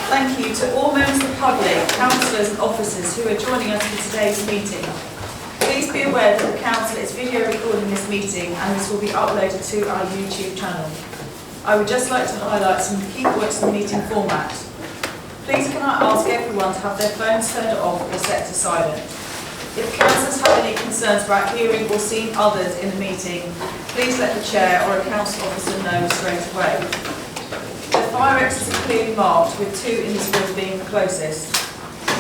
Thank you to all members of the public, councillors and officers who are joining us for today's meeting. Please be aware that the council is video recording this meeting and this will be uploaded to our YouTube channel. I would just like to highlight some key points in the meeting format. Please can I ask everyone to have their phones turned off or set to silent. If councillors have any concerns about hearing or seeing others in the meeting, please let the chair or a council officer know straight away. The fire exits are clearly marked, with 2 in this room being the closest.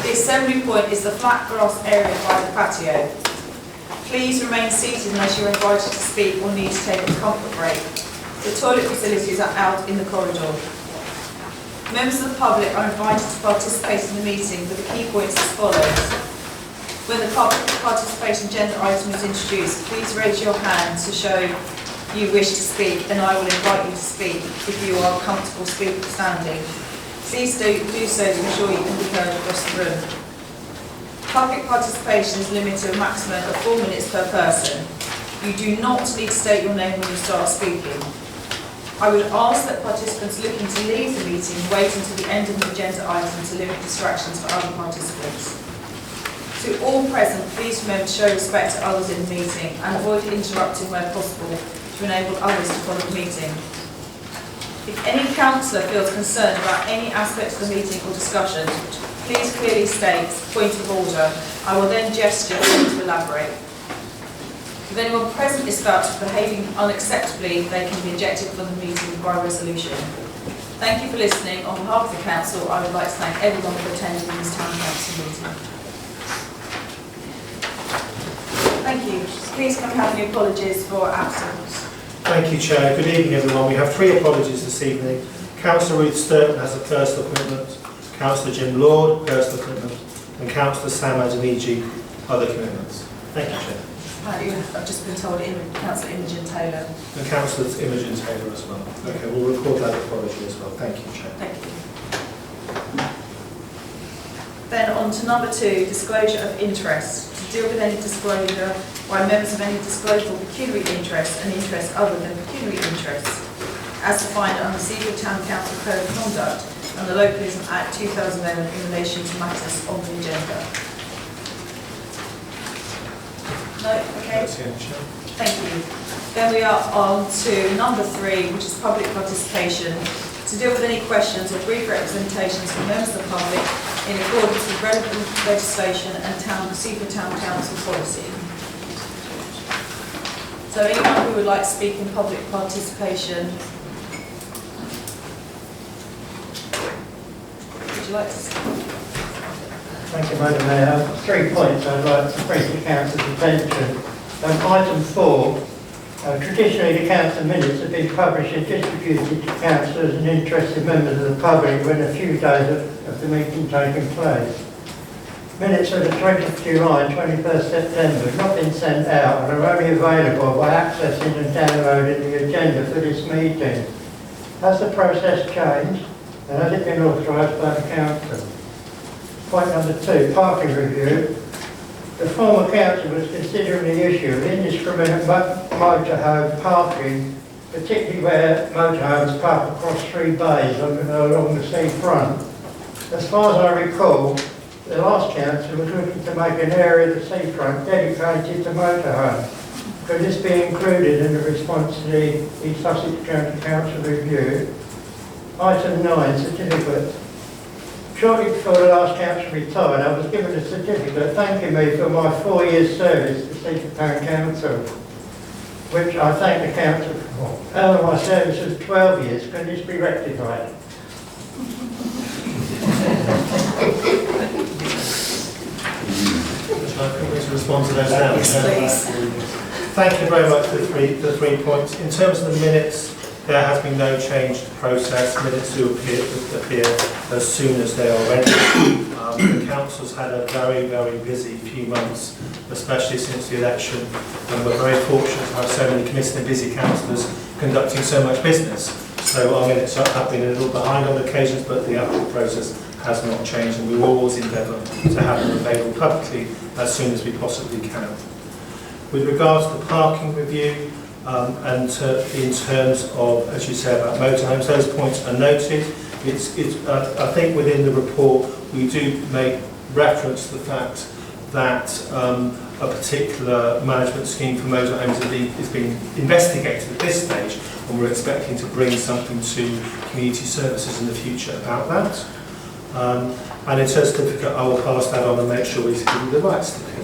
The assembly point is the flat grass area by the patio. Please remain seated unless you're invited to speak or need to take a comfort break. The toilet facilities are out in the corridor. Members of the public are invited to participate in the meeting with the key points as follows. When the public participation agenda item is introduced, please raise your hand to show you wish to speak, and I will invite you to speak if you are comfortable standing. Please do so to ensure you can be heard across the room. Public participation is limited to a maximum of 4 minutes per person. You do not need to state your name when you start speaking. I would ask that participants looking to leave the meeting wait until the end of the agenda item to limit distractions for other participants. To all present, please remember to show respect to others in the meeting and avoid interrupting where possible to enable others to follow the meeting. If any councillor feels concerned about any aspect of the meeting or discussion, please clearly state point of order. I will then gesture for you to elaborate. If anyone present is found to be behaving unacceptably, they can be ejected from the meeting by resolution. Thank you for listening. On behalf of the council, I would like to thank everyone for attending this town council meeting. Thank you. Please can we have any apologies for absence? Thank you, Chair. Good evening, everyone. We have 3 apologies this evening. Councillor Ruth Sturton has a personal commitment, Councillor Jim Lord, personal commitment, and Councillor Sam Adamiji, other commitments. Thank you, Chair. I've just been told Councillor Imogen Taylor. And Councillor Imogen Taylor as well. Okay, we'll record that apology as well. Thank you, Chair. Thank you. Then on to number 2, disclosure of interest. To deal with any disclosure by members of any disclosable pecuniary interest and interest other than pecuniary interests, as defined under Seaford Town Council Code of Conduct and the Localism Act 2011 in relation to matters on the agenda. No? Okay. Thank you. Then we are on to number 3, which is public participation. To deal with any questions or brief representations from members of the public in accordance with relevant legislation and Seaford Town Council policy. So anyone who would like to speak in public participation, would you like to speak? Thank you, Madam Mayor. 3 points I'd like to bring to Council's attention. Item 4, traditionally the Council minutes have been published and distributed to councillors and interested members of the public within a few days of the meeting taking place. Minutes of the 20th of July and 21st September have not been sent out and are only available by accessing and downloading the agenda for this meeting. Has the process changed and has it been authorised by the Council? Point number 2, parking review. The former council was considering the issue of indiscriminate motorhome parking, particularly where motorhomes park across 3 bays along the seafront. As far as I recall, the last council was looking to make an area of the seafront dedicated to motorhomes. Could this be included in the response to the East Sussex County Council review? Item 9, certificate. Shortly before the last council retired, I was given a certificate thanking me for my 4 years service to Seaford Town Council, which I thank the council for. However, my service was 12 years. Can this be rectified? To respond to those now. Yes, please. Thank you very much for the 3 points. In terms of the minutes, there has been no change to the process. Minutes do appear as soon as they are ready. The council's had a very, very busy few months, especially since the election, and we're very fortunate to have so many committed and busy councillors conducting so much business. So our minutes have been a little behind on occasions, but the actual process has not changed, and we will always endeavour to have them available publicly as soon as we possibly can. With regards to the parking review, and in terms of, as you say, about motorhomes, those points are noted. I think within the report we do make reference to the fact that a particular management scheme for motorhomes is being investigated at this stage, and we're expecting to bring something to community services in the future about that. And in terms of certificate, I will pass that on and make sure we give you the right certificate.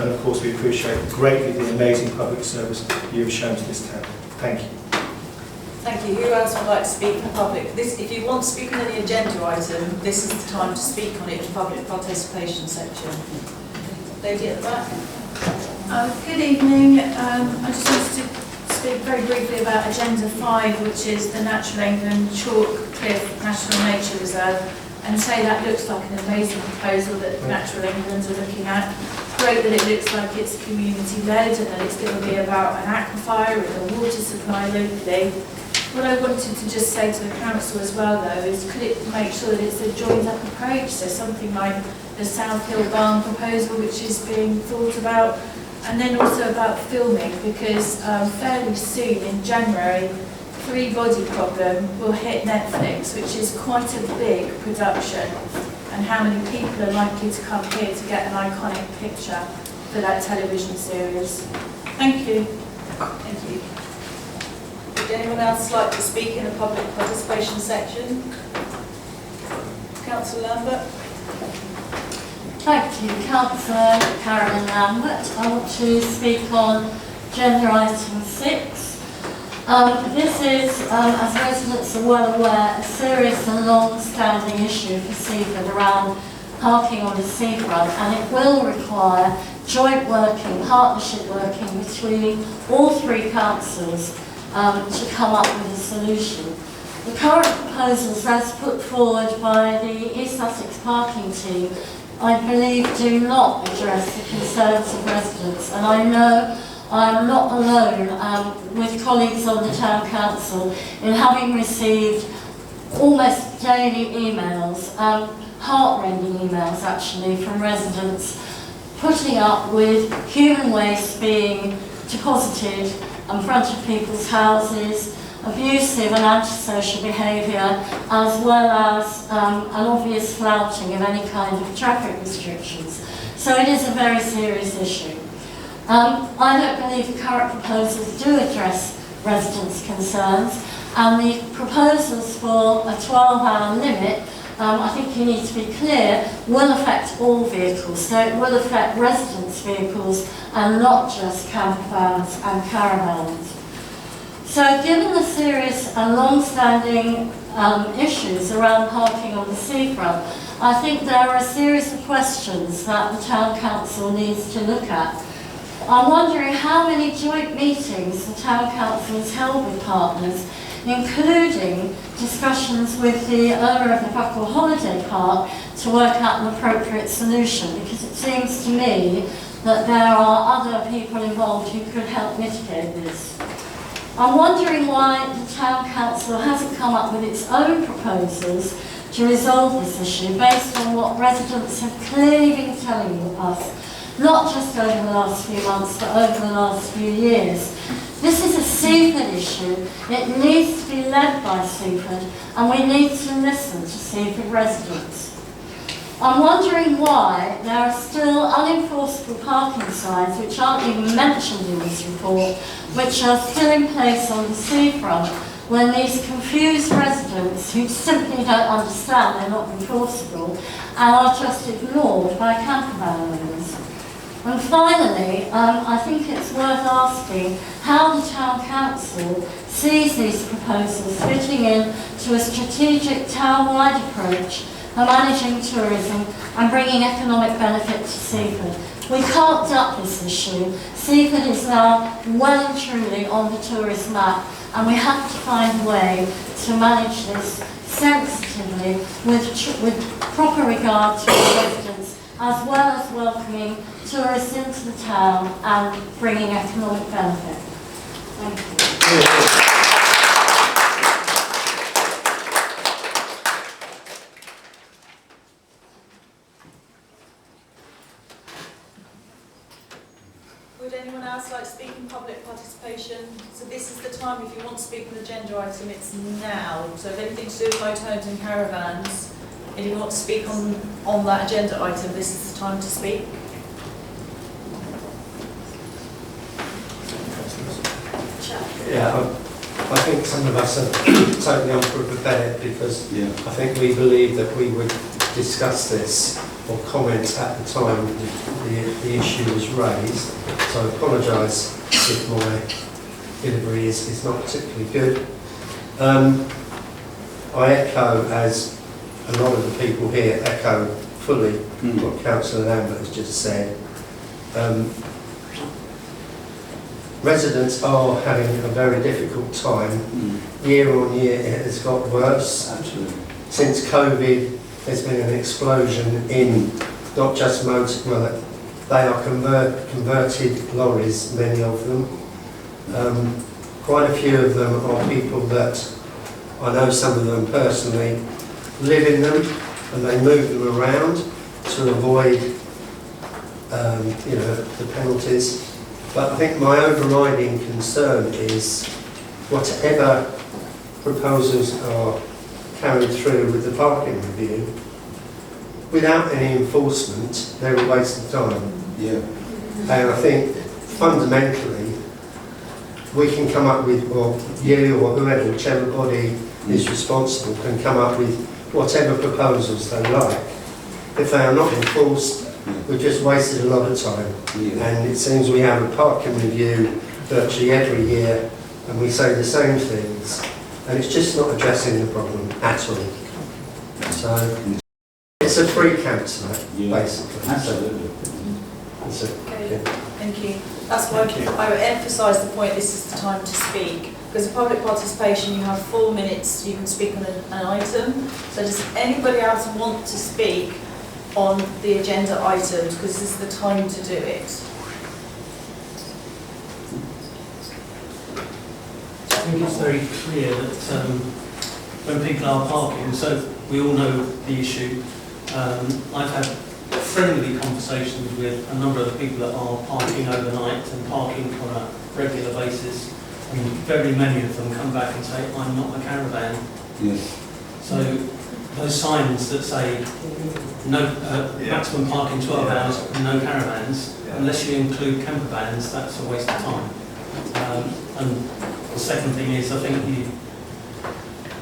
And of course, we appreciate greatly the amazing public service you have shown to this town. Thank you. Thank you. Who else would like to speak in public? If you want to speak on any agenda item, this is the time to speak on it in the public participation section. Lady at the back. Good evening. I just wanted to speak very briefly about Agenda 5, which is the Natural England Chalk Cliff National Nature Reserve, and say that looks like an amazing proposal that Natural England are looking at. Great that it looks like it's community-led and that it's going to be about an aquifer and a water supply locally. What I wanted to just say to the council as well, though, is could it make sure that it's a joined-up approach, so something like the South Hill Barn proposal, which is being thought about, and then also about filming, because fairly soon, in January, Three Body Problem will hit Netflix, which is quite a big production, and how many people are likely to come here to get an iconic picture for that television series. Thank you. Thank you. Would anyone else like to speak in the public participation section? Councillor Lambert. Thank you, Councillor Carolyn Lambert. I want to speak on agenda item 6. This is, as residents are well aware, a serious and long-standing issue for Seaford around parking on the seafront, and it will require joint working, partnership working between all three councils to come up with a solution. The current proposals as put forward by the East Sussex parking team, I believe, do not address the concerns of residents, and I know I am not alone with colleagues on the Town Council in having received almost daily emails, heart-rending emails actually, from residents putting up with human waste being deposited in front of people's houses, abusive and antisocial behaviour, as well as an obvious flouting of any kind of traffic restrictions. So it is a very serious issue. I don't believe the current proposals do address residents' concerns, and the proposals for a 12-hour limit, I think you need to be clear, will affect all vehicles. So it will affect residents' vehicles and not just camper vans and caravans. So given the serious and long-standing issues around parking on the seafront, I think there are a series of questions that the Town Council needs to look at. I'm wondering how many joint meetings the Town Council has held with partners, including discussions with the owner of the Buckle Holiday Park to work out an appropriate solution, because it seems to me that there are other people involved who could help mitigate this. I'm wondering why the Town Council hasn't come up with its own proposals to resolve this issue based on what residents have clearly been telling us, not just over the last few months, but over the last few years. This is a Seaford issue. It needs to be led by Seaford, and we need to listen to Seaford residents. I'm wondering why there are still unenforceable parking signs, which aren't even mentioned in this report, which are still in place on the seafront, when these confused residents who simply don't understand they're not enforceable and are just ignored by camper van owners. And finally, I think it's worth asking how the Town Council sees these proposals fitting in to a strategic town-wide approach for managing tourism and bringing economic benefit to Seaford. We can't duck this issue. Seaford is now well and truly on the tourist map, and we have to find a way to manage this sensitively with proper regard to the residents, as well as welcoming tourists into the town and bringing economic benefit. Thank you. Would anyone else like to speak in public participation? So this is the time if you want to speak on the agenda item, it's now. So if anything to do with motorhomes and caravans, if you want to speak on that agenda item, this is the time to speak. Yeah, I think some of us are totally unprepared because I think we believe that we would discuss this or comment at the time the issue was raised. So I apologise if my delivery is not particularly good. I echo, as a lot of the people here echo fully what Councillor Lambert has just said. Residents are having a very difficult time. Year on year it has got worse. Absolutely. Since COVID, there's been an explosion in not just motor, they are converted lorries, many of them. Quite a few of them are people that, I know some of them personally, live in them and they move them around to avoid the penalties. But I think my overriding concern is whatever proposals are carried through with the parking review, without any enforcement, they're a waste of time. Yeah. And I think fundamentally, we can come up with, or you or whoever, whichever body is responsible, can come up with whatever proposals they like. If they are not enforced, we've just wasted a lot of time. And it seems we have a parking review virtually every year and we say the same things and it's just not addressing the problem at all. So it's a free council, basically. Absolutely. Okay, thank you. That's why I would emphasise the point, this is the time to speak. Because of public participation, you have 4 minutes, you can speak on an item. So does anybody else want to speak on the agenda items, because this is the time to do it? I think it's very clear that when people are parking, so we all know the issue. I've had friendly conversations with a number of the people that are parking overnight and parking on a regular basis, and very many of them come back and say, I'm not a caravan. Yes. So those signs that say no maximum parking 12 hours and no caravans, unless you include camper vans, that's a waste of time. And the second thing is, I think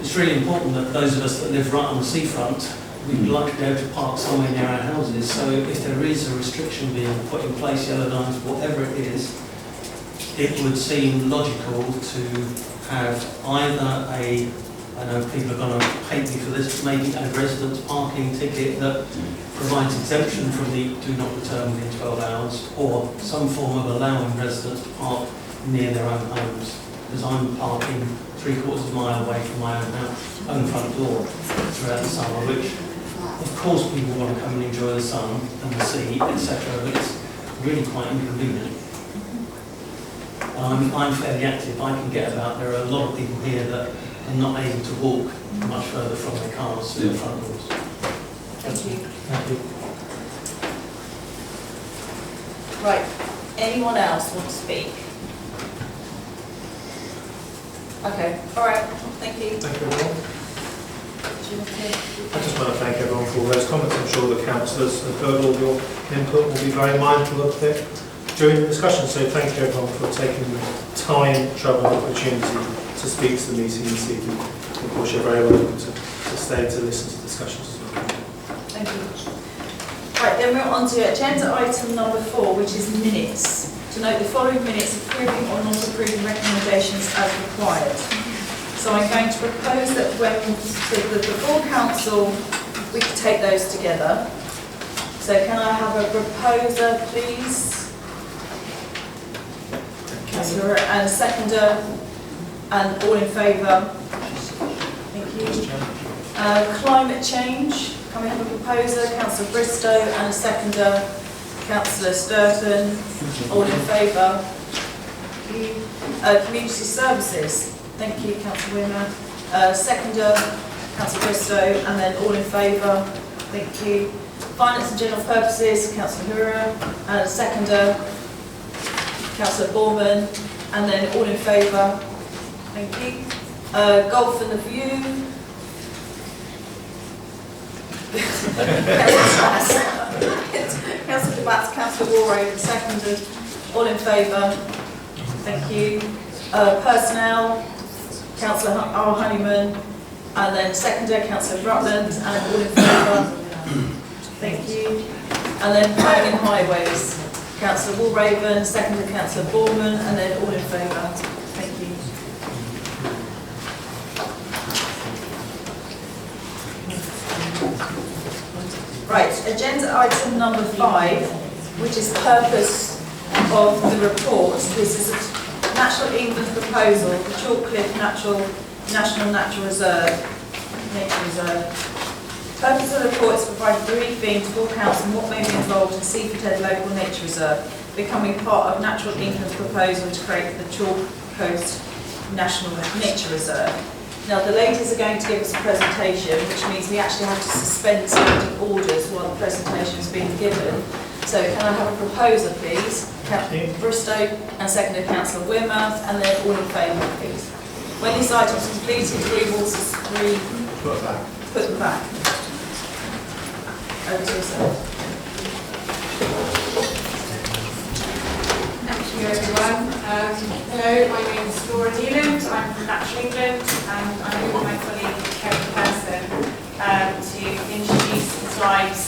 it's really important that those of us that live right on the seafront, we'd like to be able to park somewhere near our houses. So if there is a restriction being put in place, yellow lines, whatever it is, it would seem logical to have either I know people are going to hate me for this, maybe a residence parking ticket that provides exemption from the do not return within 12 hours, or some form of allowing residents to park near their own homes. Because I'm parking 3/4 of a mile away from my own front door throughout the summer, which of course people want to come and enjoy the sun and the sea, etc. But it's really quite inconvenient. I'm fairly active, I can get about. There are a lot of people here that are not able to walk much further from their cars to the front doors. Thank you. Thank you. Right, anyone else want to speak? Okay, all right, thank you. Thank you, everyone. Do you want to- I just want to thank everyone for all those comments. I'm sure the councillors have heard all your input, will be very mindful of it during the discussion. So thank you everyone for taking the time, trouble and opportunity to speak to the meeting this evening. Of course you're very welcome to stay to listen to discussions as well. Thank you. Right, then we're on to agenda item number 4, which is minutes. To note the following minutes approving or not approving recommendations as required. So I'm going to propose that when the full council, we could take those together. So can I have a proposer, please? Councillor and seconder, and all in favour? Thank you. Climate change, can we have a proposer, Councillor Bristow, and a seconder, Councillor Sturton, all in favour? Thank you. Community services, thank you, Councillor Wimmer. Seconder, Councillor Bristow, and then all in favour? Thank you. Finance and general purposes, Councillor Hura, and a seconder, Councillor Borman, and then all in favour? Thank you. Golf and the View. Councillor Debatts, Councillor Warren, seconded. All in favour? Thank you. Personnel, Councillor R. Honeyman, and then seconded Councillor Rutland, and all in favour? Thank you. And then Planning and Highways, Councillor Walraven, seconded Councillor Borman, and then all in favour? Thank you. Right, agenda item number 5, which is purpose of the report. This is a National England proposal, the Chalk Cliff National Natural Reserve, Nature Reserve. Purpose of the report is to provide a briefing to full council on what may be involved in Seaford Head Local Nature Reserve, becoming part of Natural England's proposal to create the Chalk Coast National Nature Reserve. Now, the ladies are going to give us a presentation, which means we actually have to suspend standing orders while the presentation is being given. So can I have a proposer, please? Councillor Bristow, and seconded Councillor Wearmouth, and then all in favour, please. When this item is completed, we will put them back. Over to yourself. Thank you, everyone. Hello, my name is Laura Neeland. I'm from Natural England, and I'm with my colleague Kerry Person to introduce the slides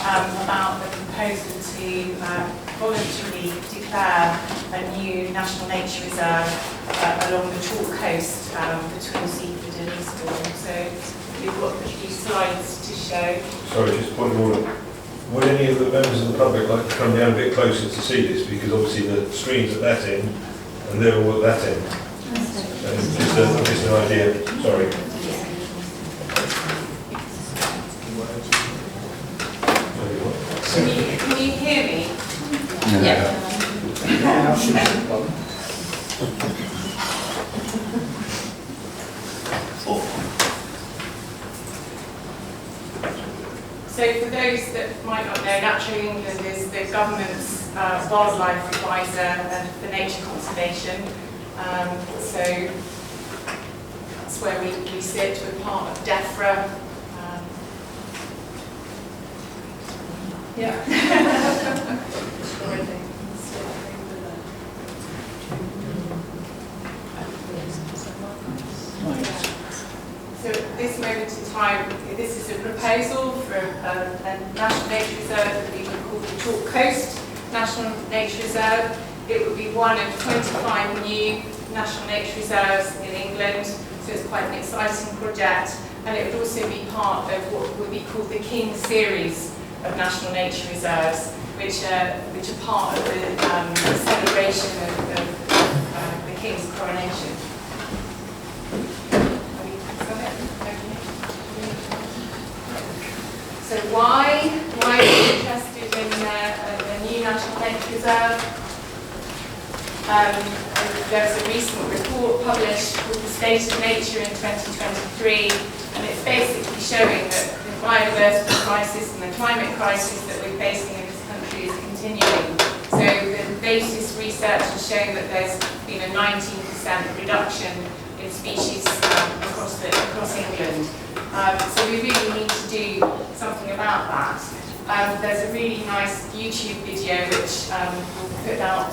about the proposal to voluntarily declare a new National Nature Reserve along the Chalk Coast between Seaford and Eastbourne. So we've got a few slides to show. Sorry, just point of order. Would any of the members of the public like to come down a bit closer to see this? Because obviously the screen's at that end and they're all at that end. Just an idea. Sorry. Can you hear me? Yeah. So for those that might not know, Natural England is the government's wildlife advisor for nature conservation. So that's where we sit. We're part of DEFRA. So at this moment in time, this is a proposal for a National Nature Reserve that we would call the Chalk Coast National Nature Reserve. It would be one of 25 new National Nature Reserves in England, so it's quite an exciting project. And it would also be part of what would be called the King Series of National Nature Reserves, which are part of the celebration of the King's coronation. So why are we interested in a new National Nature Reserve? There was a recent report published called The State of Nature in 2023, and it's basically showing that the biodiversity crisis and the climate crisis that we're facing in this country is continuing. So the latest research has shown that there's been a 19% reduction in species across England. So we really need to do something about that. There's a really nice YouTube video which we'll put out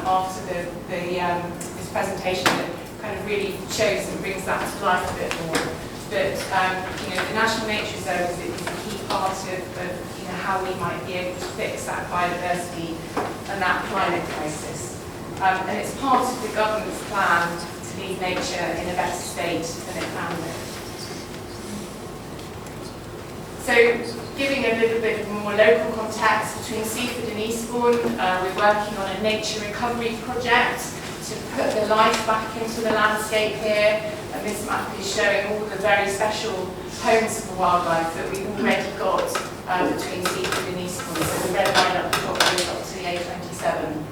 after this presentation that kind of really shows and brings that to life a bit more. But the National Nature Reserve is a key part of how we might be able to fix that biodiversity and that climate crisis. And it's part of the government's plan to leave nature in a better state than it found it. So, giving a little bit of more local context between Seaford and Eastbourne, we're working on a nature recovery project to put the life back into the landscape here. And this map is showing all the very special homes for wildlife that we've already got between Seaford and Eastbourne. So the red line up the top goes up to the A27.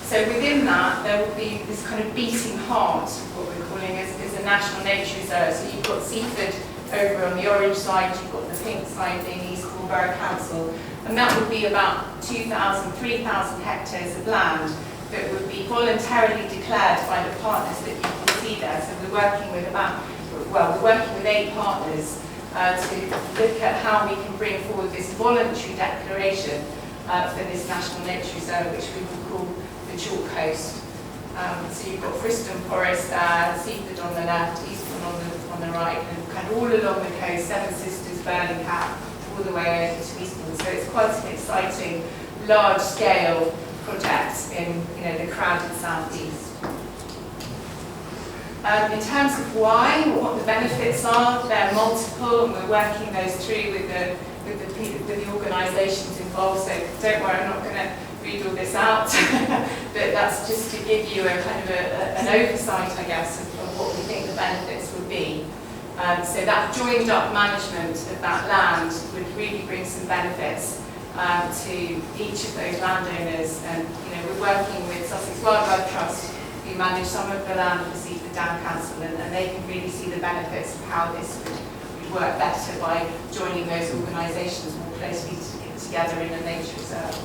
So within that, there will be this kind of beating heart, what we're calling is a national nature reserve. So you've got Seaford over on the orange side, you've got the pink side being Eastbourne Borough Council, and that would be about 2,000, 3,000 hectares of land that would be voluntarily declared by the partners that you can see there. So we're working with 8 partners to look at how we can bring forward this voluntary declaration for this National Nature Reserve, which we will call the Chalk Coast. So you've got Friston Forest there, Seaford on the left, Eastbourne on the right, and kind of all along the coast, Seven Sisters, Burning Cap, all the way over to Eastbourne. So it's quite an exciting, large-scale project in the crowded southeast. In terms of why, what the benefits are, they're multiple, and we're working those through with the organisations involved. So don't worry, I'm not going to read all this out, but that's just to give you a kind of an oversight, I guess, of what we think the benefits would be. So that joined up management of that land would really bring some benefits to each of those landowners. And we're working with Sussex Wildlife Trust, who manage some of the land for Seaford Down Council, and they can really see the benefits of how this would work better by joining those organisations more closely together in a nature reserve.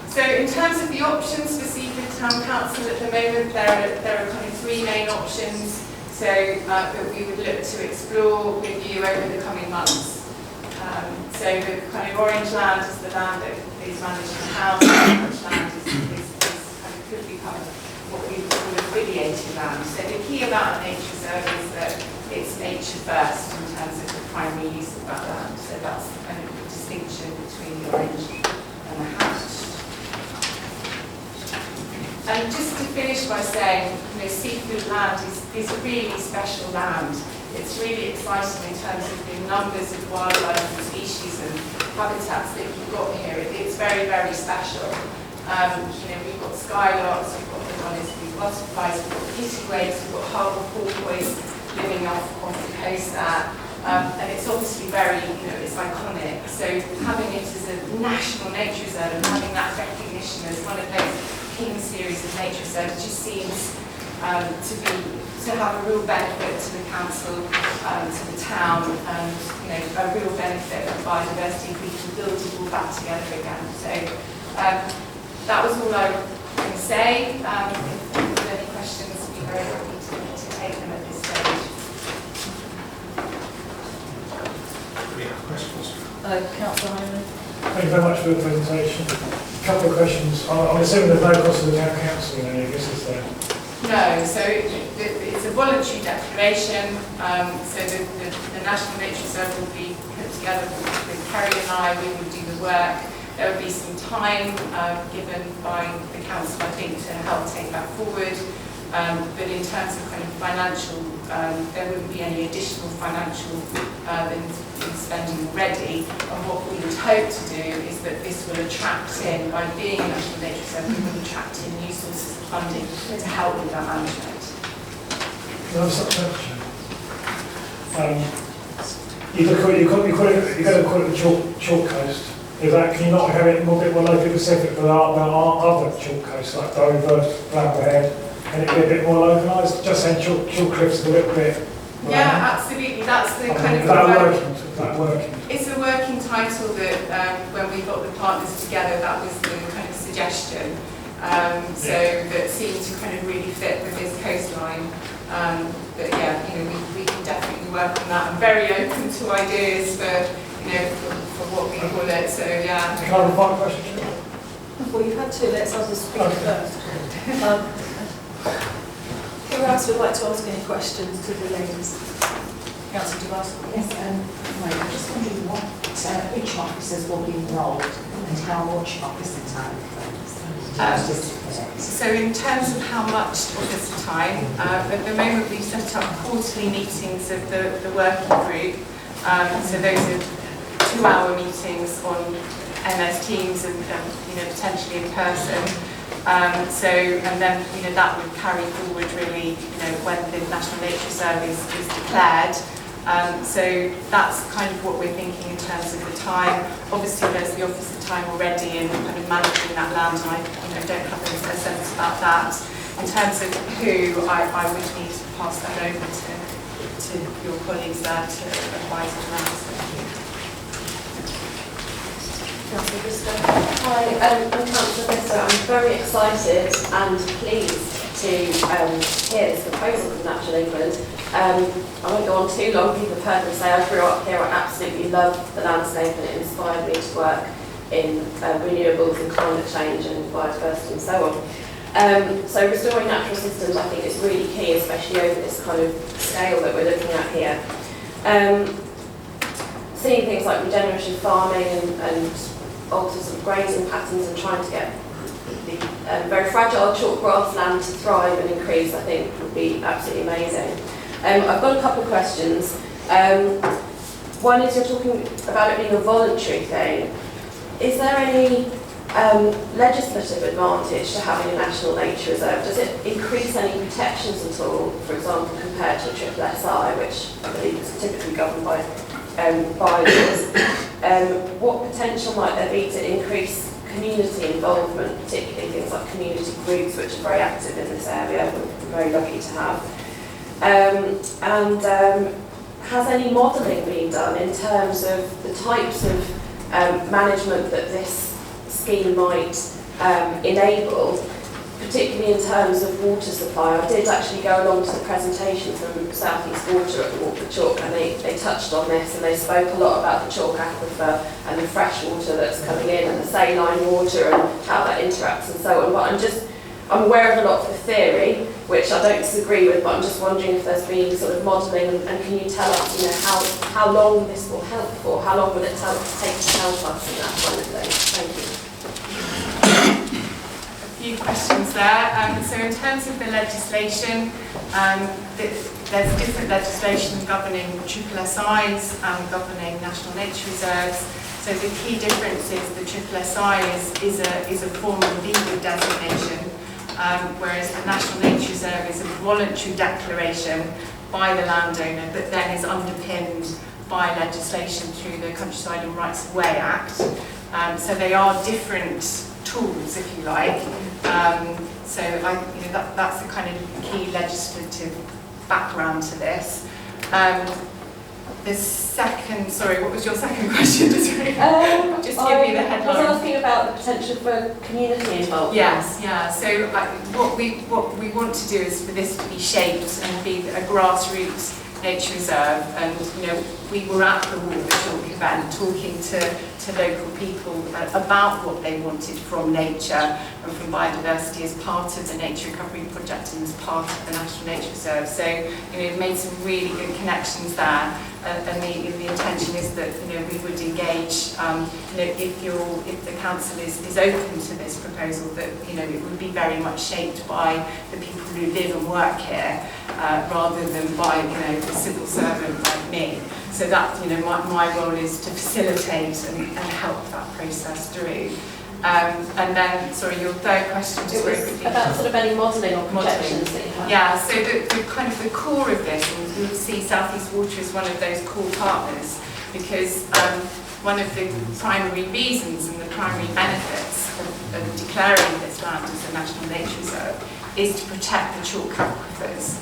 So in terms of the options for Seaford Town Council at the moment, there are kind of 3 main options that we would look to explore with you over the coming months. So the kind of orange land is the land that is managed in-house, and orange land could become what we call affiliated land. So the key about a nature reserve is that it's nature first in terms of the primary use of that land. So that's kind of the distinction between the orange and the hatched. And just to finish by saying, Seaford land is a really special land. It's really exciting in terms of the numbers of wildlife and species and habitats that you've got here. It's very, very special. We've got skylarks, we've got the honeysuckle butterflies, we've got kittiwakes, we've got harbour porpoise living off the coast there. And it's obviously very, it's iconic. So having it as a national nature reserve and having that recognition as one of those King series of nature reserves just seems to have a real benefit to the council, to the town, and a real benefit of biodiversity if we can build it all back together again. So that was all I was going to say. If there's any questions, I'd be very happy to take them at this stage. We have questions. Councillor Hyman. Thank you very much for the presentation. A couple of questions. I'm assuming there's no cost to the town council in any of this, is there? No, so it's a voluntary declaration. So the National Nature Reserve will be put together with Kerry and I. We will do the work. There will be some time given by the council, I think, to help take that forward. But in terms of kind of financial, there wouldn't be any additional financial than spending already. And what we would hope to do is that this will attract in, by being a National Nature Reserve, we will attract in new sources of funding to help with that management. No, such a question. You're going to call it the chalk coast. Is that, can you not have it a bit more locally specific for our other chalk coasts, like Dover, Bramberhead, and it be a bit more localised? Just saying chalk cliffs is a little bit... Yeah, absolutely. That's the kind of... Is that working? It's a working title that when we got the partners together, that was the kind of suggestion. That seemed to kind of really fit with this coastline. But yeah, we can definitely work on that. I'm very open to ideas for what we call it. So yeah. Can I have a final question? Well, you've had 2. Let's have the speaker first. Who else would like to ask any questions to the ladies? Councillor DeVos. Yes, I just wondering which officers will be involved and how much officer time. So in terms of how much officer time, at the moment we've set up quarterly meetings of the working group. So those are 2-hour meetings on MS Teams and potentially in person. And then that would carry forward really when the National Nature Reserve is declared. So that's kind of what we're thinking in terms of the time. Obviously there's the officer time already in kind of managing that land, and I don't have a sense about that. In terms of who, I would need to pass that over to your colleagues there to advise on that. Councillor Bristol. Hi, I'm Councillor Bristol. I'm very excited and pleased to hear this proposal from Natural England. I won't go on too long. People have heard me say I grew up here. I absolutely love the landscape and it inspired me to work in renewables and climate change and biodiversity and so on. So restoring natural systems I think is really key, especially over this kind of scale that we're looking at here. Seeing things like regenerative farming and alters of grazing patterns and trying to get the very fragile chalk grassland to thrive and increase, I think would be absolutely amazing. I've got a couple of questions. One is you're talking about it being a voluntary thing. Is there any legislative advantage to having a national nature reserve? Does it increase any protections at all, for example, compared to a triple SI, which I believe is typically governed by bylaws? What potential might there be to increase community involvement, particularly things like community groups, which are very active in this area, we're very lucky to have? Has any modelling been done in terms of the types of management that this scheme might enable, particularly in terms of water supply? I did actually go along to the presentation from South East Water at the Walk the Chalk, and they touched on this, and they spoke a lot about the chalk aquifer and the fresh water that's coming in and the saline water and how that interacts and so on. But I'm aware of a lot of the theory, which I don't disagree with, but I'm just wondering if there's been sort of modelling, and can you tell us, you know, how long this will help for? How long will it take to help us in that kind of thing? Thank you. A few questions there. So in terms of the legislation, there's different legislation governing triple SIs and governing national nature reserves. So the key difference is the triple SI is a formal legal designation, whereas the National Nature Reserve is a voluntary declaration by the landowner, but then is underpinned by legislation through the Countryside and Rights of Way Act. So they are different tools, if you like. That's the kind of key legislative background to this. The second, sorry, what was your second question? Just give me the headline. I was asking about the potential for community involvement. Yes, yeah. So what we want to do is for this to be shaped and be a grassroots nature reserve. And you know, we were at the Walk the Chalk event talking to local people about what they wanted from nature and from biodiversity as part of the nature recovery project and as part of the National Nature Reserve. So you know, we've made some really good connections there. And the intention is that we would engage. If the council is open to this proposal, that it would be very much shaped by the people who live and work here, rather than by a civil servant like me. So that my role is to facilitate and help that process through. And then, sorry, your third question just very quickly. About sort of any modelling or projections that you have. Yeah, so the kind of the core of this, and you'll see South East Water is one of those core partners, because one of the primary reasons and the primary benefits of declaring this land as a National Nature Reserve is to protect the chalk aquifers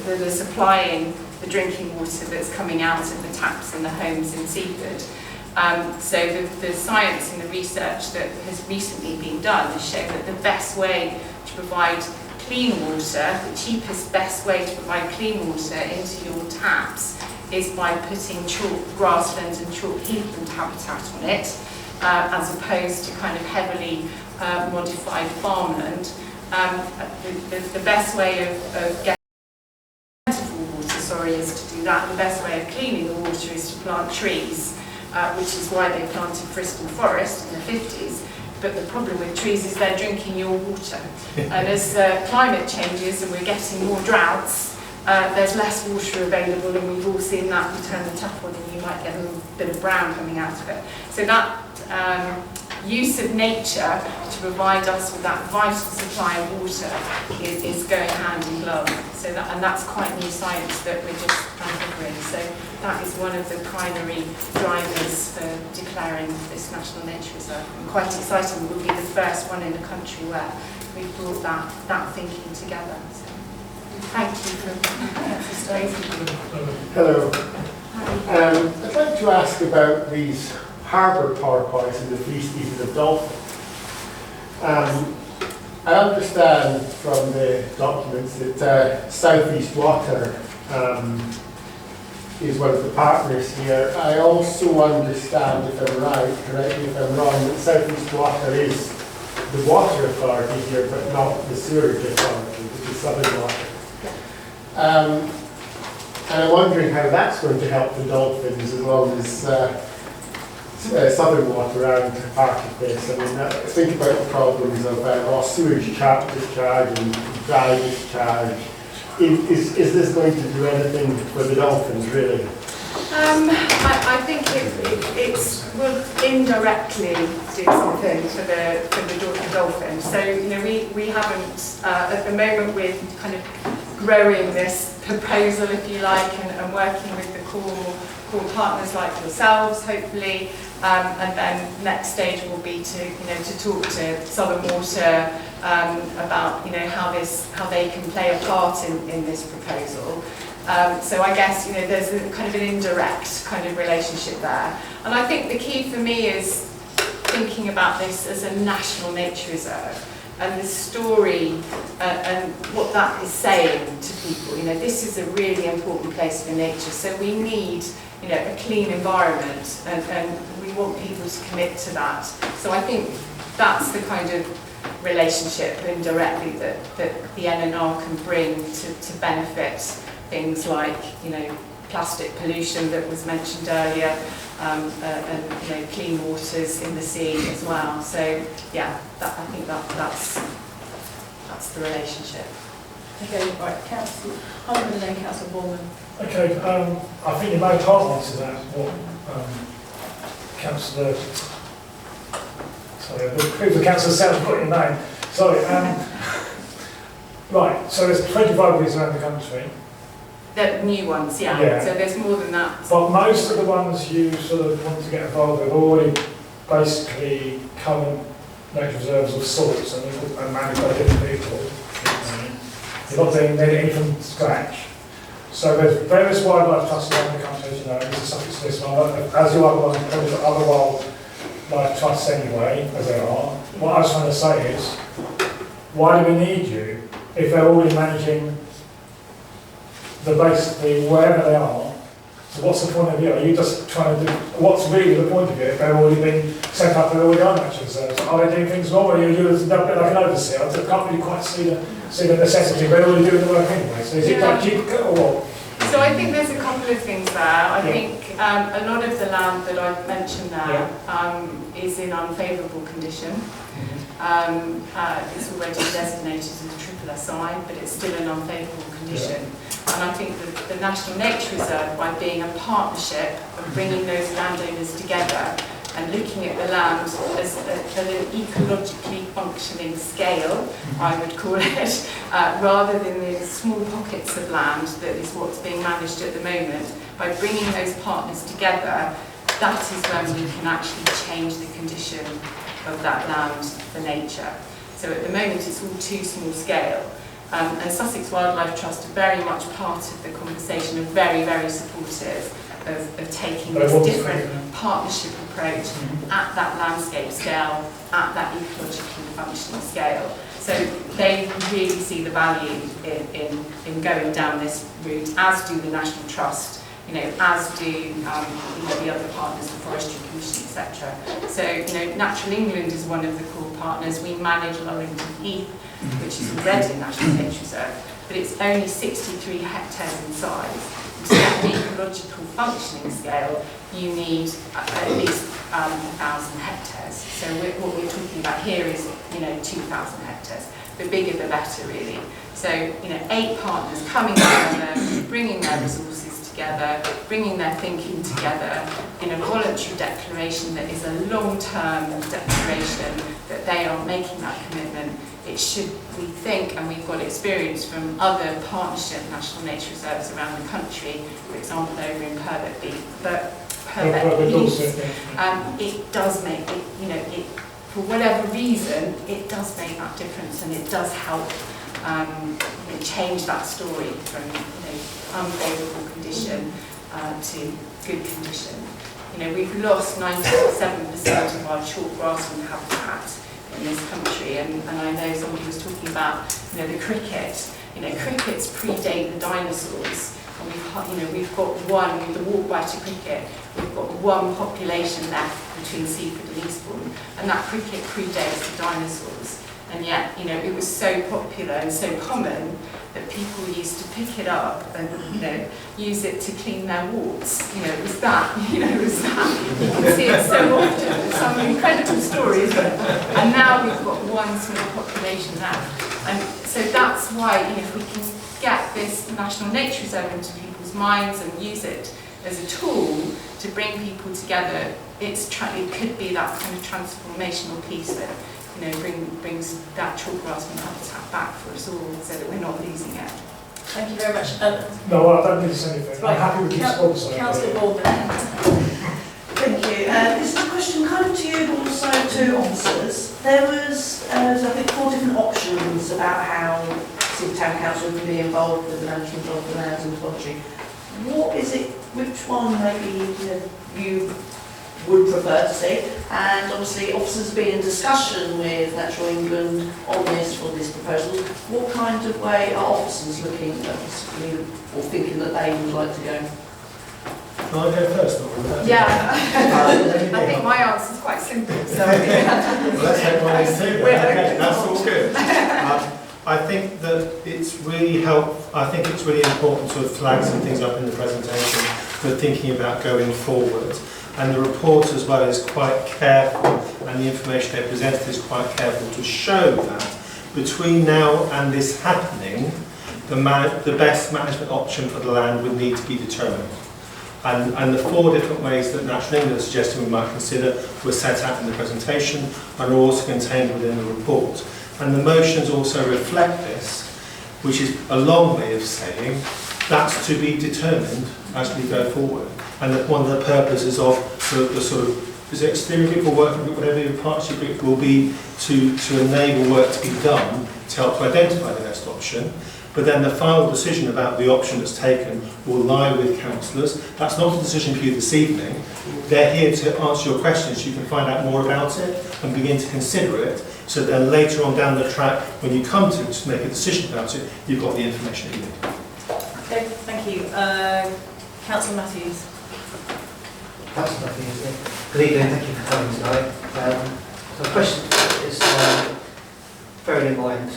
that are supplying the drinking water that's coming out of the taps in the homes in Seaford. So the science and the research that has recently been done has shown that the best way to provide clean water, the cheapest, best way to provide clean water into your taps is by putting chalk grasslands and chalk heathland habitat on it, as opposed to kind of heavily modified farmland. The best way of getting plentiful water, is to do that. The best way of cleaning the water is to plant trees. Which is why they planted Bristol Forest in the 50s. But the problem with trees is they're drinking your water. And as climate changes and we're getting more droughts, there's less water available, and we've all seen that. You turn the tap on and you might get a little bit of brown coming out of it. So that use of nature to provide us with that vital supply of water is going hand in glove. So that's quite new science that we're just uncovering. So that is one of the primary drivers for declaring this National Nature Reserve. And quite exciting, we'll be the first one in the country where we've brought that thinking together. So thank you for Hello. I'd like to ask about these harbour porpoise and the flea species of dolphin. I understand from the documents that South East Water is one of the partners here. I also understand, if I'm right, correct me if I'm wrong, that South East Water is the water authority here, but not the sewerage authority, which is Southern Water. And I'm wondering how that's going to help the dolphins as long as Southern Water aren't part of this. I mean, think about the problems of sewage discharge and dry discharge. Is this going to do anything for the dolphins, really? I think it will indirectly do something for the dolphins. So, you know, we haven't, at the moment, we're kind of growing this proposal, if you like, and working with the core partners like yourselves, hopefully. And then next stage will be to talk to Southern Water about how they can play a part in this proposal. So I guess there's a kind of an indirect kind of relationship there. And I think the key for me is thinking about this as a national nature reserve and the story and what that is saying to people. This is a really important place for nature. So we need a clean environment, and we want people to commit to that. So I think that's the kind of relationship indirectly that the NNR can bring to benefit things like plastic pollution that was mentioned earlier, and clean waters in the sea as well. So yeah, I think that's the relationship. Okay, right, Councillor Holman and then Councillor Borman. Okay, I think you made part to that, what Councillor, sorry, the Councillor said I've got your name. Sorry, right, so there's 25 reefs around the country. The new ones, yeah. So there's more than that. But most of the ones you sort of want to get involved with are already basically current nature reserves of sorts and managed by different people. You're not doing anything from scratch. So there's various wildlife trusts around the country, as you know, this is subject to this one, as you are, there's other wildlife trusts anyway, as there are. What I was trying to say is, why do we need you if they're already managing basically wherever they are? So what's the point of you? Are you just trying to do, what's really the point of it if they've already been set up, they're already on nature reserves? Are they doing things wrong, or are you a bit like an overseer? I can't really quite see the necessity, but they're already doing the work anyway. So is it quite duplicate or what? So I think there's a couple of things there. I think a lot of the land that I've mentioned there is in unfavourable condition. It's already designated as a triple SI, but it's still an unfavourable condition. And I think that the National Nature Reserve, by being a partnership of bringing those landowners together and looking at the land as an ecologically functioning scale, I would call it, rather than the small pockets of land that is what's being managed at the moment, by bringing those partners together, that is when we can actually change the condition of that land for nature. So at the moment it's all too small scale. And Sussex Wildlife Trust are very much part of the conversation, and very, very supportive of taking this different partnership approach at that landscape scale, at that ecologically functioning scale. So they really see the value in going down this route, as do the National Trust, as do the other partners, the Forestry Commission, etc. So, Natural England is one of the core partners. We manage Lullington Heath, which is already a National Nature Reserve, but it's only 63 hectares in size. To get the ecological functioning scale, you need at least 1,000 hectares. So what we're talking about here is, 2,000 hectares. The bigger the better, really. So, 8 partners coming together, bringing their resources together, bringing their thinking together in a voluntary declaration that is a long-term declaration that they are making that commitment. It should, we think, and we've got experience from other partnership national nature reserves around the country, for example over in Purbeck Heath, it does make it, for whatever reason, it does make that difference, and it does help change that story from unfavourable condition to good condition. You know, we've lost 97% of our chalk grassland habitat in this country, and I know somebody was talking about, you know, the cricket. You know, crickets predate the dinosaurs, and we've got one, with the walk-by to cricket, we've got one population left between Seaford and Eastbourne, and that cricket predates the dinosaurs. And yet, you know, it was so popular and so common that people used to pick it up and, you know, use it to clean their walks. You know, it was that, you know, it was that. You can see it so often. There's some incredible stories. And now we've got one small population left. And so that's why, you know, if we can get this National Nature Reserve into people's minds and use it as a tool to bring people together, it could be that kind of transformational piece that, you know, brings that chalk grassland habitat back for us all, so that we're not losing it. Thank you very much. No, I don't need to say anything. Right. I'm happy with your sponsor. Councillor Baldwin. Thank you. This is a question kind of to you, but also to officers. There was, I think, 4 different options about how Seaford Town Council can be involved with the management of the lands and ecology. What is it, which one maybe you would prefer to see? And obviously officers have been in discussion with Natural England on this for this proposal. What kind of way are officers looking at this, or thinking that they would like to go? Can I go first? Yeah, I think my answer is quite simple. So let's take one of these two. Okay, that's all good. I think that it's really it's really important to flag some things up in the presentation for thinking about going forward. And the report as well is quite careful, and the information they presented is quite careful to show that between now and this happening, the best management option for the land would need to be determined. And the 4 different ways that Natural England suggested we might consider were set out in the presentation and are also contained within the report. And the motions also reflect this, which is a long way of saying that's to be determined as we go forward. And that one of the purposes of the sort of, is it a steering group or working group, whatever your partnership group will be, to enable work to be done to help to identify the best option. But then the final decision about the option that's taken will lie with councillors. That's not a decision for you this evening. They're here to answer your questions. You can find out more about it and begin to consider it. So then later on down the track, when you come to make a decision about it, you've got the information that you need. Okay, thank you. Councillor Matthews. Councillor Matthews, good evening, thank you for coming tonight. So the question is, bearing in mind,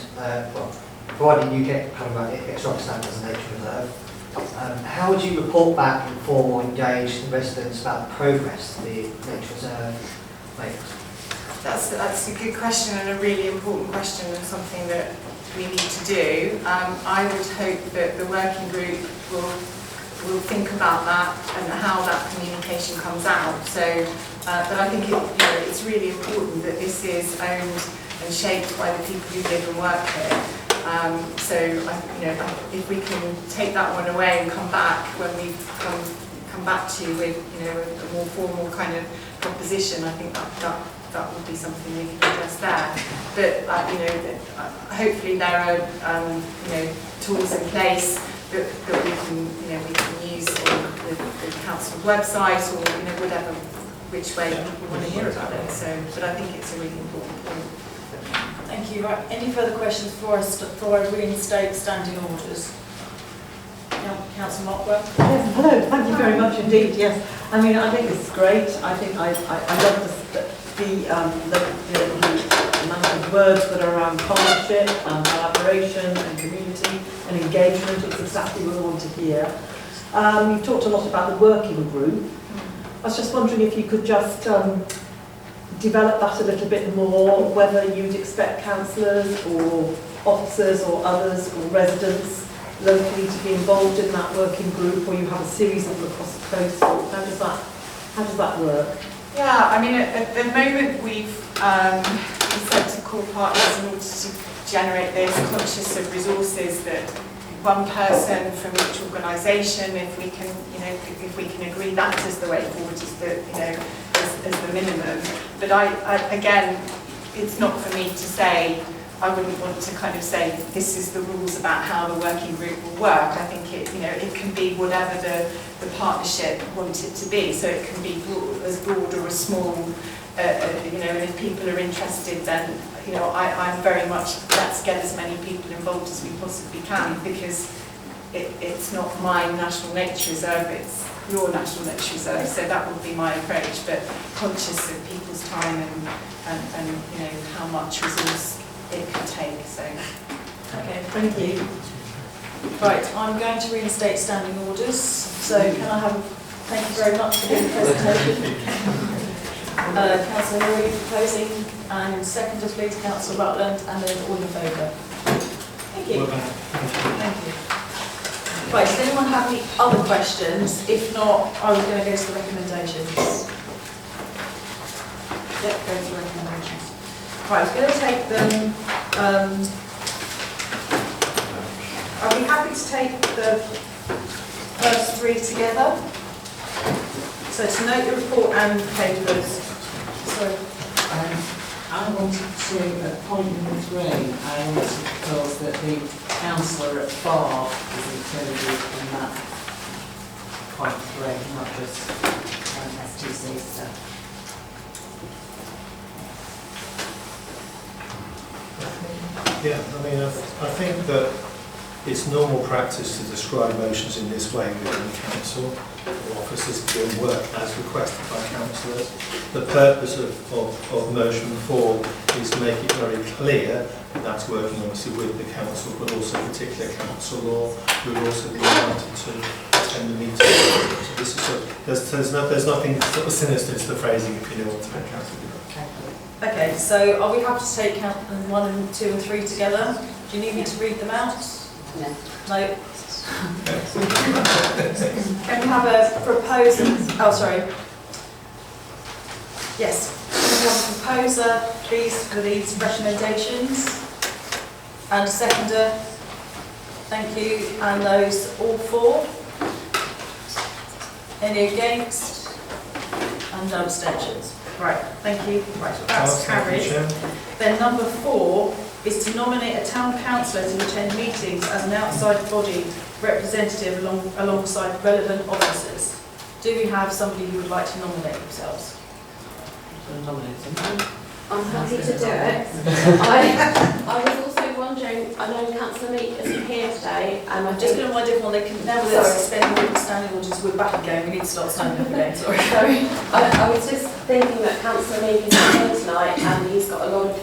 providing you get kind of it gets understand as a nature reserve, how would you report back, inform or engage the residents about the progress the nature reserve makes? That's a good question and a really important question, and something that we need to do. I would hope that the working group will think about that and how that communication comes out. So, but I think it's really important that this is owned and shaped by the people who live and work here. So, if we can take that one away and come back when we come back to you with, a more formal kind of proposition, I think that would be something we can address there. But hopefully there are tools in place that we can use on the council's website, or whatever, which way people want to hear about it. So, but I think it's a really important point. Thank you. Right. Any further questions before I reinstate standing orders? Councillor Markwell. Yes, hello. Thank you very much indeed. Yes, I mean I think this is great. I think I love the amount of words that are around partnership and collaboration and community and engagement. It's exactly what I want to hear. You've talked a lot about the working group. I was just wondering if you could just develop that a little bit more, whether you'd expect councillors or officers or others or residents locally to be involved in that working group, or you have a series of them across the coast. How does that work? Yeah, I mean, at the moment we've said to call partners in order to generate this, conscious of resources that one person from each organisation, if we can agree that as the way forward, as the minimum. But again, it's not for me to say I wouldn't want to kind of say this is the rules about how the working group will work. I think it, you know, it can be whatever the partnership wants it to be. So it can be as broad or as small, you know, and if people are interested, then, you know, I'm very much, let's get as many people involved as we possibly can, because it's not my national nature reserve, it's your national nature reserve. So that would be my approach, but conscious of people's time and you know, how much resource it could take. So okay, thank you. Right, I'm going to reinstate standing orders. So can I have, thank you very much for doing the presentation. Councillor, who are you proposing? And seconders, please, Councillor Rutland, and then all in favour. Thank you. Thank you. Right, does anyone have any other questions? If not, I was going to go to the recommendations. Yep, go to the recommendations. Right, I was going to take them. Are we happy to take the first three together? So to note the report and papers. So, I wanted to, at point number 3, I wanted to propose that the councillor at 4 is included in that point 3, not just STC stuff. Yeah, I mean, I think that it's normal practice to describe motions in this way within the council. Officers can work as requested by councillors. The purpose of motion 4 is to make it very clear that that's working obviously with the council, but also particular council law who will also be invited to attend the meeting. So this is there's nothing sort of sinister to the phrasing, if you know what to make council do. okay, so are we happy to take count 1 and 2 and 3 together? Do you need me to read them out? No. No. Can we have a proposer? Oh, sorry. Yes. Can we have a proposer, please, for these recommendations? And a seconder? Thank you. And those all for? Any against? And no abstentions. Right, thank you. Right, that's carried. Then number 4 is to nominate a town councillor to attend meetings as an outside body representative alongside relevant officers. Do we have somebody who would like to nominate themselves? I'm happy to do it. I was also wondering, I know Councillor Meek isn't here today, and I'm just going to wind everyone, they can now with us suspending standing orders, we're back again, we need to start standing up again, sorry. I was just thinking that Councillor Meek isn't here tonight, and he's got a lot of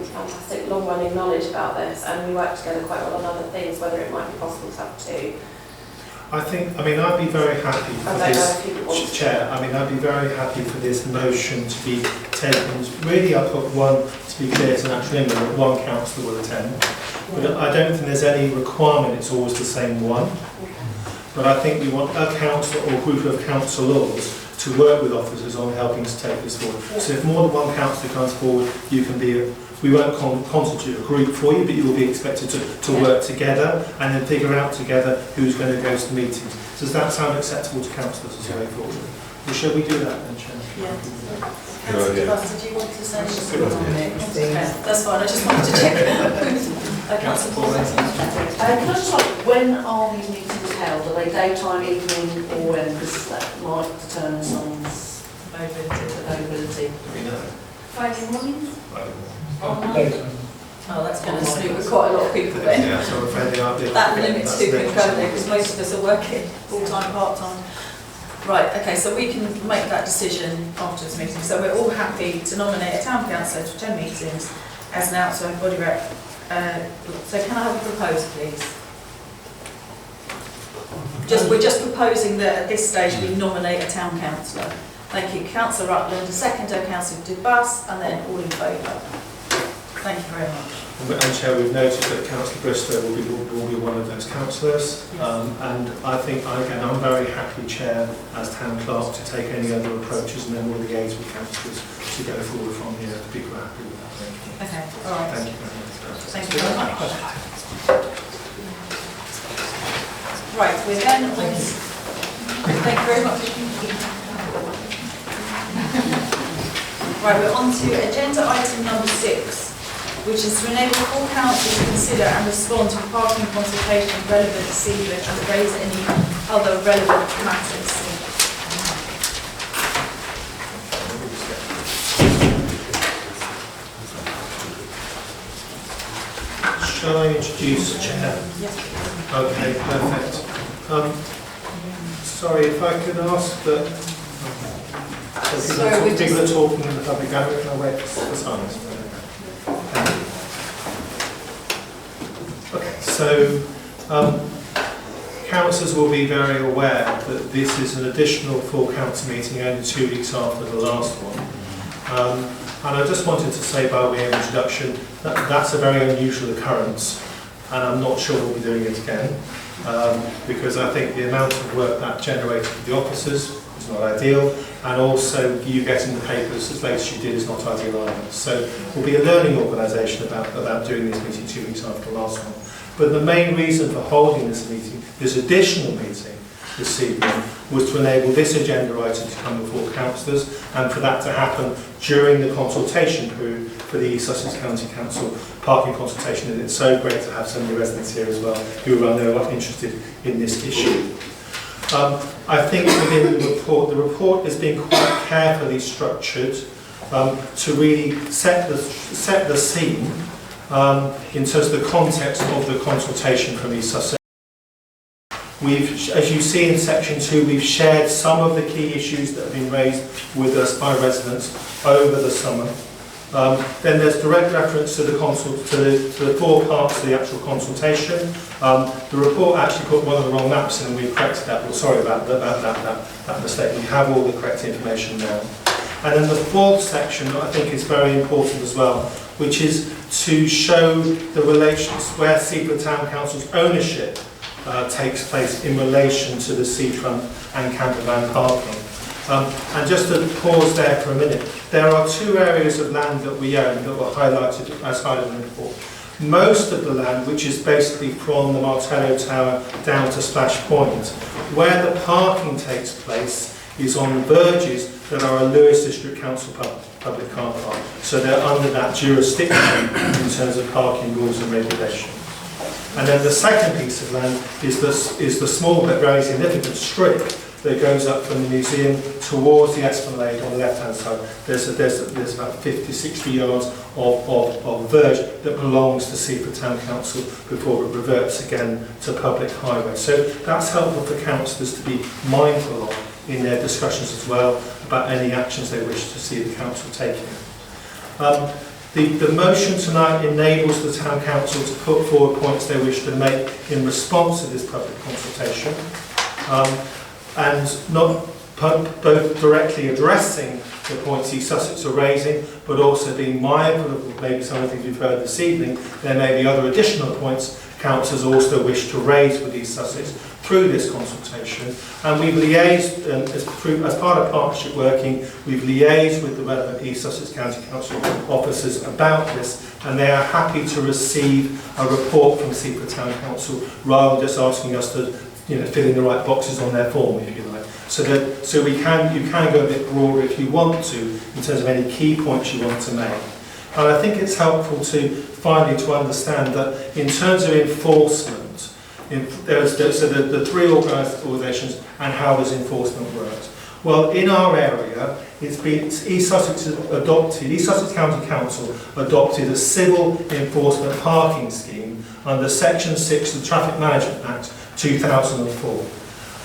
fantastic long-running knowledge about this, and we work together quite well on other things, whether it might be possible to have 2. I mean, I'd be very happy for this, Chair, I mean, I'd be very happy for this motion to be taken, really I put 1, to be clear to Natural England, that 1 councillor will attend. But I don't think there's any requirement it's always the same 1. But I think we want a councillor or group of councillors to work with officers on helping to take this forward. So if more than 1 councillor comes forward, you can be we won't constitute a group for you, but you will be expected to work together and then figure out together who's going to go to the meetings. Does that sound acceptable to councillors as a way forward? Well, shall we do that then, Chair? Yeah. Councillor Buster, do you want to say something? That's fine, I just wanted to check. Councillor Paul. Can I just ask, when are these meetings held? Are they daytime, evening, or when? Because that might determine someone's availability. Friday mornings? Oh, that's going to suit with quite a lot of people then. Yeah, so I'm afraid they are different. That limits who can go there, because most of us are working full-time, part-time. Right, okay, so we can make that decision after this meeting. So we're all happy to nominate a town councillor to attend meetings as an outside body rep. So can I have a proposal, please? We're just proposing that at this stage we nominate a town councillor. Thank you, Councillor Rutland, a seconder, Councillor Dubas, and then all in favour. Thank you very much. And Chair, we've noted that Councillor Bristow will be one of those councillors. Yes. And I think, again, I'm very happy, Chair, as Town Clerk, to take any other approaches and then we'll liaise with councillors to go forward from here if people are happy with that. Okay, all right. Thank you very much. Thank you very much. Right, we're then on. Thank you very much. Right, we're on to agenda item number 6. which is to enable full council to consider and respond to parking consultation relevant to Seaford and to raise any other relevant matters. Shall I introduce the chair? Yes. Okay, perfect. Sorry, if I could ask that people are talking in the public gallery, can I wait for silence? Okay, so councillors will be very aware that this is an additional full council meeting only 2 weeks after the last one. And I just wanted to say by way of introduction that that's a very unusual occurrence, and I'm not sure we'll be doing it again, because I think the amount of work that generated for the officers is not ideal, and also you getting the papers as late as you did is not ideal either. So we'll be a learning organisation about doing this meeting 2 weeks after the last one. But the main reason for holding this meeting, this additional meeting this evening, was to enable this agenda item to come before councillors, and for that to happen during the consultation period for the East Sussex County Council parking consultation. And it's so great to have so many residents here as well who I know are interested in this issue. I think within the report is being quite carefully structured to really set the scene in terms of the context of the consultation from East Sussex. As you see in section 2, we've shared some of the key issues that have been raised with us by residents over the summer. Then there's direct reference to the 4 parts of the actual consultation. The report actually put one of the wrong maps in, and we've corrected that. Well, sorry about that mistake. We have all the correct information now. And then the 4th section, I think, is very important as well, which is to show the relations where Seaford Town Council's ownership takes place in relation to the seafront and campervan parking. And just to pause there for a minute, there are 2 areas of land that we own that were highlighted as highlighted in the report. Most of the land, which is basically from the Martello Tower down to Splash Point, where the parking takes place is on verges that are a Lewis District Council public car park. So they're under that jurisdiction in terms of parking rules and regulations. And then the second piece of land is the small but very significant strip that goes up from the museum towards the Esplanade on the left-hand side. There's about 50-60 yards of verge that belongs to Seaford Town Council before it reverts again to public highway. So that's helpful for councillors to be mindful of in their discussions as well about any actions they wish to see the council taking. The motion tonight enables the Town Council to put forward points they wish to make in response to this public consultation, and not both directly addressing the points East Sussex are raising, but also being mindful of maybe some of the things we've heard this evening. There may be other additional points councillors also wish to raise with East Sussex through this consultation, and we've liaised, as part of partnership working, we've liaised with the relevant East Sussex County Council officers about this, and they are happy to receive a report from Seaford Town Council rather than just asking us to fill in the right boxes on their form, if you like. So you can go a bit broader if you want to, in terms of any key points you want to make. And I think it's helpful to finally to understand that in terms of enforcement, there's the 3 organisations and how does enforcement work. Well, in our area, East Sussex County Council adopted a civil enforcement parking scheme under Section 6 of the Traffic Management Act 2004.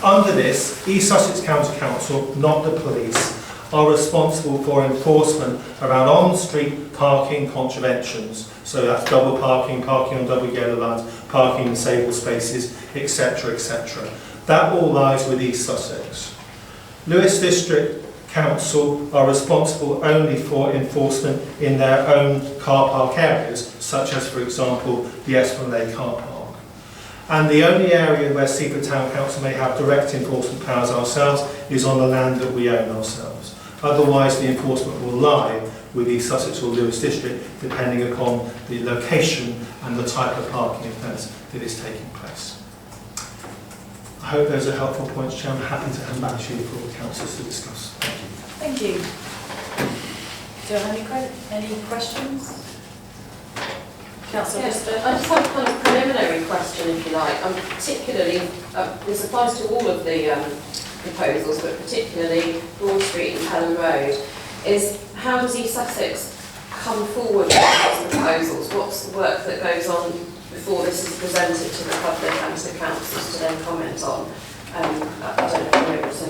Under this, East Sussex County Council, not the police, are responsible for enforcement around on-street parking contraventions. So that's double parking, parking on double yellow lines, parking in disabled spaces, etc., etc. That all lies with East Sussex. Lewis District Council are responsible only for enforcement in their own car park areas, such as, for example, the Esplanade car park. And the only area where Seaford Town Council may have direct enforcement powers ourselves is on the land that we own ourselves. Otherwise, the enforcement will lie with East Sussex or Lewis District, depending upon the location and the type of parking offence that is taking place. I hope those are helpful points, Chair. I'm happy to hand back to you for the councillors to discuss. Thank you. Thank you. Do you have any questions? Councillor Bristow. I just have a kind of preliminary question, if you like. Particularly, this applies to all of the proposals, but particularly Broad Street and Helen Road, is how does East Sussex come forward with these proposals? What's the work that goes on before this is presented to the public and to the councils to then comment on? I don't know if it's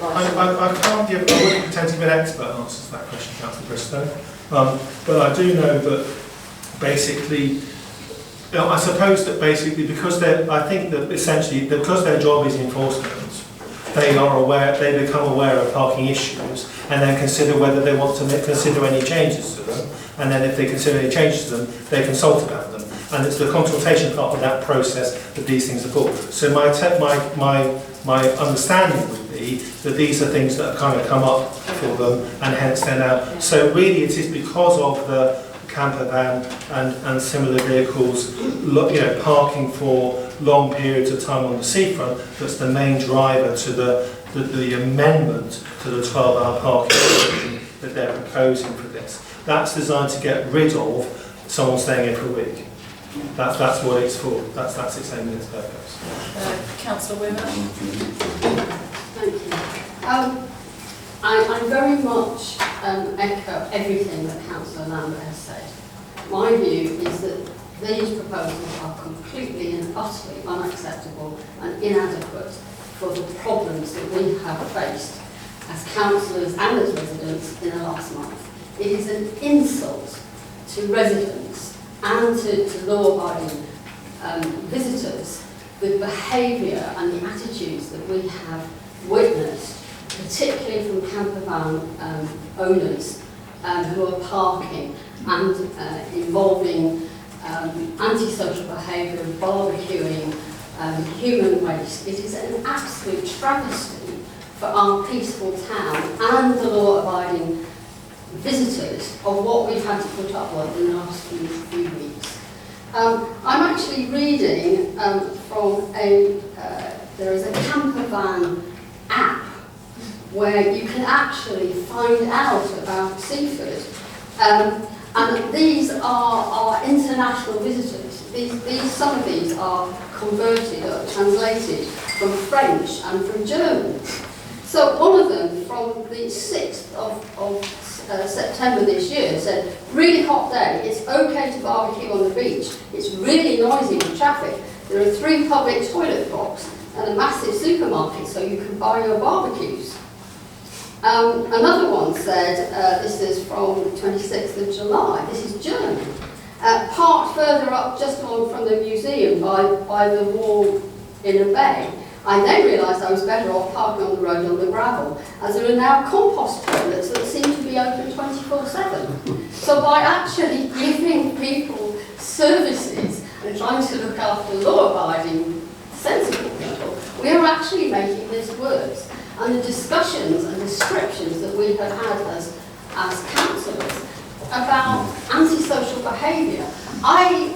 I can't give, I wouldn't pretend to be an expert answer to that question, Councillor Bristow. But I do know that basically, I suppose that basically because I think that essentially because their job is enforcement, they become aware of parking issues and then consider whether they want to consider any changes to them. And then if they consider any changes to them, they consult about them. And it's the consultation part of that process that these things are for. So my understanding would be that these are things that have kind of come up for them and hence they're now. So really it is because of the camper van and similar vehicles parking for long periods of time on the seafront that's the main driver to the amendment to the 12-hour parking restriction that they're proposing for this. That's designed to get rid of someone staying in for a week. That's what it's for. That's its aim and its purpose. Councillor Wimmer. Thank you. I very much echo everything that Councillor Lambert has said. My view is that these proposals are completely and utterly unacceptable and inadequate for the problems that we have faced as councillors and as residents in the last month. It is an insult to residents and to law-abiding visitors, the behaviour and the attitudes that we have witnessed, particularly from camper van owners who are parking and involving antisocial behaviour, barbecuing, human waste. It is an absolute travesty for our peaceful town and the law-abiding visitors of what we've had to put up with in the last few weeks. I'm actually reading from there is a camper van app where you can actually find out about Seaford. And these are international visitors. Some of these are converted or translated from French and from German. So one of them from the 6th of September this year said, really hot day, it's okay to barbecue on the beach. It's really noisy with traffic. There are 3 public toilet blocks and a massive supermarket so you can buy your barbecues. Another one said, this is from 26th of July, this is German. Parked further up just along from the museum by the wall in a bay. I then realised I was better off parking on the road on the gravel, as there are now compost toilets that seem to be open 24/7. So by actually giving people services and trying to look after law-abiding, sensible people, we are actually making this worse. And the discussions and descriptions that we have had as councillors about antisocial behaviour. I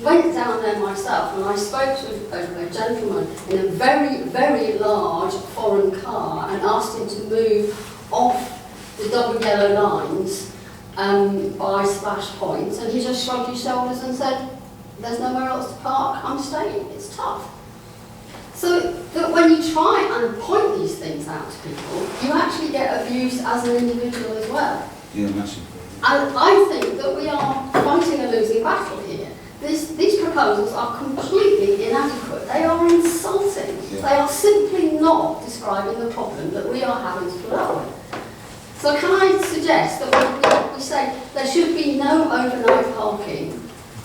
went down there myself and I spoke to a gentleman in a very, very large foreign car and asked him to move off the double yellow lines by splash points, and he just shrugged his shoulders and said, there's nowhere else to park, I'm staying, it's tough. So that when you try and point these things out to people, you actually get abused as an individual as well. Yeah, massively. And I think that we are fighting a losing battle here. These proposals are completely inadequate. They are insulting. Yeah. They are simply not describing the problem that we are having to put up with. So can I suggest that we say there should be no overnight parking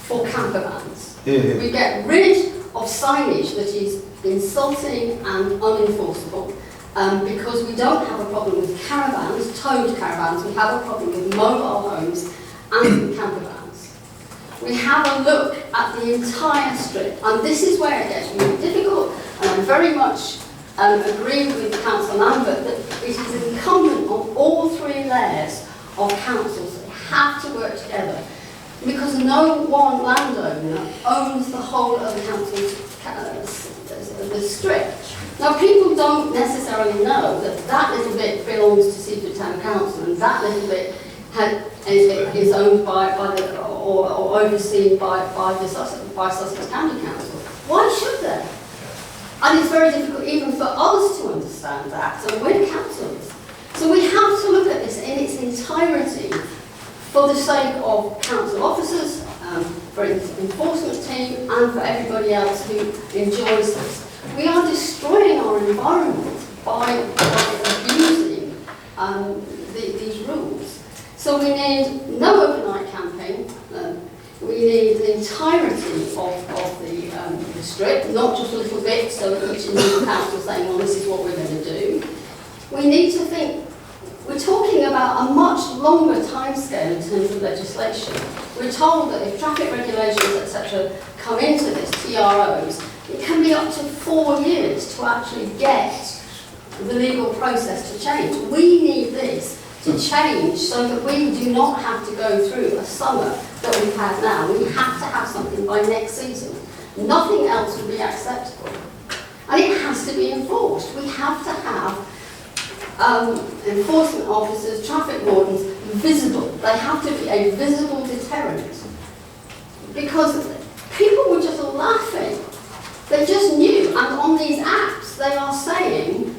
for camper vans. Yeah. We get rid of signage that is insulting and unenforceable, because we don't have a problem with caravans, towed caravans, we have a problem with mobile homes and camper vans. We have a look at the entire strip, and this is where it gets really difficult, and I'm very much agreeing with Councillor Lambert that it is incumbent on all 3 layers of councils that have to work together, because no one landowner owns the whole of the council's the strip. Now, people don't necessarily know that little bit belongs to Seaford Town Council and that little bit is owned by the or overseen by Sussex County Council. Why should they? And it's very difficult even for us to understand that, and we're councillors. So we have to look at this in its entirety for the sake of council officers, for its enforcement team, and for everybody else who enjoys this. We are destroying our environment by abusing these rules. So we need no overnight camping. We need the entirety of the strip, not just a little bit, so each individual council saying, well, this is what we're going to do. We need to think, we're talking about a much longer timescale in terms of legislation. We're told that if traffic regulations, etc., come into this, TROs, it can be up to 4 years to actually get the legal process to change. We need this to change so that we do not have to go through a summer that we've had now. We have to have something by next season. Nothing else would be acceptable. And it has to be enforced. We have to have enforcement officers, traffic wardens, visible. They have to be a visible deterrent. Because people were just laughing. They just knew. And on these apps, they are saying,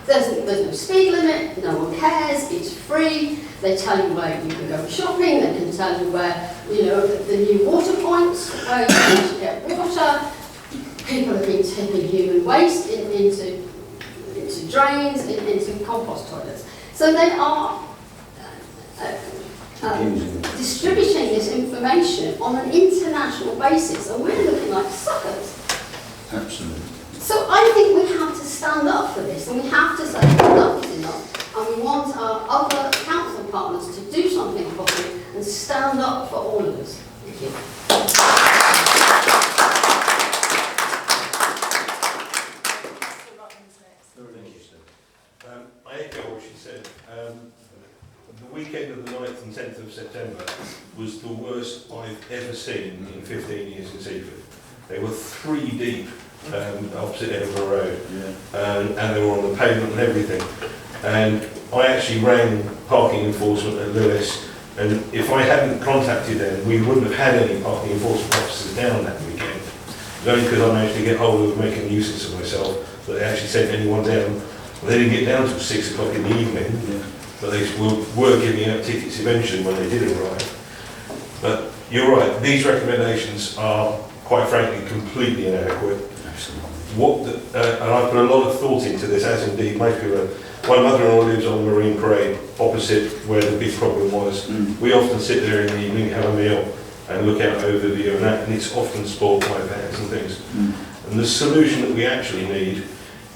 there's no speed limit, no one cares, it's free. They tell you where you can go shopping, they can tell you where, the new water points, where you can actually get water. People have been tipping human waste into drains, into compost toilets. So they are distributing this information on an international basis, and we're looking like suckers. Absolutely. So I think we have to stand up for this, and we have to say enough is enough, and we want our other council partners to do something properly and stand up for all of us. Thank you. I echo what she said. The weekend of the 9th and 10th of September was the worst I've ever seen in 15 years in Seaford. They were 3 deep opposite Edinburgh Road, and they were on the pavement and everything. And I actually rang parking enforcement at Lewis, and if I hadn't contacted them, we wouldn't have had any parking enforcement officers down that weekend. It was only because I managed to get hold of making a nuisance of myself that they actually sent anyone down. They didn't get down till 6 o'clock in the evening, but they were giving out tickets eventually when they did arrive. But you're right, these recommendations are, quite frankly, completely inadequate. And I put a lot of thought into this, as indeed most people are. My mother-in-law lives on Marine Parade, opposite where the big problem was. We often sit there in the evening, have a meal, and look out over the view, and it's often spoilt by vans and things. And the solution that we actually need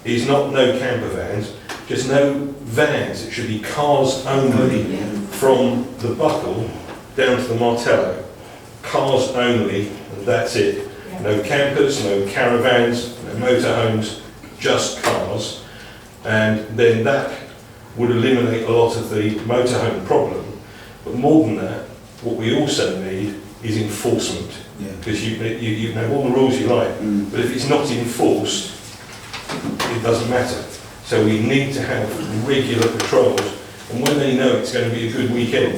is not no camper vans, just no vans. It should be cars only from the Buckle down to the Martello. Cars only, and that's it. No campers, no caravans, no motorhomes, just cars. And then that would eliminate a lot of the motorhome problem. But more than that, what we also need is enforcement. Because you can have all the rules you like, but if it's not enforced, it doesn't matter. So we need to have regular patrols, and when they know it's going to be a good weekend,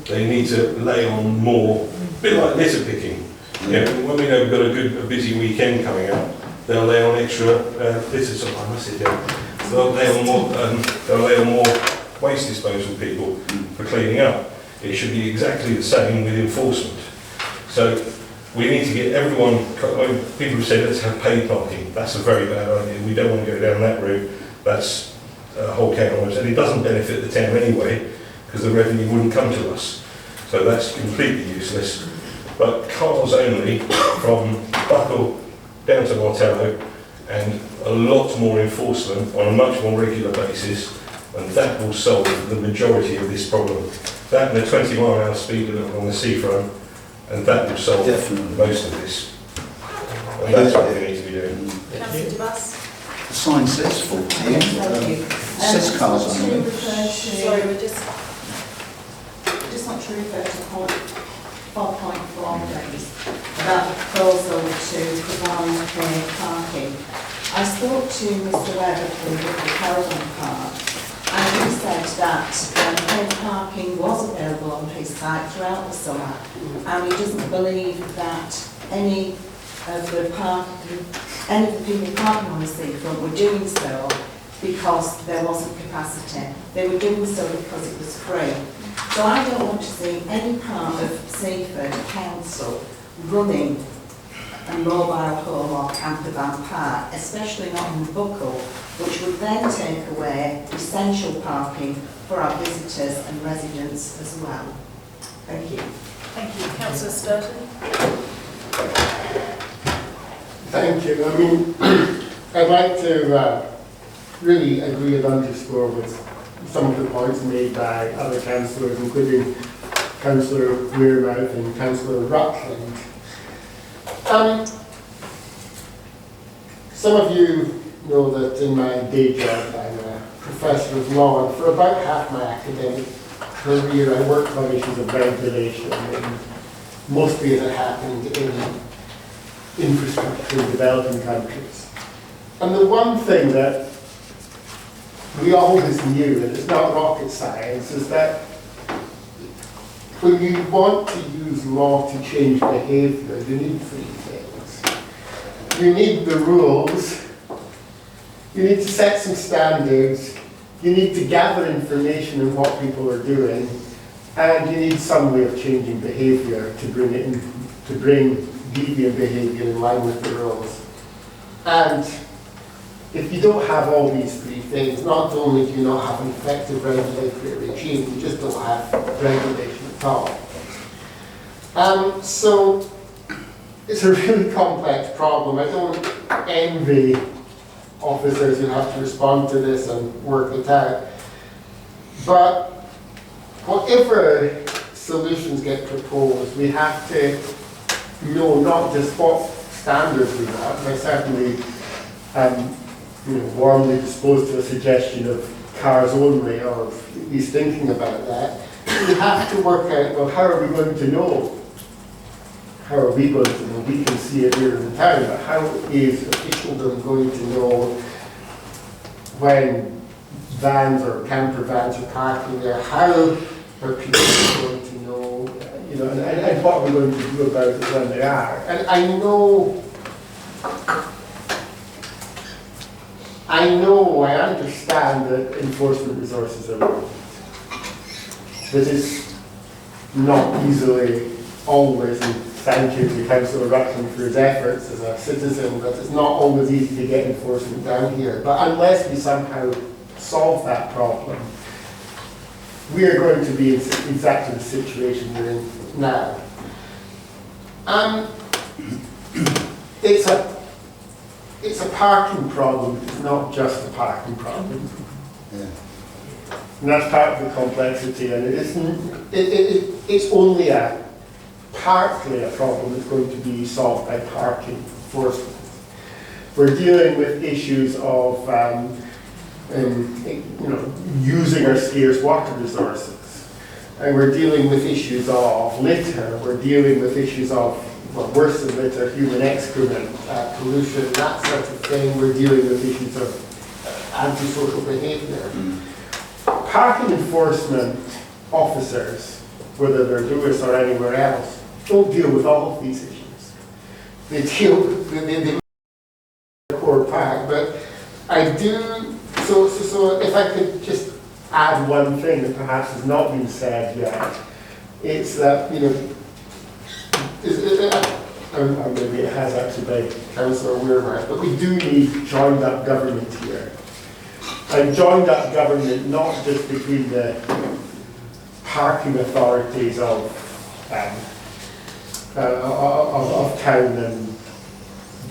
they need to lay on more, a bit like litter picking. When we know we've got a busy weekend coming up, they'll lay on extra litter. I must sit down. They'll lay on more waste disposal people for cleaning up. It should be exactly the same with enforcement. So we need to get everyone. People have said let's have paid parking. That's a very bad idea. We don't want to go down that route. That's a whole can of worms, and it doesn't benefit the town anyway because the revenue wouldn't come to us. So that's completely useless. But cars only from Buckle down to Martello, and a lot more enforcement on a much more regular basis, and that will solve the majority of this problem. That and a 20-mile-an-hour speed limit on the seafront, and that will solve most of this. And that's what we need to be doing. Councillor Debus. The sign says 40, it says cars only. Sorry, we just want to refer to point 4.4 please, about the proposal to provide paid parking. I spoke to Mr. Webb from the Caravan Park, and he said that paid parking was available on his site throughout the summer, and he doesn't believe that any of the people parking on the seafront were doing so because there wasn't capacity. They were doing so because it was free. So I don't want to see any part of Seaford Council running a mobile home or camper van park, especially not in the Buckle, which would then take away essential parking for our visitors and residents as well. Thank you. Thank you. Councillor Sturton. Thank you. I mean, I'd like to really agree and underscore with some of the points made by other councillors, including Councillor Weirmouth and Councillor Rutland. Some of you know that in my day job I'm a professor of law, and for about half my academic career I worked on issues of regulation, and mostly as it happened in infrastructure in developing countries. And the one thing that we always knew, and it's not rocket science, is that when you want to use law to change behaviour, you need three things. You need the rules, you need to set some standards, you need to gather information on what people are doing, and you need some way of changing behaviour to bring deviant behaviour in line with the rules. And if you don't have all these three things, not only do you not have an effective regulatory regime, you just don't have regulation at all. So it's a really complex problem. I don't envy officers who have to respond to this and work it out. But whatever solutions get proposed, we have to know not just what standards we want. I certainly warmly disposed to a suggestion of cars only, or at least thinking about that. We have to work out, well, how are we going to know? How are we going to know? We can see it here in the town, but how is officialdom going to know when vans or camper vans are parking there? How are people going to know? And what are we going to do about it when they are? And I understand that enforcement resources are limited. That is not easily always, and thank you to Councillor Rutland for his efforts as a citizen, but it's not always easy to get enforcement down here. But unless we somehow solve that problem, we are going to be in exactly the situation we're in now. It's a parking problem, it's not just a parking problem. Yeah. And that's part of the complexity, and it's only partly a problem that's going to be solved by parking enforcement. We're dealing with issues of using our scarce water resources. And we're dealing with issues of litter, we're dealing with issues of, well, worse than litter, human excrement, pollution, that sort of thing. We're dealing with issues of antisocial behaviour. Parking enforcement officers, whether they're Lewis or anywhere else, don't deal with all of these issues. They deal with the core park, but I do, so if I could just add one thing that perhaps has not been said yet, it's that, or maybe it has actually by Councillor Weirmouth, but we do need joined up government here. And joined up government not just between the parking authorities of town and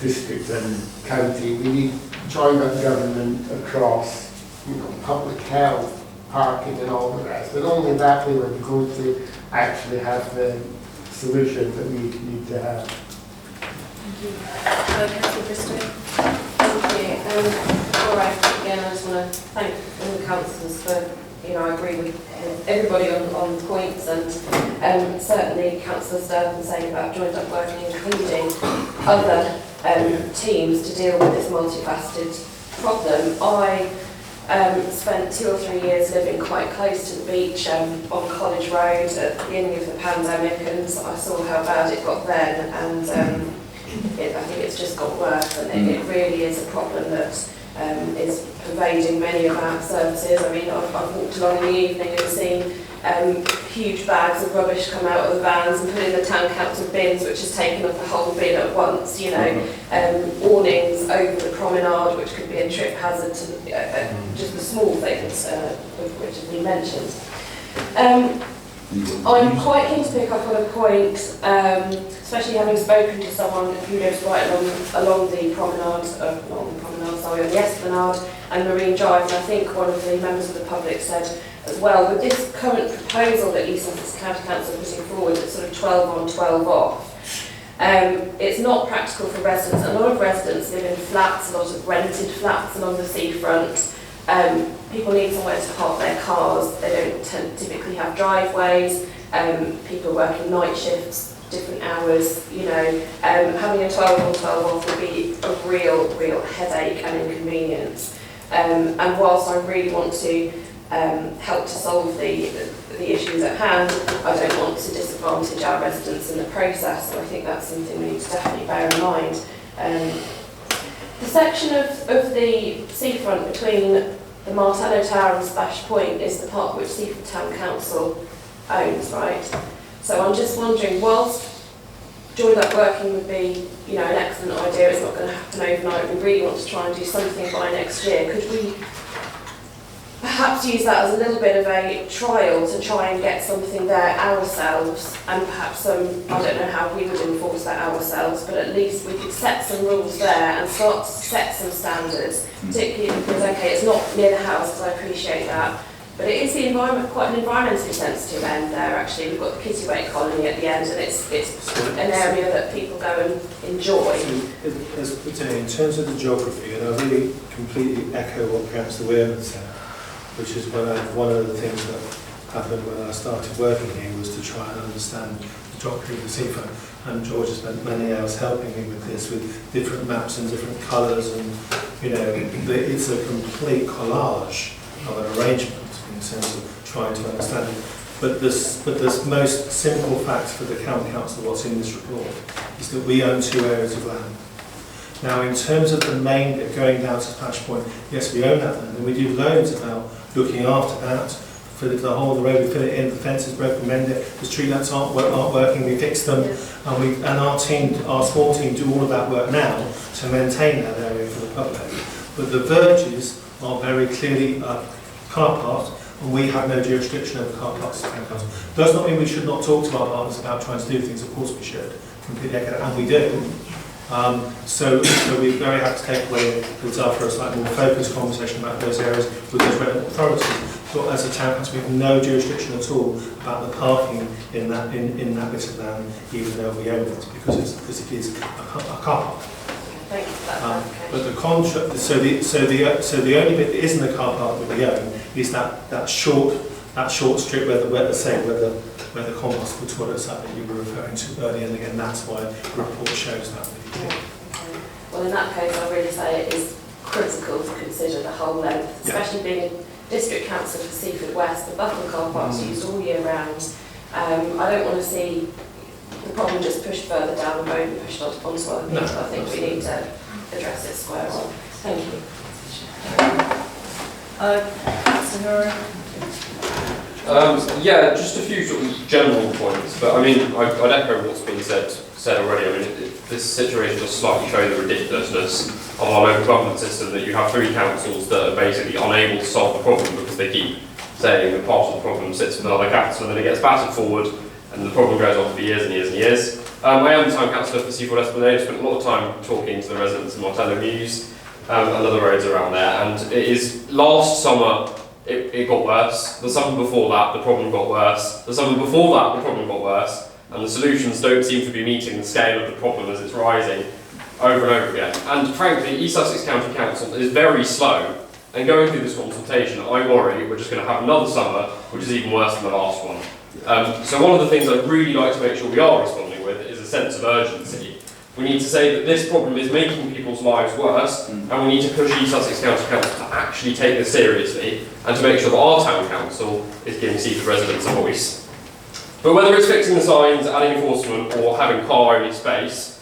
district and county. We need joined up government across, public health, parking and all the rest. And only that way we're going to actually have the solution that we need to have. Thank you. Councillor Bristol. Thank you. All right, again, I just want to thank all the councillors for, I agree with everybody on points, and certainly Councillor Sturton saying about joined up working, including other teams to deal with this multifaceted problem. I spent 2 or 3 years living quite close to the beach on College Road at the beginning of the pandemic, and I saw how bad it got then, and I think it's just got worse, and it really is a problem that is pervading many of our services. I mean, I've walked along in the evening and seen huge bags of rubbish come out of the vans and put in the town council bins, which has taken up a whole bin at once, you know, awnings over the promenade, which could be a trip hazard to just the small things, which have been mentioned. I'm quite keen to pick up on a point, especially having spoken to someone who lives right along the promenade, not on the promenade, sorry, on the Esplanade and Marine Drive, and I think one of the members of the public said as well, with this current proposal that East Sussex County Council are putting forward, it's sort of 12 on, 12 off, it's not practical for residents. A lot of residents live in flats, a lot of rented flats along the seafront. People need somewhere to park their cars, they don't typically have driveways, people are working night shifts, different hours, you know, having a 12 on 12 off would be a real headache and inconvenience. And whilst I really want to help to solve the issues at hand, I don't want to disadvantage our residents in the process, and I think that's something we need to definitely bear in mind. The section of the seafront between the Martello Tower and Splash Point is the part which Seaford Town Council owns, right? So I'm just wondering, whilst joined up working would be, you know, an excellent idea, it's not going to happen overnight, we really want to try and do something by next year, could we perhaps use that as a little bit of a trial to try and get something there ourselves, and perhaps some, I don't know how we would enforce that ourselves, but at least we could set some rules there and start to set some standards, particularly because, okay, it's not near the house, because I appreciate that, but it is the environment, quite an environmentally sensitive end there actually. We've got the Kittiwake colony at the end, and it's an area that people go and enjoy. So, in terms of the geography, and I really completely echo what Councillor Weirman said, which is one of the things that happened when I started working here, was to try and understand the geography of the seafront. And George has spent many hours helping me with this, with different maps and different colours, and you know, it's a complete collage of an arrangement in terms of trying to understand it. But the most simple fact for the County Council, what's in this report, is that we own 2 areas of land. Now, in terms of the main bit going down to Splash Point, yes, we own that land, and we do loads about looking after that. For the whole of the road, we fill it in, the fence is broken, mend it, the street lights aren't working, we fix them, and our small team do all of that work now to maintain that area for the public. But the verges are very clearly car parks, and we have no jurisdiction over car parks. Does not mean we should not talk to our partners about trying to do things, of course we should, completely, and we do. So we're very happy to take away the desire for a slightly more focused conversation about those areas with those relevant authorities. But as a town council, we have no jurisdiction at all about the parking in that bit of land, even though we own it, because it is a car park. Thank you for that. But the contract, so the only bit that isn't a car park that we own is that short strip where the compostable toilets are that you were referring to earlier, and again that's why the report shows that. Well, in that case, I really say it is critical to consider the whole length, especially being a district council for Seaford West. The Buckle car parks used all year round. I don't want to see the problem just pushed further down the road and pushed onto other people. I think we need to address it square on. Thank you. Councillor Yeah, just a few sort of general points, but I mean, I'd echo what's been said already. I mean, this situation does slightly show the ridiculousness of our local government system, that you have 3 councils that are basically unable to solve the problem because they keep saying that part of the problem sits with another council, and then it gets battered forward, and the problem goes on for years and years and years. I am the town councillor for Seaford Esplanade. I spent a lot of time talking to the residents of Martello Mews and other roads around there, and it is last summer. It got worse. The summer before that, the problem got worse. The summer before that, the problem got worse. And the solutions don't seem to be meeting the scale of the problem as it's rising over and over again. And frankly, East Sussex County Council is very slow. And going through this consultation, I worry we're just going to have another summer, which is even worse than the last one. So one of the things I'd really like to make sure we are responding with is a sense of urgency. We need to say that this problem is making people's lives worse, and we need to push East Sussex County Council to actually take this seriously, and to make sure that our town council is giving Seaford residents a voice. But whether it's fixing the signs, adding enforcement, or having car-only space,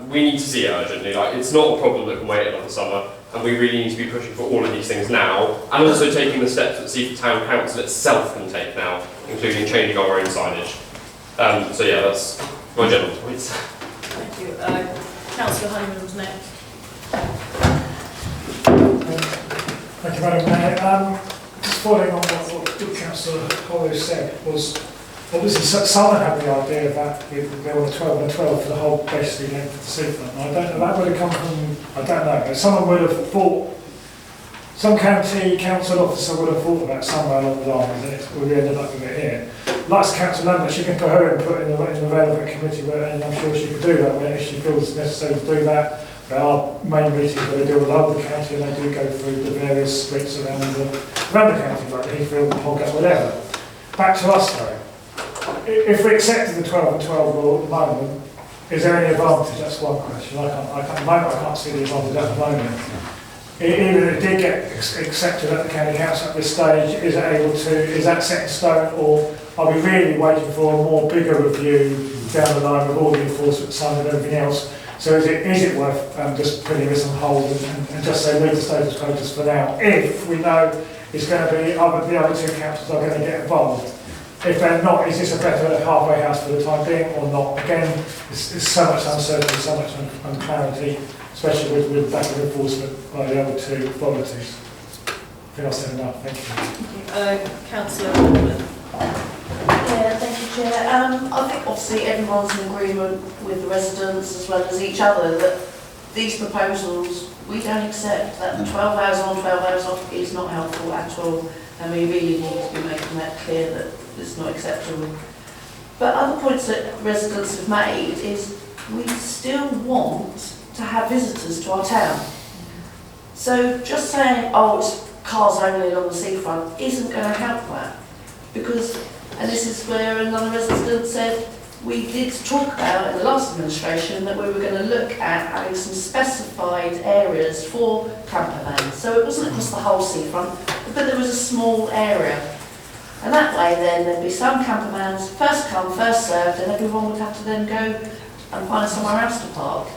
we need to see it urgently. Like, it's not a problem that can wait another summer, and we really need to be pushing for all of these things now, and also taking the steps that Seaford Town Council itself can take now, including changing our own signage. So yeah, that's my general points. Thank you. Councillor Honeyman was next. Thank you, Madam Mayor. Just following on what Councillor Hollow said, was obviously someone had the idea that there were 12 and 12 for the whole basically length of the seafront. I don't know, that would have come from, I don't know, someone would have thought, some county council officer would have thought about somewhere along the lines, and we ended up with it here. Like Councillor Lambert, she can put her input in the relevant committee, and I'm sure she could do that if she feels necessary to do that. There are main meetings where they deal with the whole of the county, and they do go through the various streets around the county, like Heathfield, Holgate, whatever. Back to us though. If we accepted the 12 and 12 rule at the moment, is there any advantage? That's one question. I can't see the advantage at the moment. Even if it did get accepted at the county council at this stage, is that set in stone, or are we really waiting for a more bigger review down the line with all the enforcement side and everything else? So is it worth just putting this on hold and just say leave the status quo just for now, if we know it's going to be the other two councils are going to get involved? If they're not, is this a better halfway house for the time being or not? Again, there's so much uncertainty, so much unclarity, especially with lack of enforcement by the other two authorities. I think I've said enough. Thank you. Councillor Holman. Yeah, thank you, Chair. I think obviously everyone's in agreement with the residents as well as each other that these proposals we don't accept. That 12 hours on, 12 hours off is not helpful at all, and we really need to be making that clear that it's not acceptable. But other points that residents have made is we still want to have visitors to our town. So just saying, oh, it's cars only along the seafront isn't going to help that, because, and this is where another resident said, we did talk about in the last administration that we were going to look at having some specified areas for camper vans. So it wasn't across the whole seafront, but there was a small area. And that way then there'd be some camper vans, first come, first served, and everyone would have to then go and find somewhere else to park.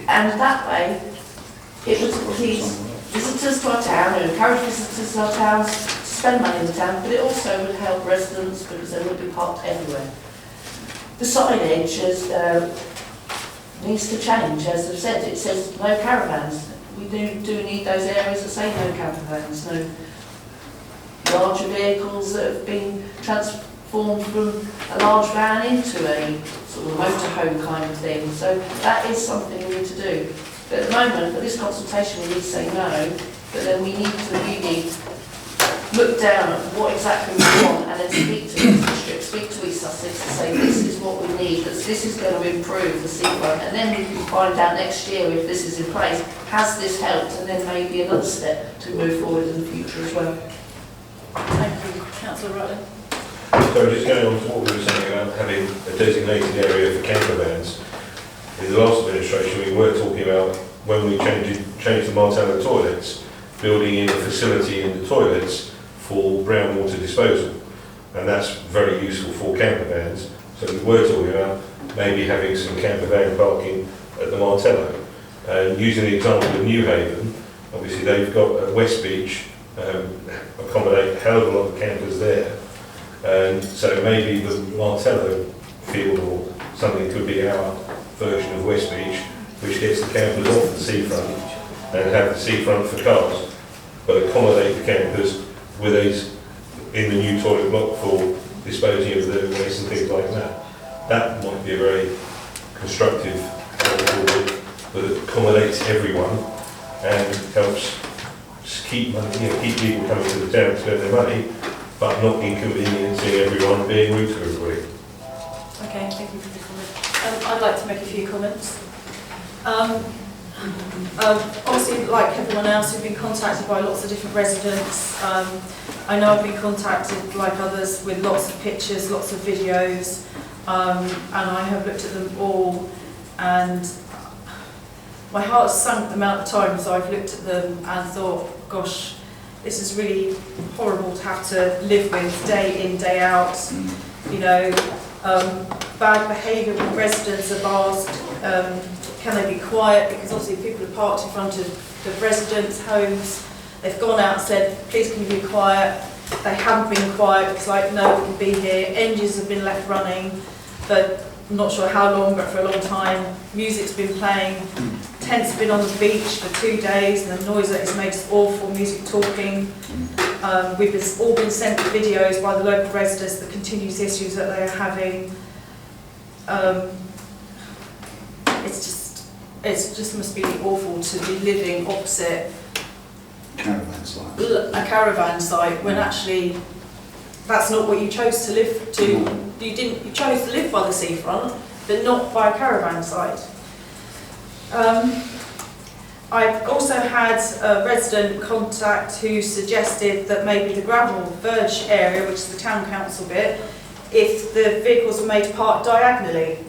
And that way it would please visitors to our town and encourage visitors to our towns to spend money in the town, but it also would help residents because they would be parked everywhere. The signage needs to change, as I've said. It says no caravans. We do need those areas that say no camper vans, no larger vehicles that have been transformed from a large van into a sort of motorhome kind of thing. So that is something we need to do. But at the moment, for this consultation, we need to say no, but then we need to really look down at what exactly we want and then speak to East District, speak to East Sussex and say this is what we need, that this is going to improve the seafront, and then we can find out next year if this is in place, has this helped, and then maybe another step to move forward in the future as well. Thank you. Councillor Rutland. So just going on to what we were saying about having a designated area for camper vans, in the last administration we were talking about when we changed the Martello toilets, building in a facility in the toilets for brown water disposal, and that's very useful for camper vans. So we were talking about maybe having some camper van parking at the Martello. And using the example of New Haven, obviously they've got West Beach, accommodate a hell of a lot of campers there, and so maybe the Martello field or something could be our version of West Beach, which gets the campers off the seafront and have the seafront for cars, but accommodate the campers with these in the new toilet block for disposing of their waste and things like that. That might be a very constructive that accommodates everyone and helps keep people coming to the town to spend their money, but not inconveniencing everyone, being rude to everybody. Okay, thank you for the comment. I'd like to make a few comments. Obviously, like everyone else, we've been contacted by lots of different residents. I know I've been contacted, like others, with lots of pictures, lots of videos, and I have looked at them all. and my heart sunk the amount of times I've looked at them and thought, gosh, this is really horrible to have to live with day in, day out. You know, bad behaviour when residents have asked, can they be quiet? Because obviously people have parked in front of the residents' homes. They've gone out and said, please can you be quiet? They haven't been quiet because like, no, we can be here. Engines have been left running, but I'm not sure how long, but for a long time. Music's been playing. Tents have been on the beach for 2 days, and the noise that is made is awful, music talking. We've all been sent videos by the local residents that continues issues that they are having. It just must be awful to be living opposite Caravan site. a caravan site when actually that's not what you chose to live to. You chose to live by the seafront, but not by a caravan site. I've also had a resident contact who suggested that maybe the gravel verge area, which is the town council bit, if the vehicles were made to park diagonally.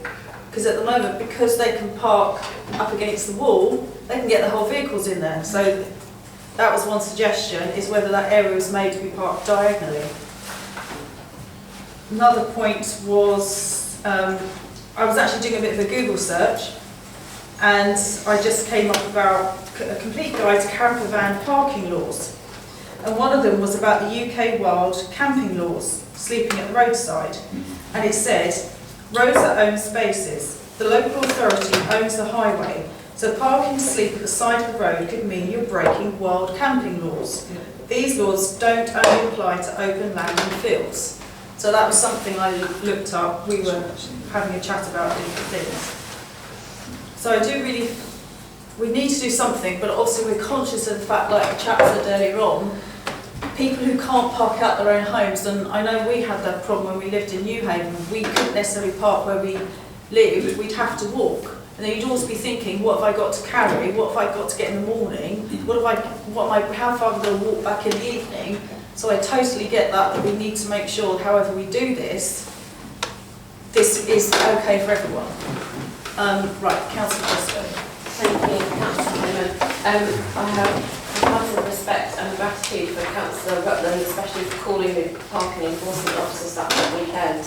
Because at the moment, because they can park up against the wall, they can get the whole vehicles in there. So that was one suggestion, is whether that area was made to be parked diagonally. Another point was, I was actually doing a bit of a Google search, and I just came up about a complete guide to campervan parking laws. And one of them was about the UK wild camping laws, sleeping at the roadside. And it said, roads are owned spaces. The local authority owns the highway. So parking to sleep at the side of the road could mean you're breaking wild camping laws. These laws don't only apply to open land and fields. So that was something I looked up. We were having a chat about different things. So I do really, we need to do something, but also we're conscious of the fact, like the chap said earlier on, people who can't park out their own homes, and I know we had that problem when we lived in Newhaven. We couldn't necessarily park where we lived, we'd have to walk. And then you'd always be thinking, what have I got to carry? What have I got to get in the morning? How far am I going to walk back in the evening? So I totally get that we need to make sure, however we do this, this is okay for everyone. Right, Councillor Briscoe. Thank you, Councillor Newman. I have massive respect and gratitude for Councillor Rutland, especially for calling the parking enforcement officers that weekend.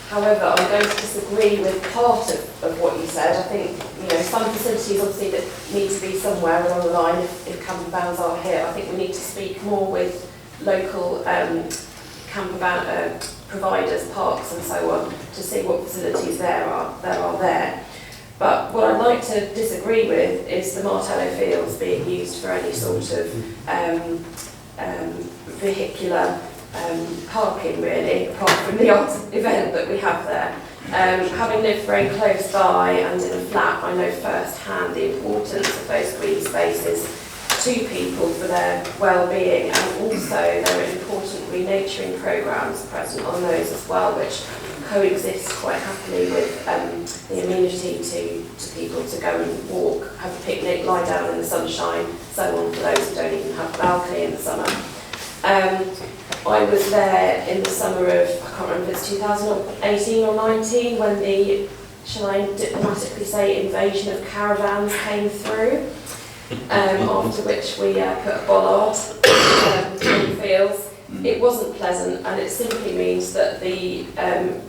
However, I'm going to disagree with part of what you said. I think, you know, some facilities obviously that need to be somewhere along the line if camper vans are here. I think we need to speak more with local camper van providers, parks and so on, to see what facilities there are there. But what I'd like to disagree with is the Martello Fields being used for any sort of vehicular parking, really, apart from the odd event that we have there. Having lived very close by and in a flat, I know firsthand the importance of those green spaces to people for their well-being, and also there are important renaturing programmes present on those as well, which coexist quite happily with the amenity to people to go and walk, have a picnic, lie down in the sunshine, so on, for those who don't even have a balcony in the summer. I was there in the summer of, I can't remember if it's 2018 or 19, when the, shall I diplomatically say, invasion of caravans came through, after which we put a bollard in the fields. It wasn't pleasant, and it simply means that the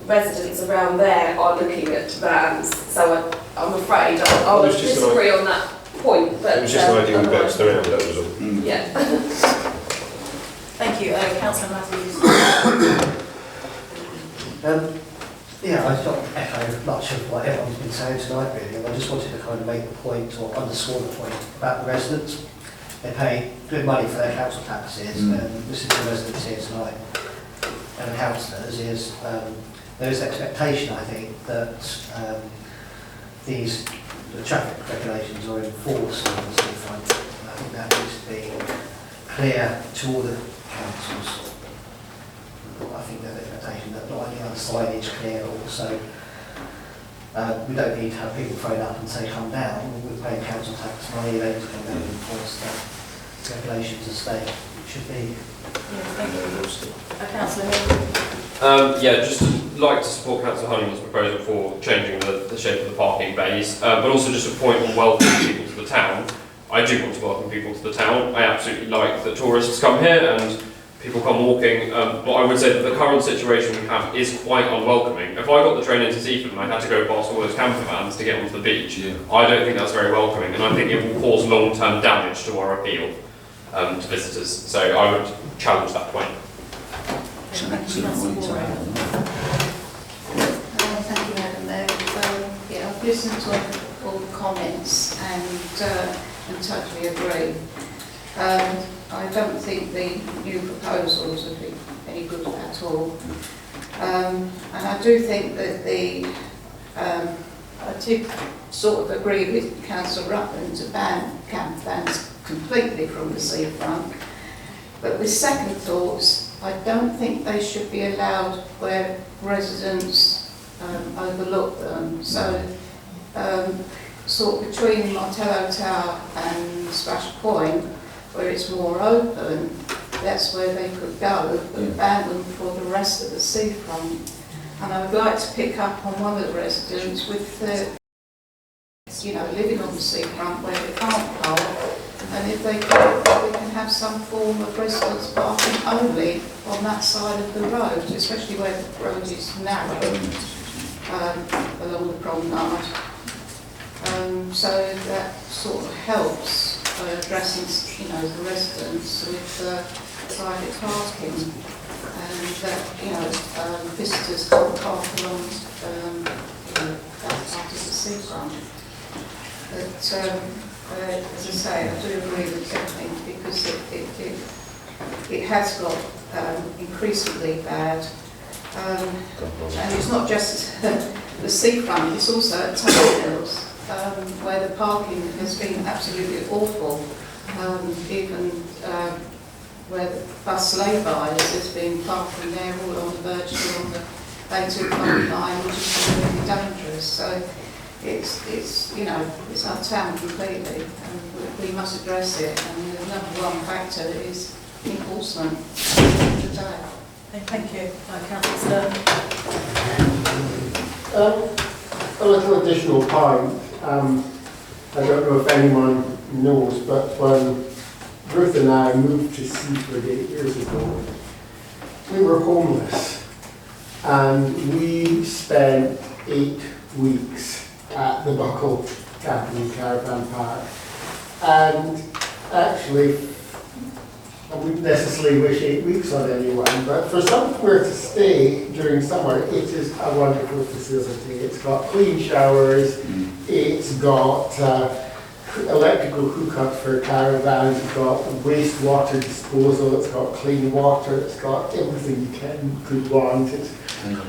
residents around there are looking at vans, so I'm afraid I'll disagree on that point. But it was just an idea we bounced around, that was all. Yeah. Thank you. Councillor Matthews. Yeah, I don't echo much of what everyone's been saying tonight, really, and I just wanted to kind of make the point, or underscore the point, about the residents. They pay good money for their council taxes, and this is the residents here tonight, and the councillors, is there is expectation, I think, that the traffic regulations are enforced on the seafront. I think that needs to be clear to all the councils. I think there's an expectation that not only are the signage clear, also we don't need to have people phone up and say come down. We're paying council tax money, they need to come down and enforce that. regulations as they should be. Yeah, just like to support Councillor Honeyman's proposal for changing the shape of the parking bays, but also just a point on welcoming people to the town. I do want to welcome people to the town. I absolutely like that tourists come here and people come walking, but I would say that the current situation we have is quite unwelcoming. If I got the train into Seaford and I had to go past all those camper vans to get onto the beach, I don't think that's very welcoming, and I think it will cause long-term damage to our appeal to visitors. So I would challenge that point. It's an excellent point. Thank you, Madam Mayor. Yeah, I've listened to all the comments and totally agree. I don't think the new proposals would be any good at all. And I do think that I did sort of agree with Councillor Rutland to ban camper vans completely from the seafront. But with second thoughts, I don't think they should be allowed where residents overlook them. So sort of between Martello Tower and Splash Point, where it's more open, that's where they could go, but ban them for the rest of the seafront. And I would like to pick up on one of the residents with living on the seafront where they can't park, and if they can have some form of residents parking only on that side of the road, especially where the road is narrow along the promenade. So that sort of helps addressing, the residents with private parking, and that visitors can't park along that part of the seafront. But as I say, I do agree with everything, because it has got increasingly bad, and it's not just the seafront; it's also at Tunnel where the parking has been absolutely awful. Even where the bus lay-bys, there's been parking there all on the verge along the A2 line, which is really dangerous. So it's our town completely, and we must address it. And the number one factor is enforcement today. Thank you. Councillor Stern. A little additional point. I don't know if anyone knows, but when Ruth and I moved to Seaford 8 years ago, we were homeless, and we spent 8 weeks at the Buckle Camping Caravan Park. And actually, I wouldn't necessarily wish 8 weeks on anyone, but for somewhere to stay during summer, it is a wonderful facility. It's got clean showers, it's got electrical hookup for caravans, it's got wastewater disposal, it's got clean water, it's got everything you could want. It's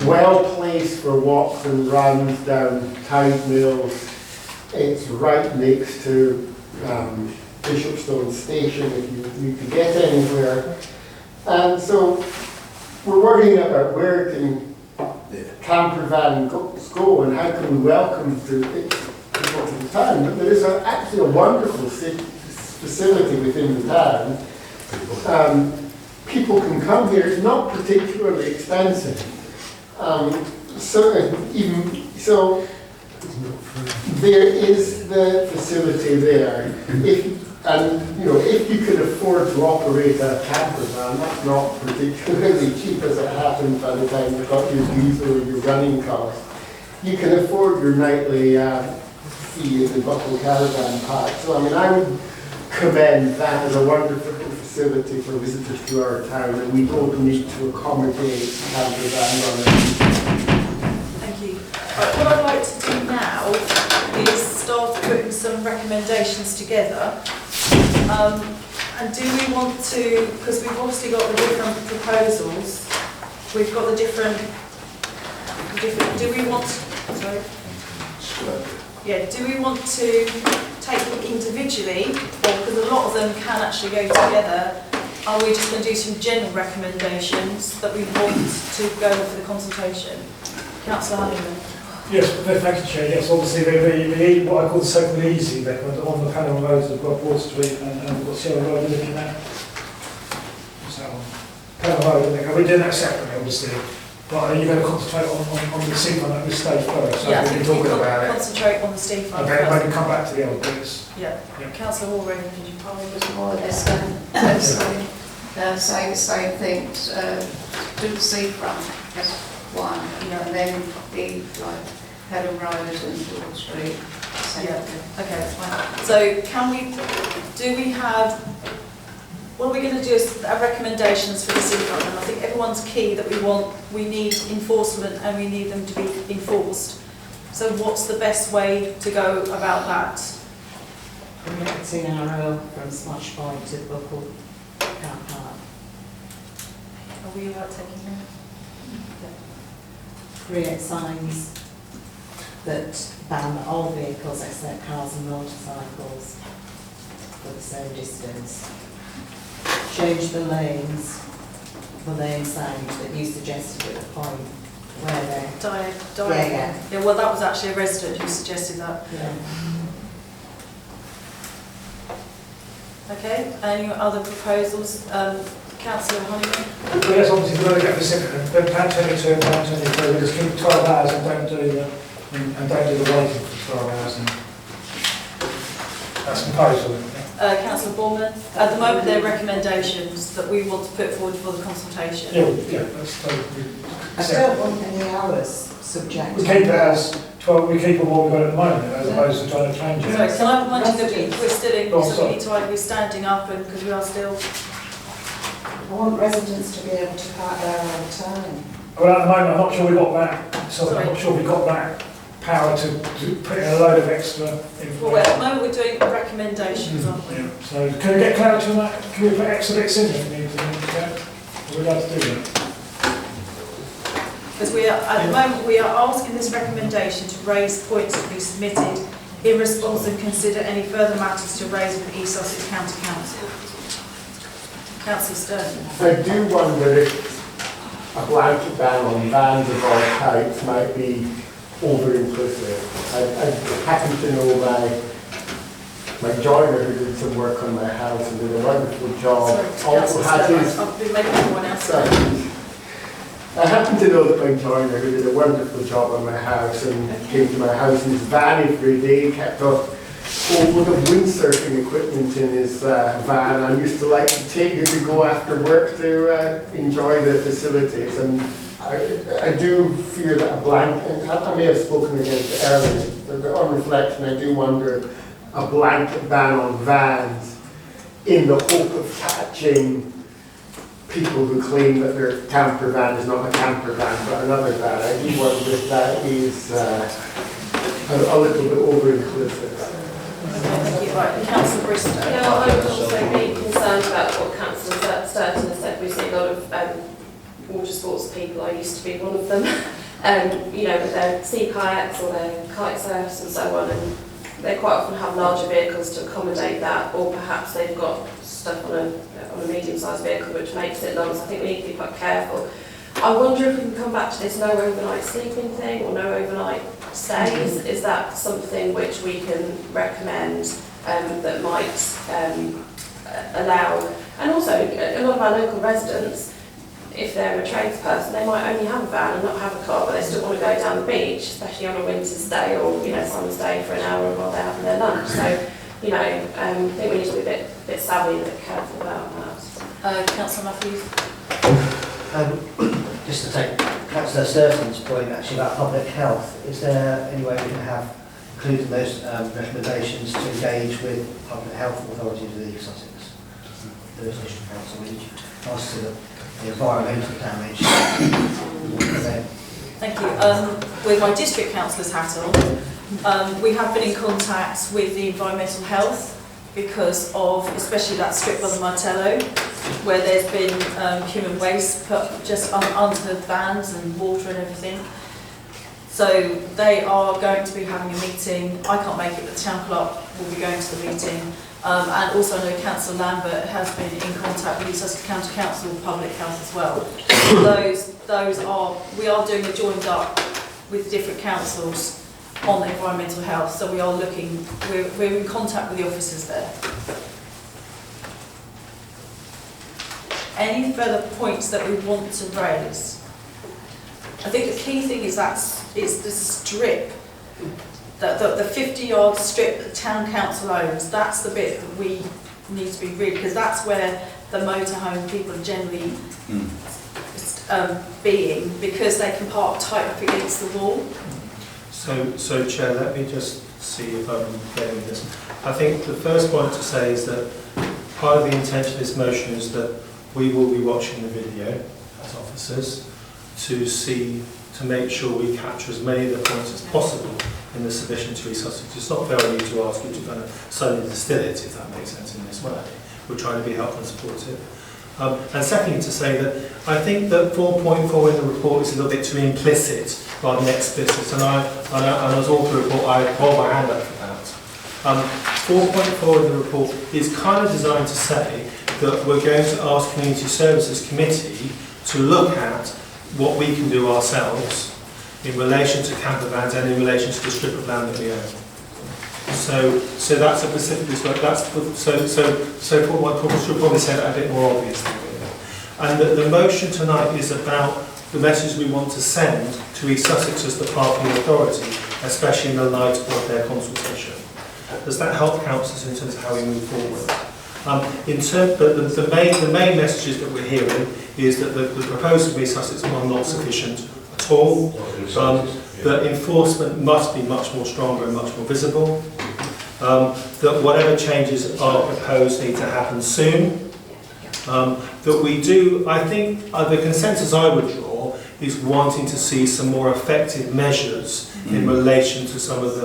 well placed for walks and runs down tide mills. It's right next to Bishopstone Station if you need to get anywhere. And so we're worrying about where can camper van go and how can we welcome people to the town. But there is actually a wonderful facility within the town. People can come here. It's not particularly expensive. So there is the facility there. If you could afford to operate a camper van, that's not particularly cheap as it happens by the time you've got your diesel or your running costs. You can afford your nightly fee in the Buckle Caravan Park. So I would commend that as a wonderful facility for visitors to our town, and we don't need to accommodate camper vans on it. Thank you. Right, what I'd like to do now is start putting some recommendations together. And do we want to, because we've obviously got the different proposals, we've got the different do we want, sorry? Yeah, do we want to take them individually, or because a lot of them can actually go together, are we just going to do some general recommendations that we want to go for the consultation? Councillor Honeyman. Yes, thank you, Chair. Yes, obviously what I call the so-called easy record on the panel roads of Water Street and what's the other road we're looking at? What's that one? Panel Road, I think. We're doing that separately, obviously. But are you going to concentrate on the Seaford at this stage first? So Yeah, I we've think been we talking about it. concentrate on the Seaford Okay, first. maybe come back to the other bits. Yeah. Councillor Hallway, did you I was more or less saying the same thing. Do the seafront as one, and then the like Pelham Road and Water Street. Yeah. Okay, that's fine. So do we have, what are we going to do is recommendations for the Seafront? And I think everyone's key that we need enforcement and we need them to be enforced. So what's the best way to go about that? It's in our row from Smash Point to Buckle Car Park. Are we about taking that? Create signs that ban all vehicles except cars and motorcycles for the same distance. Change the lanes for lane signs that you suggested at the point where they're... Yeah, well that was actually a resident who suggested that. Yeah. Okay, any other proposals? Councillor Honeyman? Well, yes, obviously, we're going to get this in, then pound 22 and pound 23, we just keep 12 hours and don't do the waiting for 12 hours. And that's proposed, isn't it? Councillor Borman, at the moment they're recommendations that we want to put forward for the consultation. Yeah, that's totally... I don't want any hours subject. We keep it as 12, we keep on what we've got at the moment, as opposed to trying to change it. Sorry, can I remind you that we're still in, Oh, so we need to either be standing up and, because we are still... I want residents to be able to park there all the time. Well, at the moment, I'm not sure we got that, I'm not sure we got that power to put in a load of extra information. Well, at the moment we're doing recommendations, aren't we? Yeah. So can we get clarity on that? Can we put extra bits in if we need to? Are we allowed to do that? Because we are, at the moment, we are asking this recommendation to raise points to be submitted in response and consider any further matters to raise with East Sussex County Council. Councillor Stern. I do wonder if a blanket ban on vans of all types might be over-inclusive. I happen to know my joiner who did some work on my house and did a wonderful job. Also had his... I've been making everyone else. I happen to know that my joiner who did a wonderful job on my house and came to my house in his van every day, kept a whole load of windsurfing equipment in his van. I used to like to take it to go after work to enjoy the facilities. And I do fear that a blanket, I may have spoken against it earlier, but on reflection I do wonder a blanket ban on vans in the hope of catching people who claim that their camper van is not a camper van but another van. I do wonder if that is a little bit over-inclusive. Thank you. Right, Councillor Bristol. Yeah, I would also be concerned about what Councillor Sturton has said. We see a lot of water sports people. I used to be one of them. You know, with their sea kayaks or their kite surfs and so on, and they quite often have larger vehicles to accommodate that, or perhaps they've got stuff on a medium-sized vehicle which makes it long. So I think we need to be quite careful. I wonder if we can come back to this no overnight sleeping thing or no overnight stays. Is that something which we can recommend that might allow? And also, a lot of our local residents, if they're a tradesperson, they might only have a van and not have a car, but they still want to go down the beach, especially on a winter's day or summer's day for an hour while they're having their lunch. So, I think we need to be a bit savvy and a bit careful about that. Councillor Matthews. Just to take Councillor Sturton's point actually about public health, is there any way we can have included those recommendations to engage with public health authorities of East Sussex? The District Council, as to the environmental damage. Thank you. With my district councillor's hat on, we have been in contact with the environmental health because of, especially that strip by the Martello, where there's been human waste put just under the vans and water and everything. So they are going to be having a meeting. I can't make it, but the town clerk will be going to the meeting. And also I know Councillor Lambert has been in contact with the Sussex County Council of Public Health as well. We are doing a joined up with different councils on environmental health, so we are looking, we're in contact with the officers there. Any further points that we want to raise? I think the key thing is the strip, the 50-yard strip that the town council owns. That's the bit that we need to be really, because that's where the motorhome people are generally being, because they can park tight up against the wall. So Chair, let me just see if I'm getting this. I think the first point to say is that part of the intention of this motion is that we will be watching the video as officers to make sure we capture as many of the points as possible in the submission to East Sussex. It's not fair on you to ask you to kind of suddenly distill it, if that makes sense, in this way. We're trying to be helpful and supportive. And secondly, to say that I think that 4.4 in the report is a little bit too implicit rather than explicit, and as all through the report, I hold my hand up for that. 4.4 in the report is kind of designed to say that we're going to ask Community Services Committee to look at what we can do ourselves in relation to camper vans and in relation to the strip of land that we own. So that's a specific. That's so I should probably say that a bit more obviously. And the motion tonight is about the message we want to send to East Sussex as the parking authority, especially in the light of their consultation. Does that help councillors in terms of how we move forward? But the main messages that we're hearing is that the proposals of East Sussex are not sufficient at all. That enforcement must be much more stronger and much more visible. That whatever changes are proposed need to happen soon. That we do, I think, the consensus I would draw is wanting to see some more effective measures in relation to some of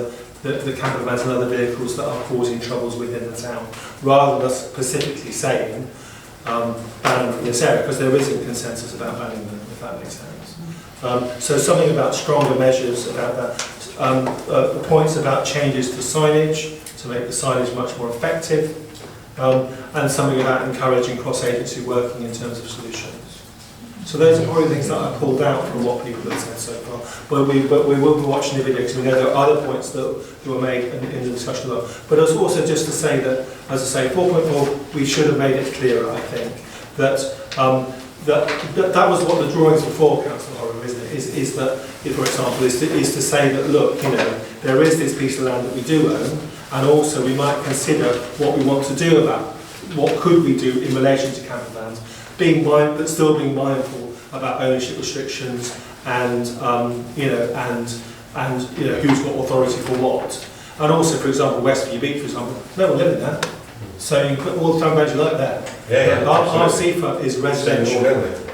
the camper vans and other vehicles that are causing troubles within the town, rather than us specifically saying ban them from this area, because there is a consensus about banning them, if that makes sense. So something about stronger measures about that, points about changes to signage to make the signage much more effective, and something about encouraging cross-agency working in terms of solutions. So those are probably things that I pulled out from what people have said so far. But we will be watching the video because we know there are other points that were made in the discussion as well. But it's also just to say that, as I say, 4.4, we should have made it clearer, I think, that that was what the drawings before, Councillor Horham, isn't it? Is that, for example, is to say that, look, you know, there is this piece of land that we do own, and also we might consider what we want to do about what could we do in relation to camper vans, but still being mindful about ownership restrictions and who's got authority for what. And also, for example, Westview Beach, for example, no one living there. So you can put all the camper vans you like there. Yeah, our seafront is residential.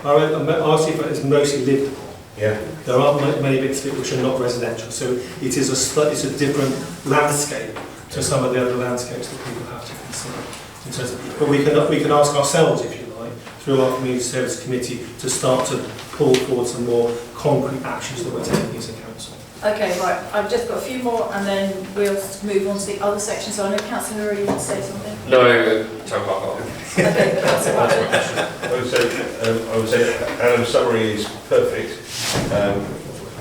Our seafront is mostly livable. Yeah. There aren't many bits of it which are not residential. So it is it's a different landscape to some of the other landscapes that people have to consider. But we can ask ourselves, if you like, through our Community Service Committee, to start to pull forward some more concrete actions that we're taking as a council. Okay, right. I've just got a few more, and then we'll move on to the other section. So I know Councillor already wants to say something. No, don't back up. Okay, but that's all right. I would say Adam's summary is perfect,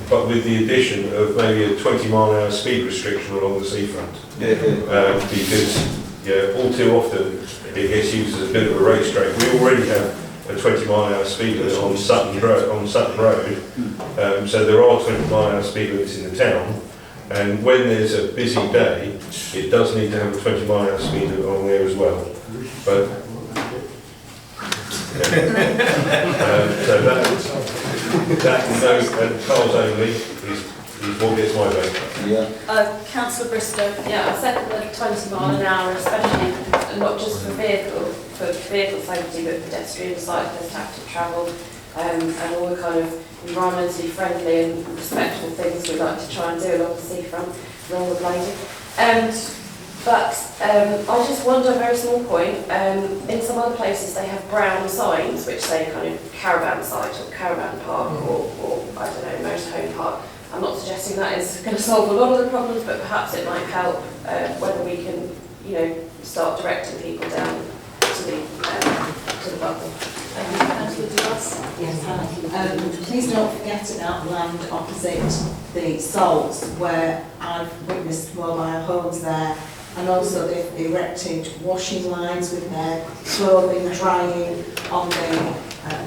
but with the addition of maybe a 20-mile-an-hour speed restriction along the seafront. Because all too often it gets used as a bit of a racetrack. We already have a 20-mile-an-hour speed limit on Sutton Road, so there are 20-mile-an-hour speed limits in the town. And when there's a busy day, it does need to have a 20-mile-an-hour speed limit on there as well. But so that cars only is what gets my vote. Councillor Bristow. Yeah, I second the 20 mile an hour, especially not just for vehicle safety, but pedestrian, cyclist, active travel, and all the kind of environmentally friendly and respectful things we like to try and do along the seafront, along the blading. But I just wonder, a very small point, in some other places they have brown signs which say kind of caravan site or caravan park or I don't know, motorhome park. I'm not suggesting that is going to solve a lot of the problems, but perhaps it might help whether we can, start directing people down to the to the bubble. Thank you, Councillor Duras. Yes, hi. Please don't forget about land opposite the salts where I've witnessed mobile homes there, and also they've erected washing lines with their clothing drying on the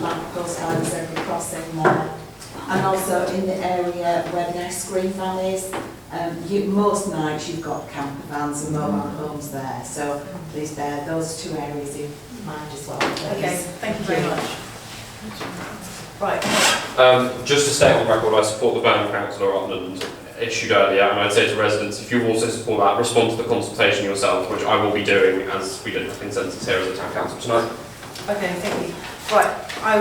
lamppost by the zebra crossing there. And also in the area where the ice cream van is, most nights you've got camper vans and mobile homes there, so please bear those two areas in mind as well. Please. Okay, thank you very much. Right. Just to state on record, I support the Birmingham Council of Rutland issued earlier, and I'd say to residents, if you also support that, respond to the consultation yourself, which I will be doing, as we didn't have consensus here as a town council tonight. Okay, thank you. Right, I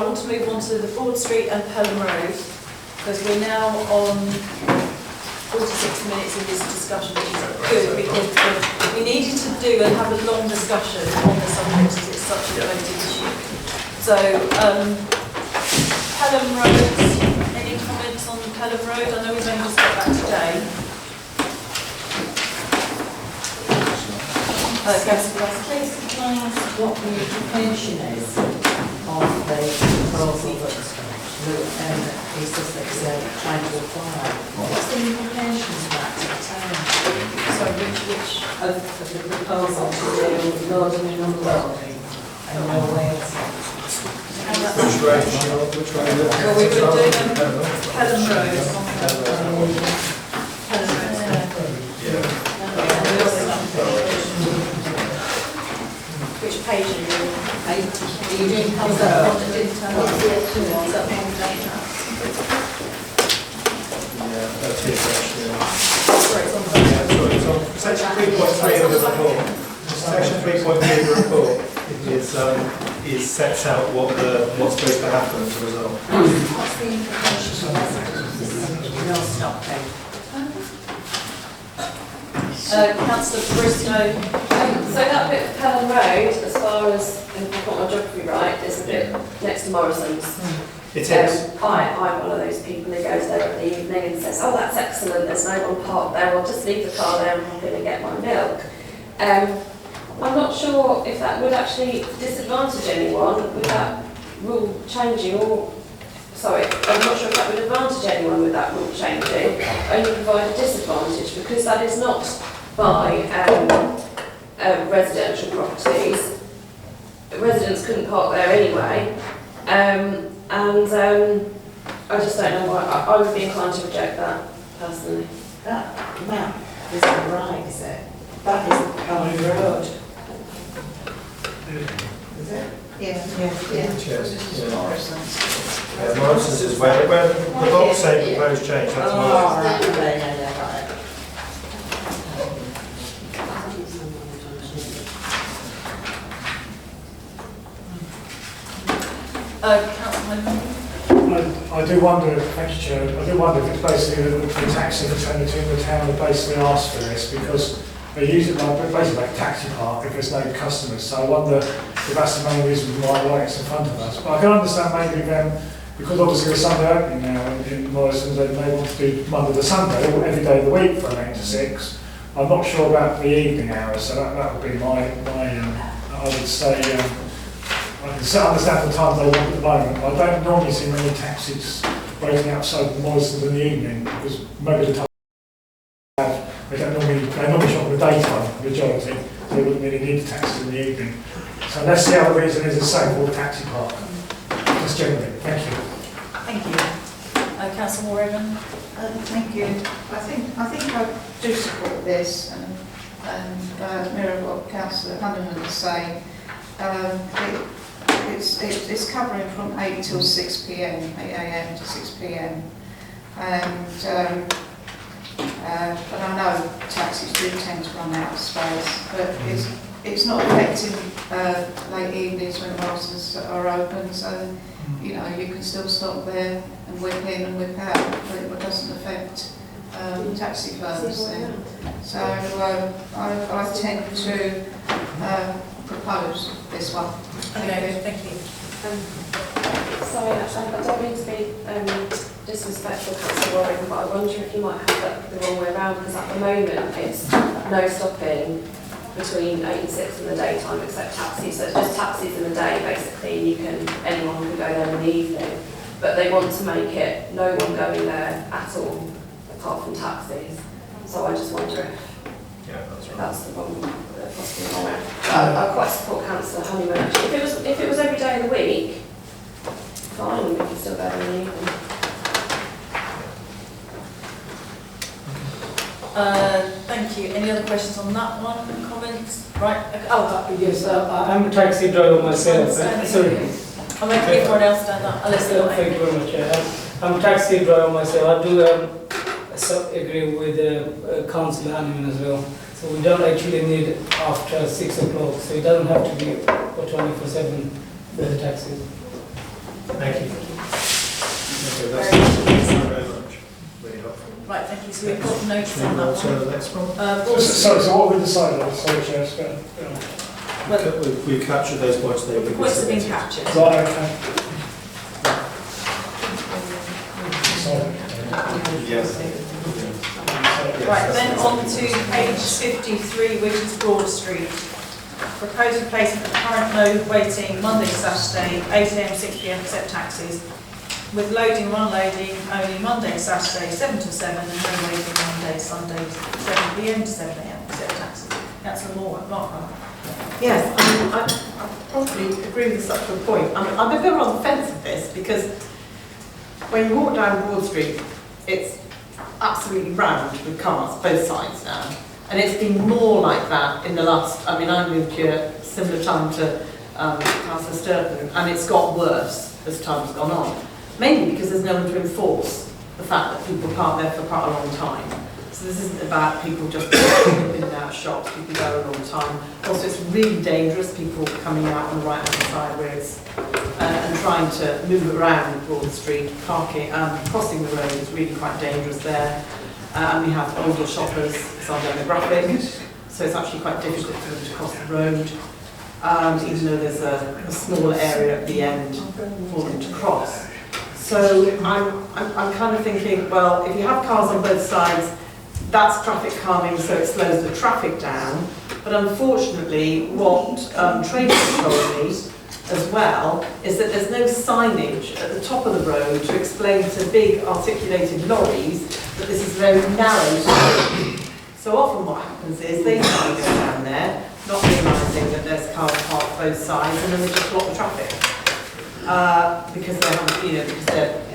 want to move on to the Broad Street and Pelham Road, because we're now on 46 minutes in this discussion, which is good, because we needed to do and have a long discussion on the subject, because it's such a related issue. So, Pelham Road, any comments on Pelham Road? I know we've only just got that today. Please explain what the implication is of the proposal that East Sussex are trying to apply. What's the implications of that to the town? Sorry, which of the proposal to do loading and unloading and no Wales? Which way? Well, we were doing Pelham Road. Which page are you on? Are you doing Pelham Road? Yeah, that's it actually. Sorry, it's on the Yeah, it's on section 3.3 of the report. Section 3.3 of the report is sets out what's supposed to happen as a result. What's the implications of that? No stopping. Councillor Briscoe. So that bit of Pelham Road, as far as, if I've got my geography right, is a bit next to Morrison's. It is. I'm one of those people who goes there at the evening and says, oh, that's excellent, there's no one parked there, I'll just leave the car there and I'm going to get my milk. I'm not sure if that would actually disadvantage anyone with that rule changing, or, sorry, I'm not sure if that would advantage anyone with that rule changing, only provide a disadvantage, because that is not by residential properties. Residents couldn't park there anyway, and I just don't know why. I would be inclined to reject that personally. That map isn't right, is it? That isn't Pelham Road. Is it? Yeah. Yes. Yeah. Morrison's. Yeah, Morrison's is where the box say proposed change. That's Oh, Morrison's. right, yeah, right. I do wonder, thank you Chair, I do wonder if it's basically the taxi fraternity in the town have basically asked for this, because they use it basically like a taxi park if there's no customers, so I wonder if that's the main reason why it's in front of us. But I can understand maybe then, because obviously there's Sunday opening now in Morrison's, and they want to do Monday to Sunday, or every day of the week from 8 to 6. I'm not sure about the evening hours, so that would be my I would say, I can understand the times they want at the moment. I don't normally see many taxis waiting outside Morrison's in the evening, because maybe the time they normally shop in the daytime, majority, so they wouldn't really need the taxis in the evening. So unless the other reason is the same for the taxi park. Just generally, thank you. Thank you. Councillor Morgan. Thank you. I think I do support this, and mirror what Councillor Hunterman is saying. It's covering from 8 till 6 p.m, 8 a.m. to 6 p.m, and I know taxis do tend to run out of space, but it's not affecting late evenings when Morrison's are open, so you know you can still stop there and whip in and whip out, but it doesn't affect taxi firms then. So I tend to propose this one. Okay, thank you. Sorry, I don't mean to be disrespectful, Councillor Warren, but I wonder if you might have that the wrong way around, because at the moment it's no stopping between 8 and 6 in the daytime except taxis. So it's just taxis in the day basically, and anyone can go there in the evening. But they want to make it no one going there at all, apart from taxis. So I just wonder if that's the wrong, possibly wrong way. I quite support Councillor Honeyman actually. If it was every day of the week, fine, we can still go in the evening. Thank you. Any other questions on that one? Comments? Right. Oh, yes, I'm a taxi driver myself. Sorry. I'll make everyone else stand up. Unless they Thank you very much. I'm a taxi driver myself. I do agree with Councillor Hanneman as well. So we don't actually need after 6 o'clock. So it doesn't have to be for 24/7 with the taxis. Thank you. Okay, that's very much. Really helpful. Right, thank you. So we've got notes on that So one. the next one. So what have we decided on? Sorry, Chair, it's going. We've captured those points there. The points have been captured. Right, okay. Yes. Right, then on to page 53, which is Broad Street. Proposed replacement of current no waiting Monday to Saturday, 8 AM, 6 PM except taxis, with loading and unloading only Monday to Saturday, 7 to 7, and no waiting Monday, Sunday, 7 PM to 7 AM except taxis. Councillor Mark. Yes, I probably agree with such a point. I'm a bit on the fence with this because when you walk down Broad Street, it's absolutely rammed with cars, both sides now. And it's been more like that in the last, I moved here similar time to Councillor Sturton, and it's got worse as time's gone on. Mainly because there's no one to enforce the fact that people park there for quite a long time. So this isn't about people just in and out of shops, people there a long time. Also, it's really dangerous, people coming out on the right-hand side where it's, and trying to move around Broad Street, parking, crossing the road is really quite dangerous there. And we have older shoppers, it's our demographic, so it's actually quite difficult for them to cross the road, even though there's a small area at the end for them to cross. So I'm kind of thinking, well, if you have cars on both sides, that's traffic calming, so it slows the traffic down. But unfortunately, what traders told me as well is that there's no signage at the top of the road to explain to big articulated lorries that this is very narrow street. So often what happens is they try to go down there, not realising that there's cars parked both sides, and then they just block the traffic. Because they haven't, because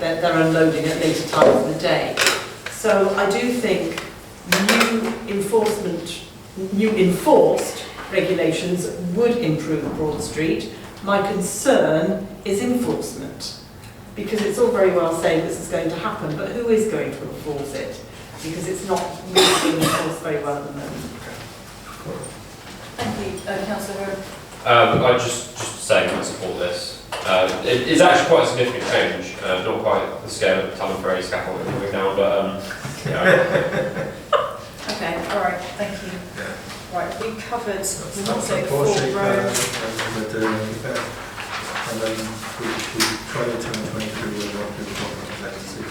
they're unloading at later times of the day. So I do think new enforced regulations would improve Broad Street. My concern is enforcement, because it's all very well saying this is going to happen, but who is going to enforce it? Because it's not really being enforced very well at the moment. Thank you, Councillor. I just saying I support this. It is actually quite a significant change, not quite the scale of Talonferry scaffolding we're doing now, but yeah. Okay, all right, thank you. Right, we covered the Norfolk Ford Road. And then we 22 and 23 will not do the complexity.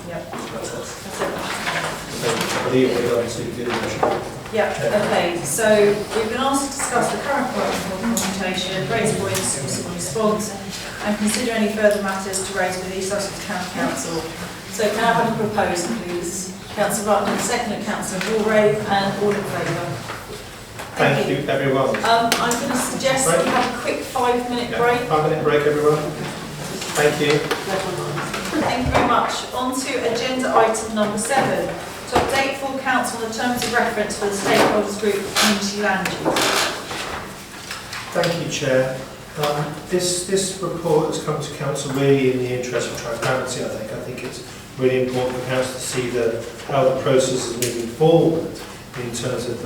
Yep. That's it. So I believe we're going to do the Yeah, okay, so we've been asked to discuss the current consultation, raise points, response, and consider any further matters to raise with the East Sussex County Council. So can I have a proposal, please? Councillor Rutland, second, Councillor Walray, and all in favour. Thank you, everyone. I'm going to suggest we have a quick 5-minute break. 5-minute break, everyone. Thank you. Thank you very much. On to agenda item number 7, to update full council on the terms of reference for the stakeholders group of community land use. Thank you, Chair. This report has come to council really in the interest of transparency. I think it's really important for council to see how the process is moving forward in terms of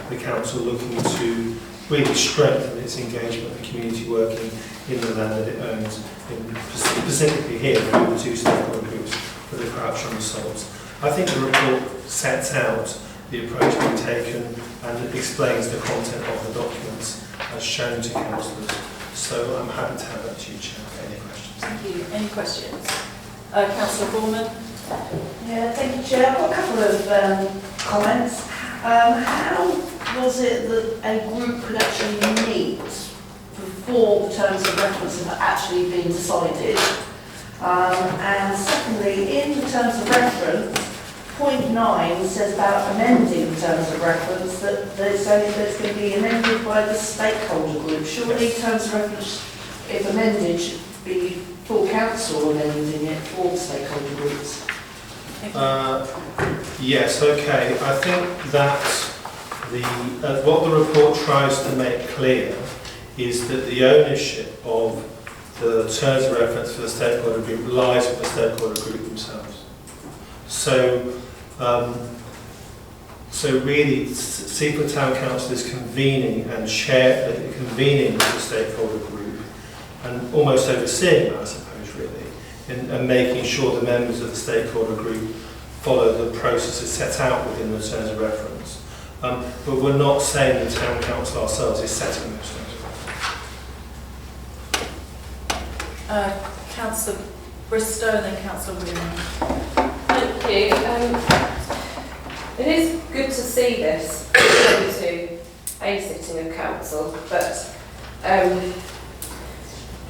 the council looking to really strengthen its engagement with community working in the land that it owns, specifically here through the 2 stakeholder groups for the Crouch on the Salts. I think the report sets out the approach being taken and it explains the content of the documents as shown to councillors. So I'm happy to have that to you, Chair. Any questions? Thank you. Any questions? Councillor Gorman? Yeah, thank you, Chair. I've got a couple of comments. How was it that a group could actually meet before the terms of reference have actually been decided? And secondly, in the terms of reference, point 9 says about amending the terms of reference, that there's going to be amended by the stakeholder group. Surely terms of reference, if amended, should be full council amending it for the stakeholder groups. Yes, okay. I think that what the report tries to make clear is that the ownership of the terms of reference for the stakeholder group lies with the stakeholder group themselves. So, really, Seaford Town Council is convening and convening the stakeholder group and almost overseeing that, I suppose, really, and making sure the members of the stakeholder group follow the processes set out within the terms of reference. But we're not saying the Town Council ourselves is setting those terms of reference. Councillor Bristow and then Councillor Williams. Thank you. It is good to see this going to a sitting of council, but I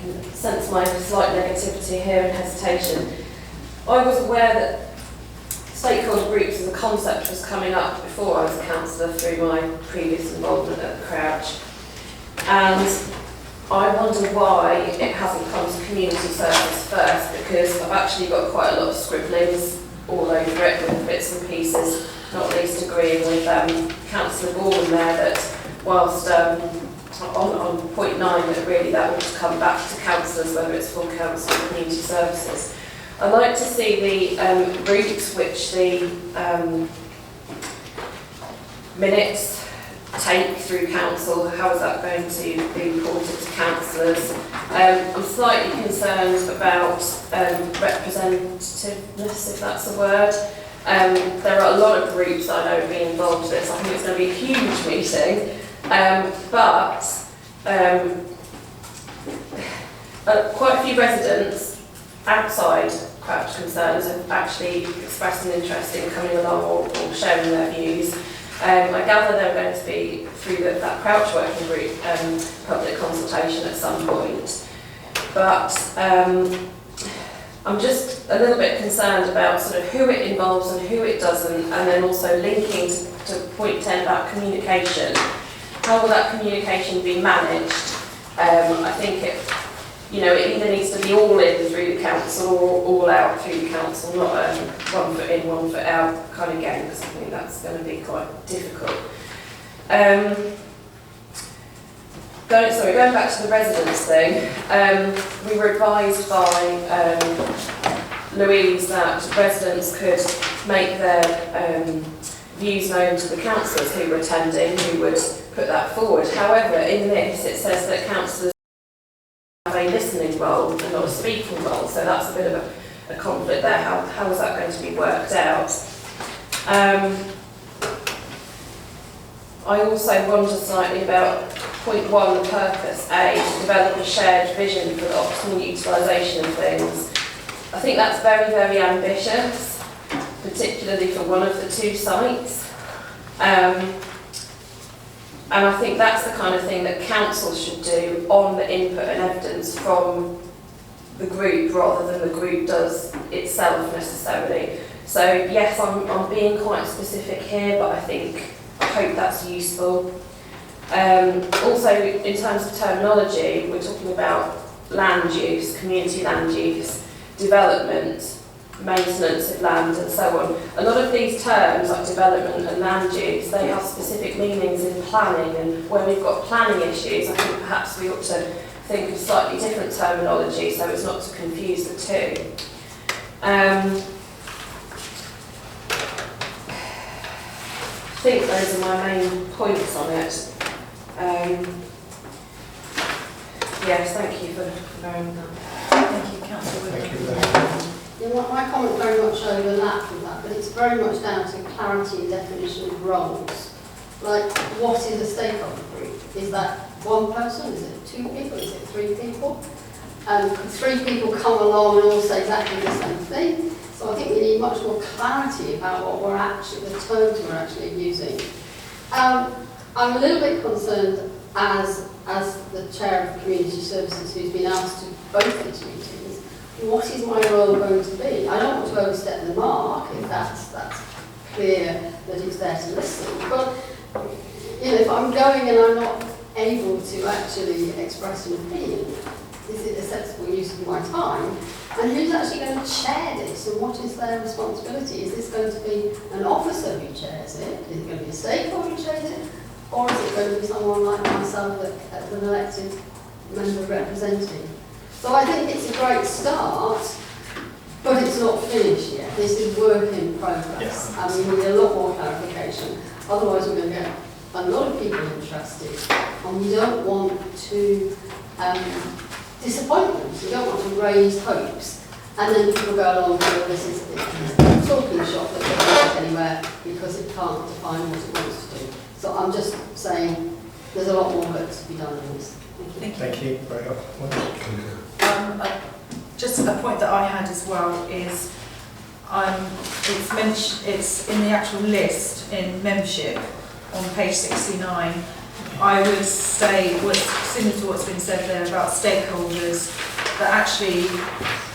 can sense my slight negativity here and hesitation. I was aware that stakeholder groups as a concept was coming up before I was a councillor through my previous involvement at the Crouch, and I wonder why it hasn't come to community service first, because I've actually got quite a lot of scribblings all over it with bits and pieces, not least agreeing with Councillor Gordon there that whilst on point 9 that really that would come back to councillors, whether it's full council or community services. I'd like to see the routes which the minutes take through council. How is that going to be reported to councillors? I'm slightly concerned about representativeness, if that's a word. There are a lot of groups I know being involved in this. I think it's going to be a huge meeting, but quite a few residents outside Crouch concerns have actually expressed an interest in coming along or sharing their views. I gather they're going to be through that Crouch working group public consultation at some point, but I'm just a little bit concerned about sort of who it involves and who it doesn't, and then also linking to point 10 about communication. How will that communication be managed? I think it either needs to be all in through the council or all out through the council, not a 1 foot in, 1 foot out kind of game, because I think that's going to be quite difficult. Going back to the residents thing, we were advised by Louise that residents could make their views known to the councillors who were attending, who would put that forward. However, in this it says that councillors have a listening role and not a speaking role, so that's a bit of a conflict there. How is that going to be worked out? I also wonder slightly about point 1, the purpose, to develop a shared vision for the optimal utilisation of things. I think that's very, very ambitious, particularly for one of the 2 sites. And I think that's the kind of thing that council should do on the input and evidence from the group, rather than the group does itself necessarily. So yes, I'm being quite specific here, but I hope that's useful. Also, in terms of terminology, we're talking about land use, community land use, development, maintenance of land and so on. A lot of these terms, like development and land use, they have specific meanings in planning, and where we've got planning issues, I think perhaps we ought to think of slightly different terminology so as not to confuse the two. I think those are my main points on it. Yes, thank you for bearing that. Thank you, Councillor Williams. My comment very much overlapped with that, but it's very much down to clarity and definition of roles. Like, what is a stakeholder group? Is that 1 person? Is it 2 people? Is it 3 people? Could 3 people come along and all say exactly the same thing? So I think we need much more clarity about what the terms we're actually using. I'm a little bit concerned as the chair of community services who's been asked to both these meetings, what is my role going to be? I don't want to overstep the mark if that's clear that it's there to listen, but if I'm going and I'm not able to actually express an opinion, is it a sensible use of my time? And who's actually going to chair this, and what is their responsibility? Is this going to be an officer who chairs it? Is it going to be a stakeholder who chairs it? Or is it going to be someone like myself, as an elected member representing? So I think it's a great start, but it's not finished yet. This is work in progress. And we need a lot more clarification. Otherwise we're going to get a lot of people interested, and we don't want to disappoint them. We don't want to raise hopes, and then people go along and go, this is a talking shop that doesn't get anywhere because it can't define what it wants to do. So I'm just saying there's a lot more work to be done on this. Thank you. Very helpful. Just a point that I had as well is it's in the actual list in membership on page 69. I would say what's similar to what's been said there about stakeholders, that actually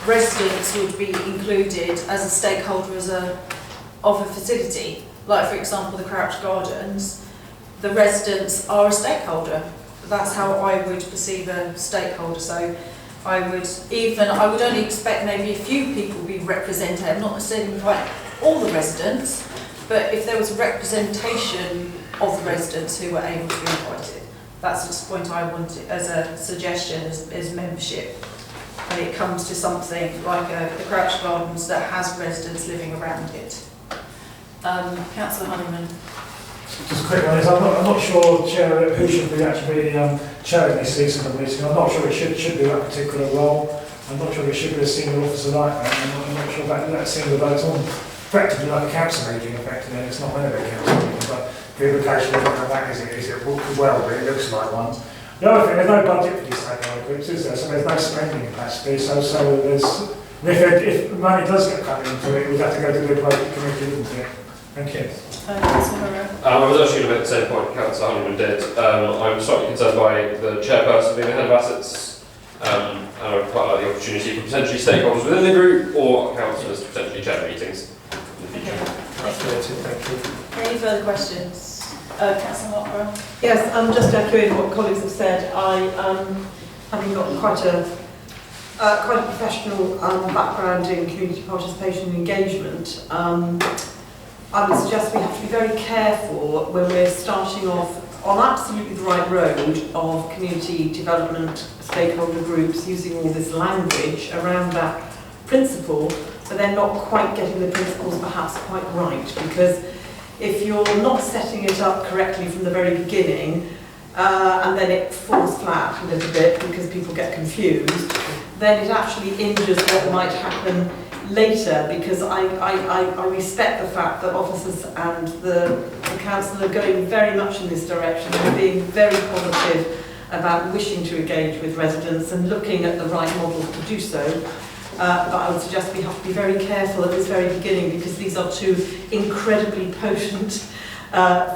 residents would be included as a stakeholder of a facility. Like for example the Crouch Gardens, the residents are a stakeholder. That's how I would perceive a stakeholder. So I would only expect maybe a few people be represented, not necessarily invite all the residents, but if there was a representation of the residents who were able to be invited. That's just a point I wanted as a suggestion as membership. When it comes to something like the Crouch Gardens that has residents living around it. Councillor Honeyman. Just a quick one, I'm not sure, Chair, who should be actually chairing this season meeting. I'm not sure it should be that particular role. I'm not sure it should be a senior officer like that. I'm not sure that senior role. It's all effectively like a council meeting, effectively, and it's not meant to be a council meeting, but the implication of that is it well, but it looks like one. The other thing, there's no budget for these stakeholder groups, is there? So there's no spending capacity. So there's, if money does get cut into it, we'd have to go to the appropriate committee, wouldn't it? Thank you. I was actually going to make the same point Councillor Honeyman did. I'm slightly concerned by the chairperson being the head of assets, and I would quite like the opportunity for potentially stakeholders within the group or councillors to potentially chair meetings in the future. Thank you. Any further questions? Councillor Lockborough? Yes, just echoing what colleagues have said, having got quite a professional background in community participation and engagement, I would suggest we have to be very careful when we're starting off on absolutely the right road of community development, stakeholder groups, using all this language around that principle, but then not quite getting the principles perhaps quite right, because if you're not setting it up correctly from the very beginning, and then it falls flat a little bit because people get confused, then it actually injures what might happen later, because I respect the fact that officers and the council are going very much in this direction and being very positive about wishing to engage with residents and looking at the right models to do so. But I would suggest we have to be very careful at this very beginning, because these are two incredibly potent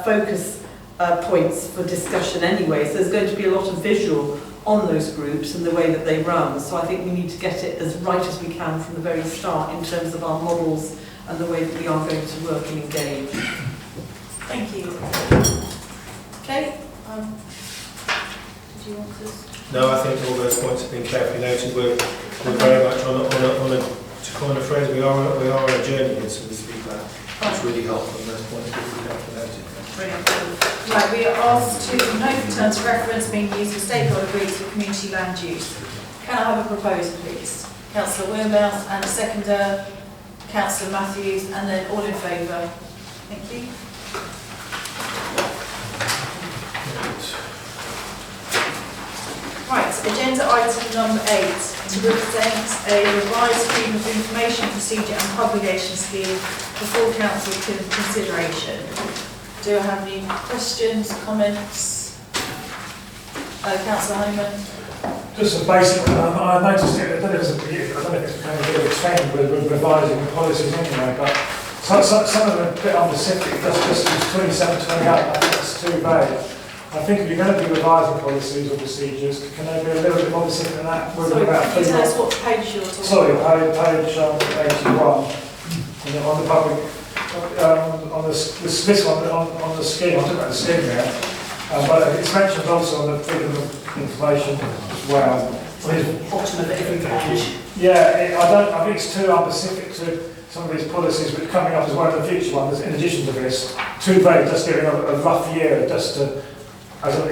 focus points for discussion anyway. So there's going to be a lot of visual on those groups and the way that they run. So I think we need to get it as right as we can from the very start in terms of our models and the way that we are going to work and engage. Thank you. Okay. Did you want to? No, I think all those points have been carefully noted. We're very much on a to coin a phrase, we are on a journey here, so to speak. That's really helpful, and those points have been carefully noted. Brilliant. Right, we are asked to note the terms of reference being used for stakeholder groups for community land use. Can I have a proposal, please? Councillor Wilmot and a seconder, Councillor Matthews, and then all in favour. Thank you. Right, agenda item number 8, to present a revised freedom of information procedure and publication scheme for full council consideration. Do I have any questions, comments? Councillor Honeyman? Just a basic one. I noticed it, I don't know if it's become a bit of a trend with revising the policies anyway, but some of them are a bit unspecific. Just use 27, 28. it's too vague. I think if you're going to be revising policies or procedures, can they be a little bit more specific than that? Sorry, can you tell us what page you're talking Sorry, about? page 81. And then on the public, on this one, on the scheme, I'm talking about the scheme there. But it's mentioned also on the freedom of information as well. Bottom of every page. Yeah, I think it's too unspecific to some of these policies which are coming up as one of the future ones, in addition to this. Too vague, just giving a rough year, just to, as it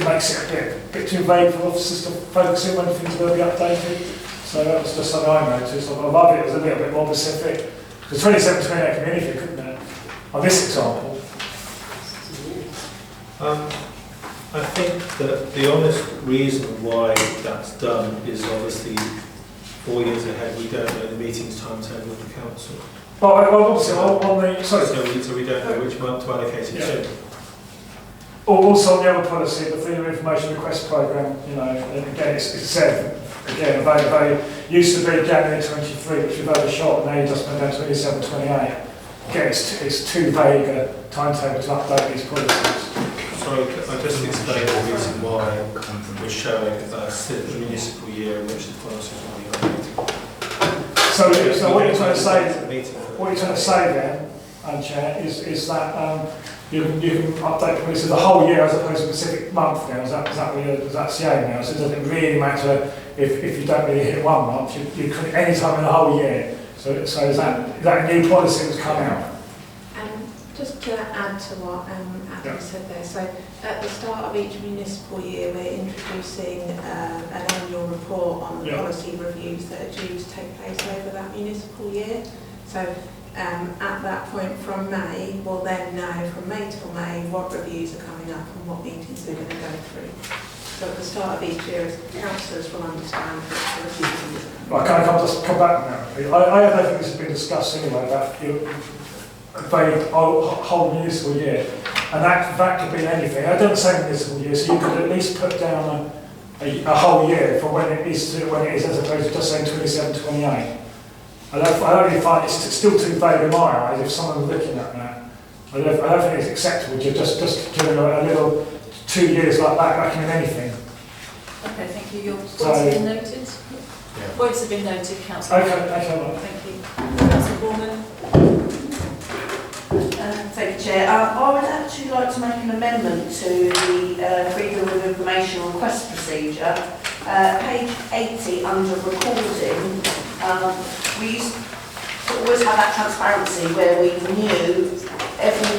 makes it a bit too vague for officers to focus in when things will be updated. So that was just something I noticed. I love it was a little bit more specific. Because 27 to 28 can be anything, couldn't it? On this example. I think that the honest reason why that's done is obviously 4 years ahead. We don't know the meeting's timetable of the council. Well, obviously, on the... Sorry. So we don't know which month to allocate it to. Also on the other policy, the Freedom of Information Request Programme, you know, and again, it's said, again, they used to be January 23, which we've overshot, and now you just went down to 27, 28. Again, it's too vague a timetable to update these policies. Sorry, I just explained the reason why we're showing a municipal year in which the policies will be updated. So what you're trying to say then, Chair, is that you can update the policy the whole year as opposed to a specific month now. Is that the aim now? So it doesn't really matter if you don't really hit 1 month. You could any time in the whole year. So is that a new policy that's come out? Just to add to what Adam said there, so at the start of each municipal year we're introducing an annual report on the policy reviews that are due to take place over that municipal year. So at that point from May, we'll then know from May till May what reviews are coming up and what meetings they're going to go through. So at the start of each year, councillors will understand what the reviews are. Well, can I just come back now? I don't think this has been discussed anyway about vague whole municipal year, and that could be anything. I don't say municipal year, so you could at least put down a whole year for when it is as opposed to just saying 27, 28. I don't really find it's still too vague in my eyes if someone's looking at that. I don't think it's acceptable to just giving a little 2 years like that can mean anything. Okay, thank you. Your points have been noted. Yeah. Points have been noted, Councillor. Okay. Thank you. Councillor Foreman. Thank you, Chair. I would actually like to make an amendment to the Freedom of Information request procedure. Page 80 under recording, we used to always have that transparency where we knew every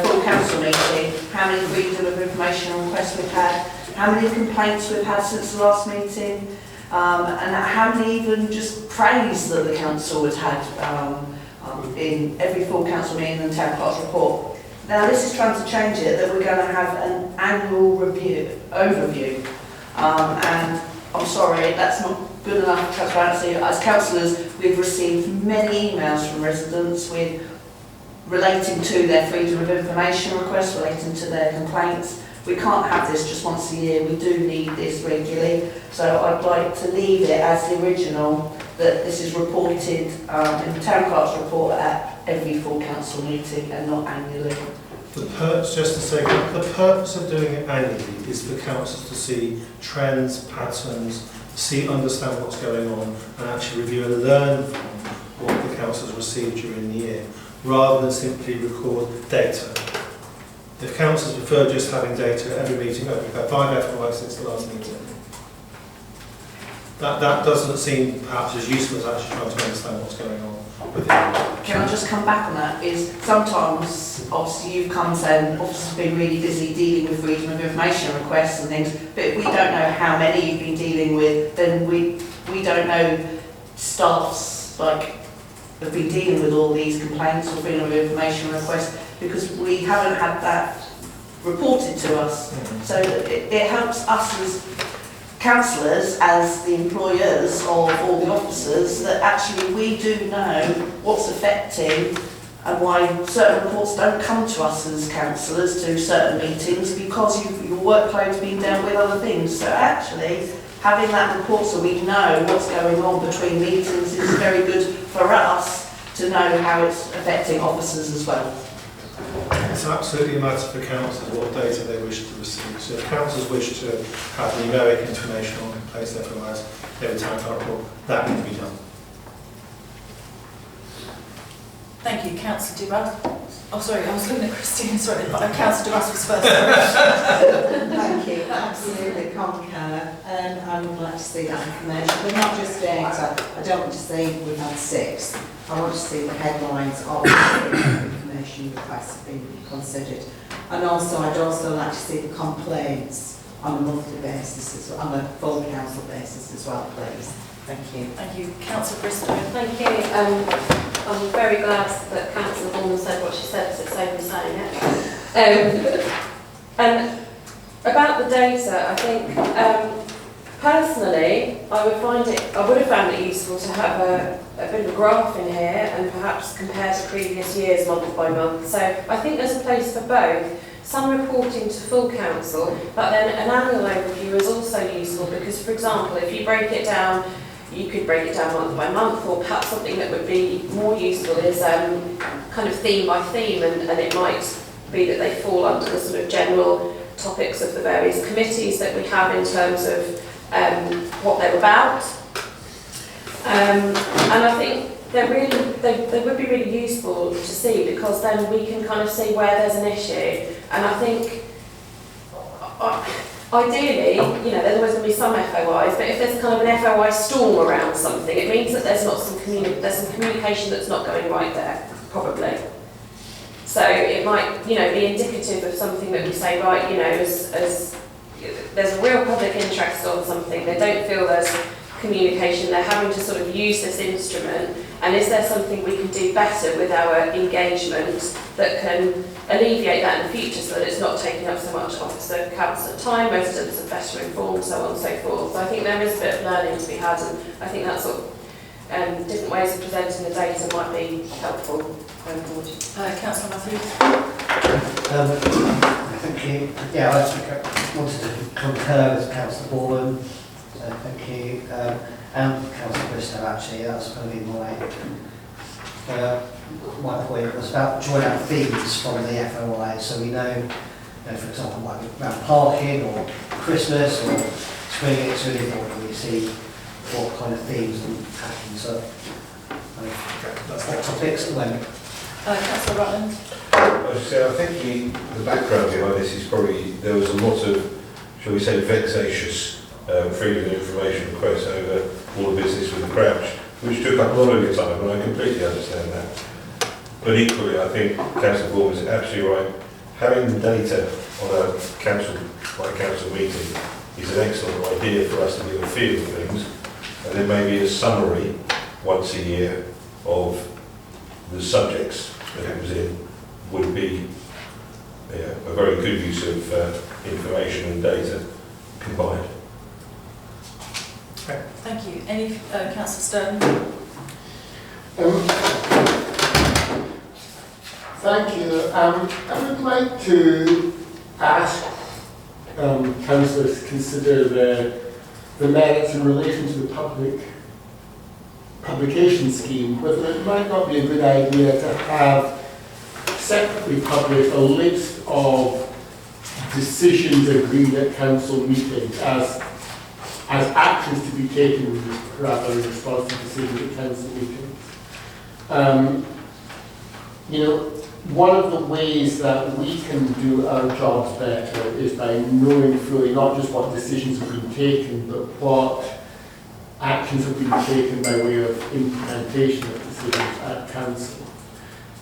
full council meeting how many Freedom of Information requests we've had, how many complaints we've had since the last meeting, and how many even just praise that the council had had in every full council meeting and town clerk's report. Now this is trying to change it, that we're going to have an annual overview, and I'm sorry, that's not good enough transparency. As councillors, we've received many emails from residents relating to their freedom of information requests, relating to their complaints. We can't have this just once a year, we do need this regularly, so I'd like to leave it as the original, that this is reported in the town clerk's report at every full council meeting and not annually. Just to say, the purpose of doing it annually is for councils to see trends, patterns, understand what's going on, and actually review and learn from what the council's received during the year, rather than simply record data. If councils prefer just having data at every meeting, we've had 5 FOIs since the last meeting. That doesn't seem perhaps as useful as actually trying to understand what's going on with it. Can I just come back on that? Is sometimes, obviously you've come saying officers have been really busy dealing with freedom of information requests and things, but if we don't know how many you've been dealing with, then we don't know staffs have been dealing with all these complaints or freedom of information requests, because we haven't had that reported to us. So it helps us as councillors, as the employers of all the officers, that actually we do know what's affecting and why certain reports don't come to us as councillors to certain meetings, because your workload's been dealt with other things. So actually having that report so we know what's going on between meetings is very good for us to know how it's affecting officers as well. It's absolutely a matter for councillors what data they wish to receive. So if councillors wish to have numeric information on place FOIs, they have a town clerk report, that can be done. Thank you, Councillor Dubas. Oh, sorry, I was looking at Christine, sorry, but Councillor Dubas was first. Thank you, absolutely concur, and I would like to see that information, but not just data. I don't want to say we've had 6. I want to see the headlines of the information requests have been considered. And also, I'd also like to see the complaints on a monthly basis, on a full council basis as well, please. Thank you. Thank you. Councillor Bristol. Thank you. I'm very glad that Councillor Vaughan said what she said, because it's over saying it. And about the data, I think personally, I would have found it useful to have a bit of a graph in here and perhaps compare to previous years month by month. So I think there's a place for both. Some reporting to full council, but then an annual overview is also useful because, for example, if you break it down, you could break it down month by month, or perhaps something that would be more useful is kind of theme by theme, and it might be that they fall under the sort of general topics of the various committees that we have in terms of what they're about. And I think they would be really useful to see, because then we can kind of see where there's an issue. And I think ideally, there's always going to be some FOIs, but if there's kind of an FOI storm around something, it means that there's some communication that's not going right there, probably. So it might, be indicative of something that we say, right, as there's a real public interest on something, they don't feel there's communication, they're having to sort of use this instrument, and is there something we can do better with our engagement that can alleviate that in the future so that it's not taking up so much officer council time, residents are better informed, so on and so forth. So I think there is a bit of learning to be had, and I think that sort of different ways of presenting the data might be helpful going forward. Councillor Matthews. Thank you. Yeah, I wanted to concur with Councillor Bourne. Thank you. And Councillor Bristow, actually, that's going to be my point. Was about drawing out themes from the FOI, so we know, for example, like around parking or Christmas or spring. It's really important we see what kind of themes and patterns are topics at the moment. Councillor Rutland. I think the background behind this is probably there was a lot of, shall we say, vexatious freedom of information requests over all the business with the Crouch, which took up a lot of your time, and I completely understand that. But equally, I think Councillor Vaughan is absolutely right. Having the data on a council meeting is an excellent idea for us to get a feel of things, and then maybe a summary once a year of the subjects that it was in would be a very good use of information and data combined. Thank you. Any Councillor Stone? Thank you. I would like to ask councillors to consider the merits in relation to the publication scheme, whether it might not be a good idea to have separately published a list of decisions agreed at council meetings as actions to be taken rather in response to decisions at council meetings. One of the ways that we can do our jobs better is by knowing fully not just what decisions have been taken, but what actions have been taken by way of implementation of decisions at council.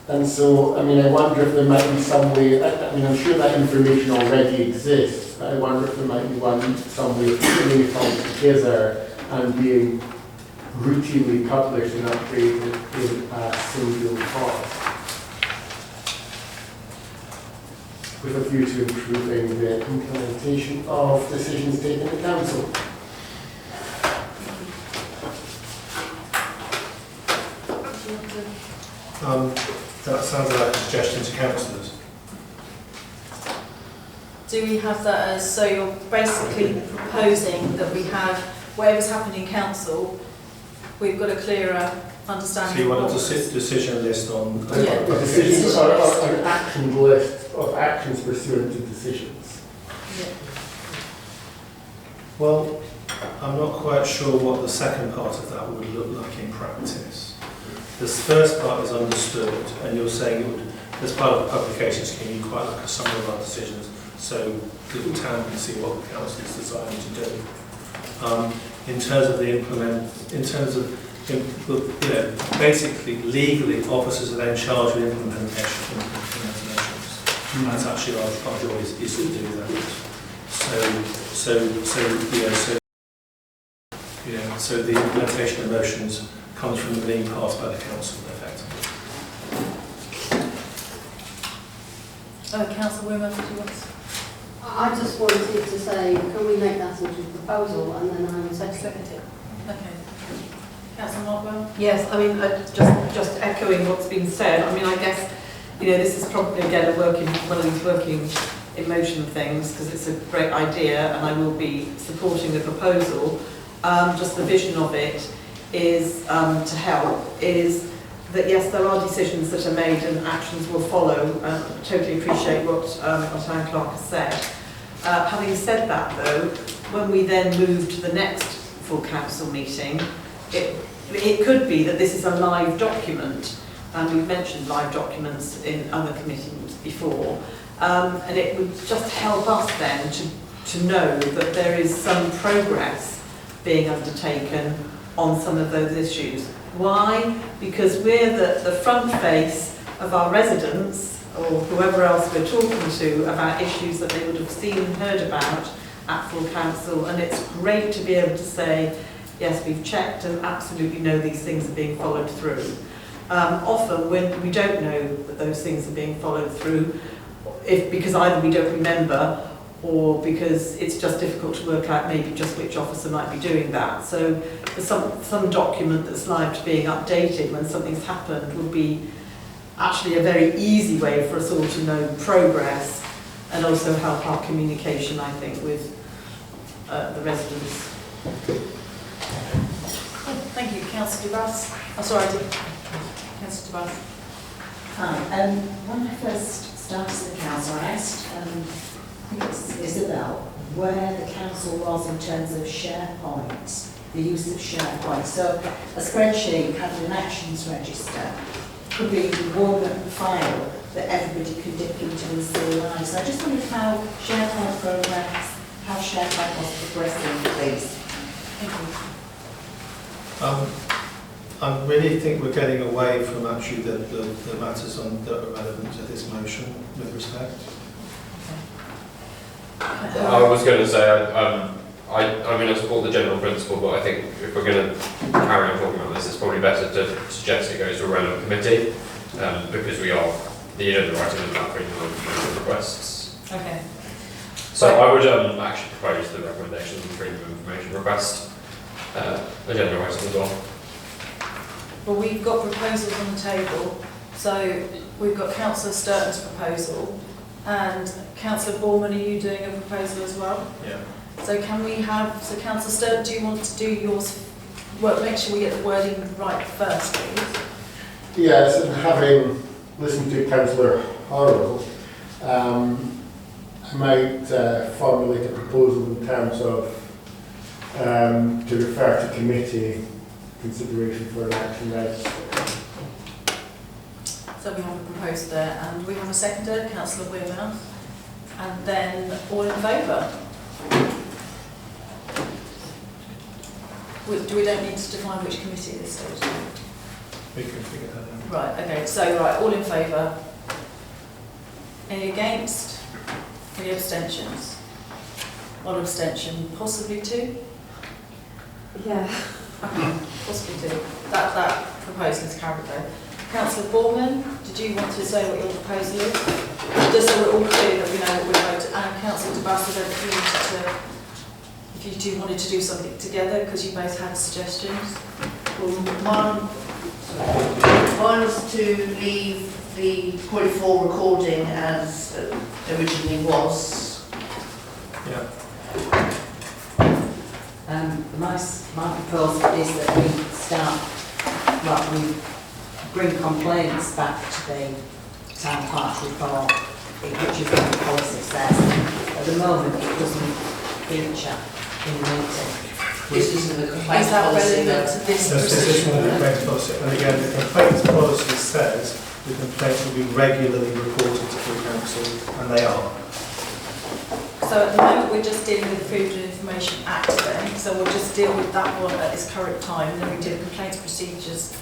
And so, I wonder if there might be some way, I'm sure that information already exists, but I wonder if there might be some way of putting it all together and being routinely published and updated in a single form, with a view to improving the implementation of decisions taken at council. That sounds like a suggestion to councillors. Do we have that as, so you're basically proposing that we have, whatever's happening in council, we've got a clearer understanding. So you want a decision list on... Decisions or an action list of actions pursuant to decisions. Well, I'm not quite sure what the second part of that would look like in practice. This first part is understood, and you're saying it would, as part of the publication scheme, you quite like a summary of our decisions, so the town can see what the council is deciding to do. In terms of basically legally, officers are then charged with implementation measures. And that's actually our job is to do that. So the implementation of motions comes from being passed by the council, effectively. Councillor Wimmer, did you want to? I just wanted to say, can we make that into a proposal and then I will second it? Okay. Councillor Markwell? Yes, I mean, just echoing what's been said, I mean, I guess, this is probably again one of these working in motion things, because it's a great idea and I will be supporting the proposal. Just the vision of it is to help, is that yes, there are decisions that are made and actions will follow. Totally appreciate what our town clerk has said. Having said that though, when we then move to the next full council meeting, it could be that this is a live document, and we've mentioned live documents in other committees before, and it would just help us then to know that there is some progress being undertaken on some of those issues. Why? Because we're the front face of our residents, or whoever else we're talking to, about issues that they would have seen and heard about at full council, and it's great to be able to say, yes, we've checked and absolutely know these things are being followed through. Often when we don't know that those things are being followed through, because either we don't remember or because it's just difficult to work out maybe just which officer might be doing that. So there's some document that's live to being updated when something's happened would be actually a very easy way for us all to know progress, and also help our communication, I think, with the residents. Thank you. Councillor Duras. Oh, sorry, Councillor Duras. Hi. When I first started the council, I asked, I think it's Isabel, where the council was in terms of SharePoint, the use of SharePoint. So a spreadsheet having an actions register could be one file that everybody could dip into and see live. So I just wondered how SharePoint programs, how SharePoint was progressing, please. Thank you. I really think we're getting away from actually the matters that are relevant to this motion with respect. I was going to say, I mean, I support the general principle, but I think if we're going to carry on talking about this, it's probably better to suggest it goes to a relevant committee, because we are, the writing of that freedom of information requests. Okay. So I would actually propose the recommendation of the freedom of information request agenda item as well. Well, we've got proposals on the table. So we've got Councillor Sturton's proposal, and Councillor Borman, are you doing a proposal as well? Yeah. So can we have, so Councillor Sturton, do you want to do yours? Well, make sure we get the wording right first, please. Yes, and having listened to Councillor Harwell, I might formulate a proposal in terms of to refer to committee consideration for an action register. So we have a proposal there, and we have a seconder, Councillor Wearmouth, and then all in favour? We don't need to define which committee at this stage. We can figure that out. Right, okay, so all in favour? Any against? Any abstentions? One abstention, possibly two? Yeah. Okay, possibly two. That proposal is carried though. Councillor Borman, did you want to say what your proposal is? Just so we're all clear that we know what we're voting. And Councillor DeBass, if you two wanted to do something together, because you both had suggestions. Mine was to leave the 44 recording as originally was. Yeah. My proposal is that we bring complaints back to the town clerk's report which is what the policy says. At the moment, it doesn't feature in the meeting. This isn't the complaint Is that policy. relevant to this This is procedure? the complaints policy, and again, the complaints policy says the complaints will be regularly reported to the council, and they are. So at the moment, we're just dealing with the Food and Information Act then, so we'll just deal with that one at this current time, and then we do complaints procedures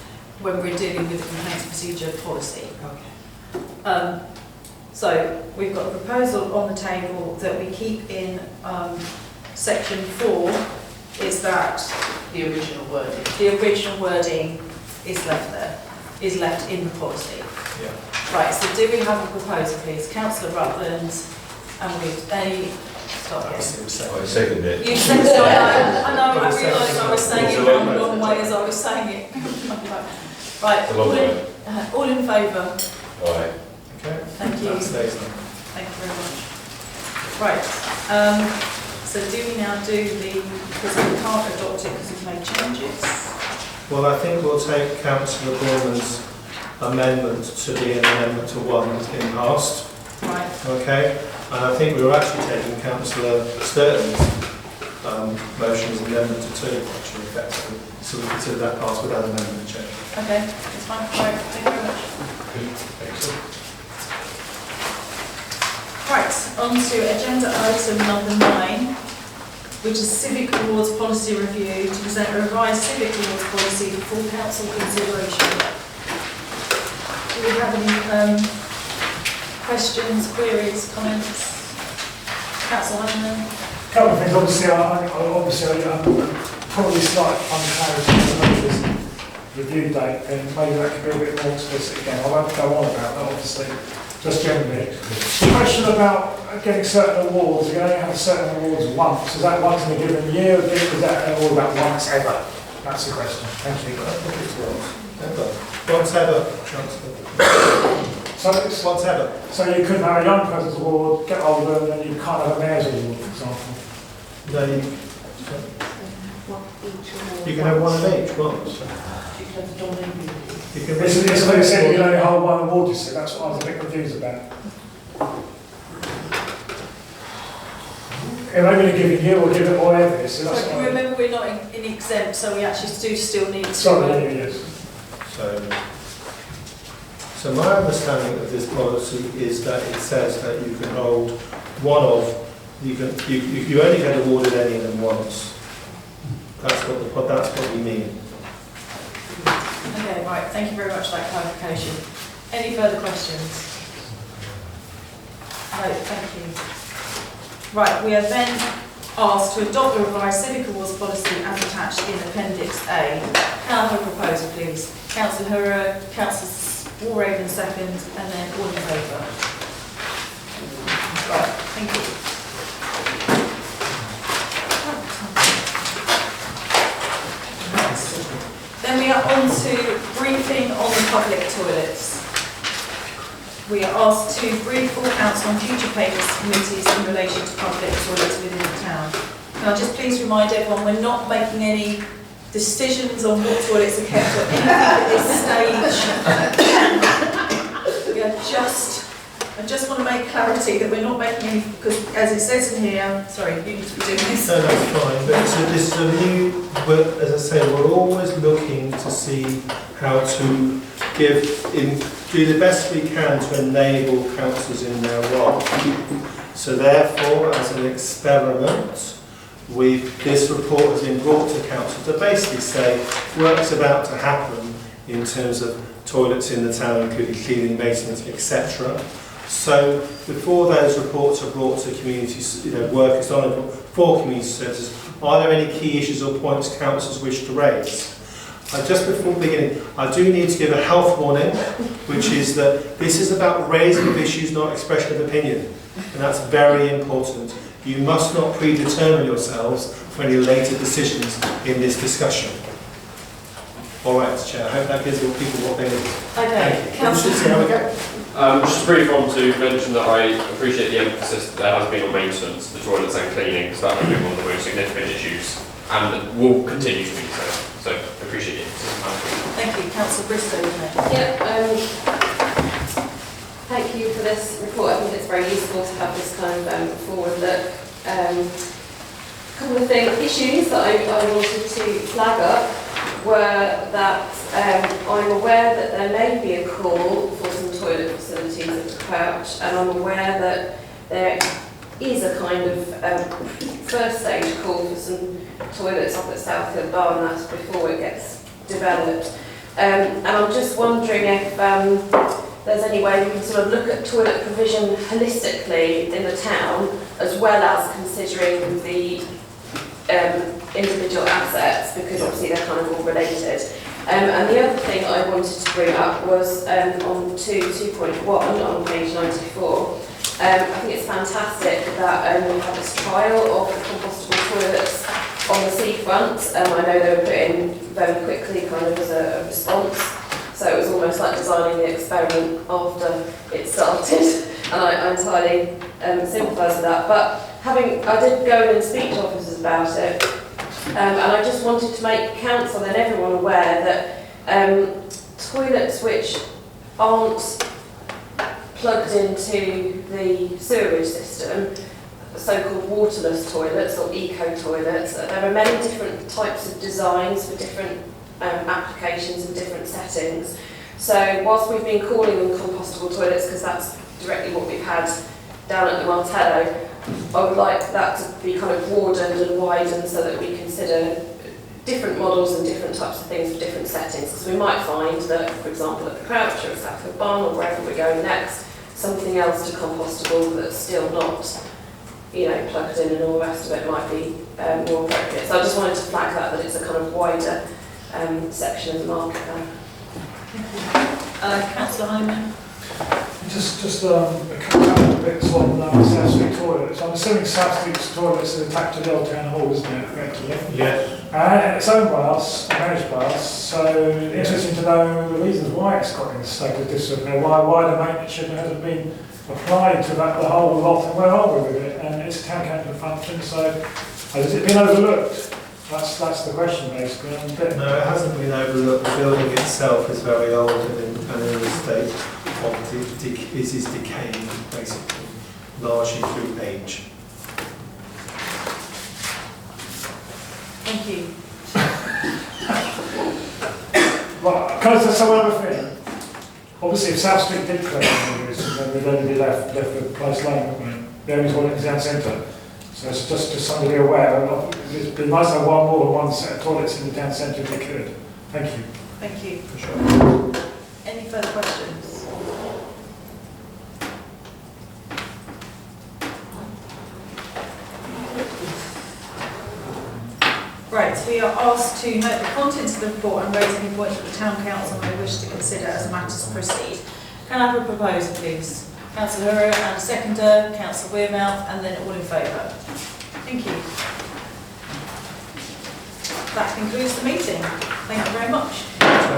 when we're dealing with the complaints procedure policy. Okay. So we've got a proposal on the table that we keep in section 4, is that The original wording. the original wording is left there, is left in the policy. Yeah. Right, so do we have a proposal, please? Councillor Rutland, and with any, start again. I second it. You said so, I know, I realised I was saying it the wrong way as I was saying it. Right, It's a long way. all in favour? Aye. Okay. Thank you. That stays then. Thank you very much. Right, so do we now do the, because we can't adopt it because we've made changes? Well, I think we'll take Councillor Gorman's amendment to be an amendment to 1 that's been passed. Right. Okay, and I think we were actually taking Councillor Sturton's motion as an amendment to 2, actually, effectively. So we consider that passed without amendment change. Okay, that's fine. Right, thank you very much. Excellent. Right, on to agenda item number 9, which is Civic Awards Policy Review, to present a revised Civic Awards Policy for full council consideration. Do we have any questions, queries, comments? Councillor Hannon? Couple of things, obviously, probably slight unclarity on this review date, and maybe that could be a bit more explicit again. I won't go on about that, obviously, just generally. The question about getting certain awards, you only have certain awards once, is that once in a given year, or is that all about once ever? That's the question. Thank you. I think it's once ever, Chancellor. So it's Once ever. So you could have a young person's award, get older, and then you can't have a mayor's award, for example. No, you can have one of each once. You can It's like saying you only hold one award, you see, that's what I was a bit confused about. It may be a given year or given whatever, so that's Right, what I... remember, we're not in exempt, so we actually do still need to... Sorry, yes. So my understanding of this policy is that it says that you can hold one of, you only get awarded any of them once. That's what we mean. Okay, right, thank you very much for that clarification. Any further questions? No, thank you. Right, we are then asked to adopt the revised Civic Awards policy as attached in Appendix A. Can I have a proposal, please? Councillor Hurra, Councillor Walraven second, and then all in favour. Right, thank you. Then we are on to briefing on the public toilets. We are asked to brief all council on future payments to committees in relation to public toilets within the town. Can I just please remind everyone, we're not making any decisions on what toilets are kept or anything at this stage. We are I just want to make clarity that we're not making any, because as it says in here, sorry, you need to be doing this. No, that's fine, but this is a new, as I say, we're always looking to see how to do the best we can to enable councillors in their role. So therefore, as an experiment, this report has been brought to council to basically say work's about to happen in terms of toilets in the town, including cleaning, maintenance, etc. So before those reports are brought to communities, work is done for community services, are there any key issues or points councillors wish to raise? Just before beginning, I do need to give a health warning, which is that this is about raising of issues, not expression of opinion. And that's very important. You must not predetermine yourselves for any later decisions in this discussion. All right, Chair, I hope that gives all people what they need. Okay, Councillor. See how we go. Just brief on to mention that I appreciate the emphasis that there has been on maintenance, the toilets and cleaning, because that has been one of the most significant issues and will continue to be so. So appreciate the emphasis. Thank you. Councillor Bristow, isn't it? Yeah, thank thank you for this report. I think it's very useful to have this kind of forward look. A couple of issues that I wanted to flag up were that I'm aware that there may be a call for some toilet facilities at Crouch, and I'm aware that there is a kind of first stage call for some toilets up at Southfield Bar, and that's before it gets developed. And I'm just wondering if there's any way we can sort of look at toilet provision holistically in the town, as well as considering the individual assets, because obviously they're kind of all related. And the other thing I wanted to bring up was on 2.1 on page 94. I think it's fantastic that we have this trial of the compostable toilets on the seafront. I know they were put in very quickly, kind of as a response. So it was almost like designing the experiment after it started, and I entirely sympathise with that. But I did go in and speak to officers about it, and I just wanted to make council and everyone aware that toilets which aren't plugged into the sewerage system, so-called waterless toilets or eco-toilets, there are many different types of designs for different applications and different settings. So whilst we've been calling them compostable toilets, because that's directly what we've had down at the Martello, I would like that to be kind of broadened and widened so that we consider different models and different types of things for different settings. Because we might find that, for example, at the Crouch or at Seaford Barn or wherever we're going next, something else to compostable that's still not, plugged in, and all the rest of it might be more appropriate. So I just wanted to flag that it's a kind of wider section of the market there. Councillor Hyman. Just a couple of bits on South Street toilets. I'm assuming South Street's toilets are attached to the old town hall, isn't it, effectively? Yes. And it's owned by us, managed by us, so interesting to know the reasons why it's got in the state of disrepair, why the maintenance schedule hasn't been applied to the whole lot, and where are we with it? And it's a town council function, so has it been overlooked? That's the question, basically. No, it hasn't been overlooked. The building itself is very old and in a state of is decaying, basically, largely through age. Thank you. Well, because there's some other thing. Obviously, if South Street did close, then we'd only be left with Place Lane, wouldn't we? The only toilet in town centre. So it's just something to be aware of. It'd be nice to have more than one set of toilets in the town centre if we could. Thank you. Thank you. For sure. Any further questions? Right, we are asked to note the contents of the report and raise any points that the Town Council may wish to consider as matters proceed. Can I have a proposer, please? Councillor Hurrah and a seconder, Councillor Wearmouth, and then all in favour. Thank you. That concludes the meeting. Thank you very much.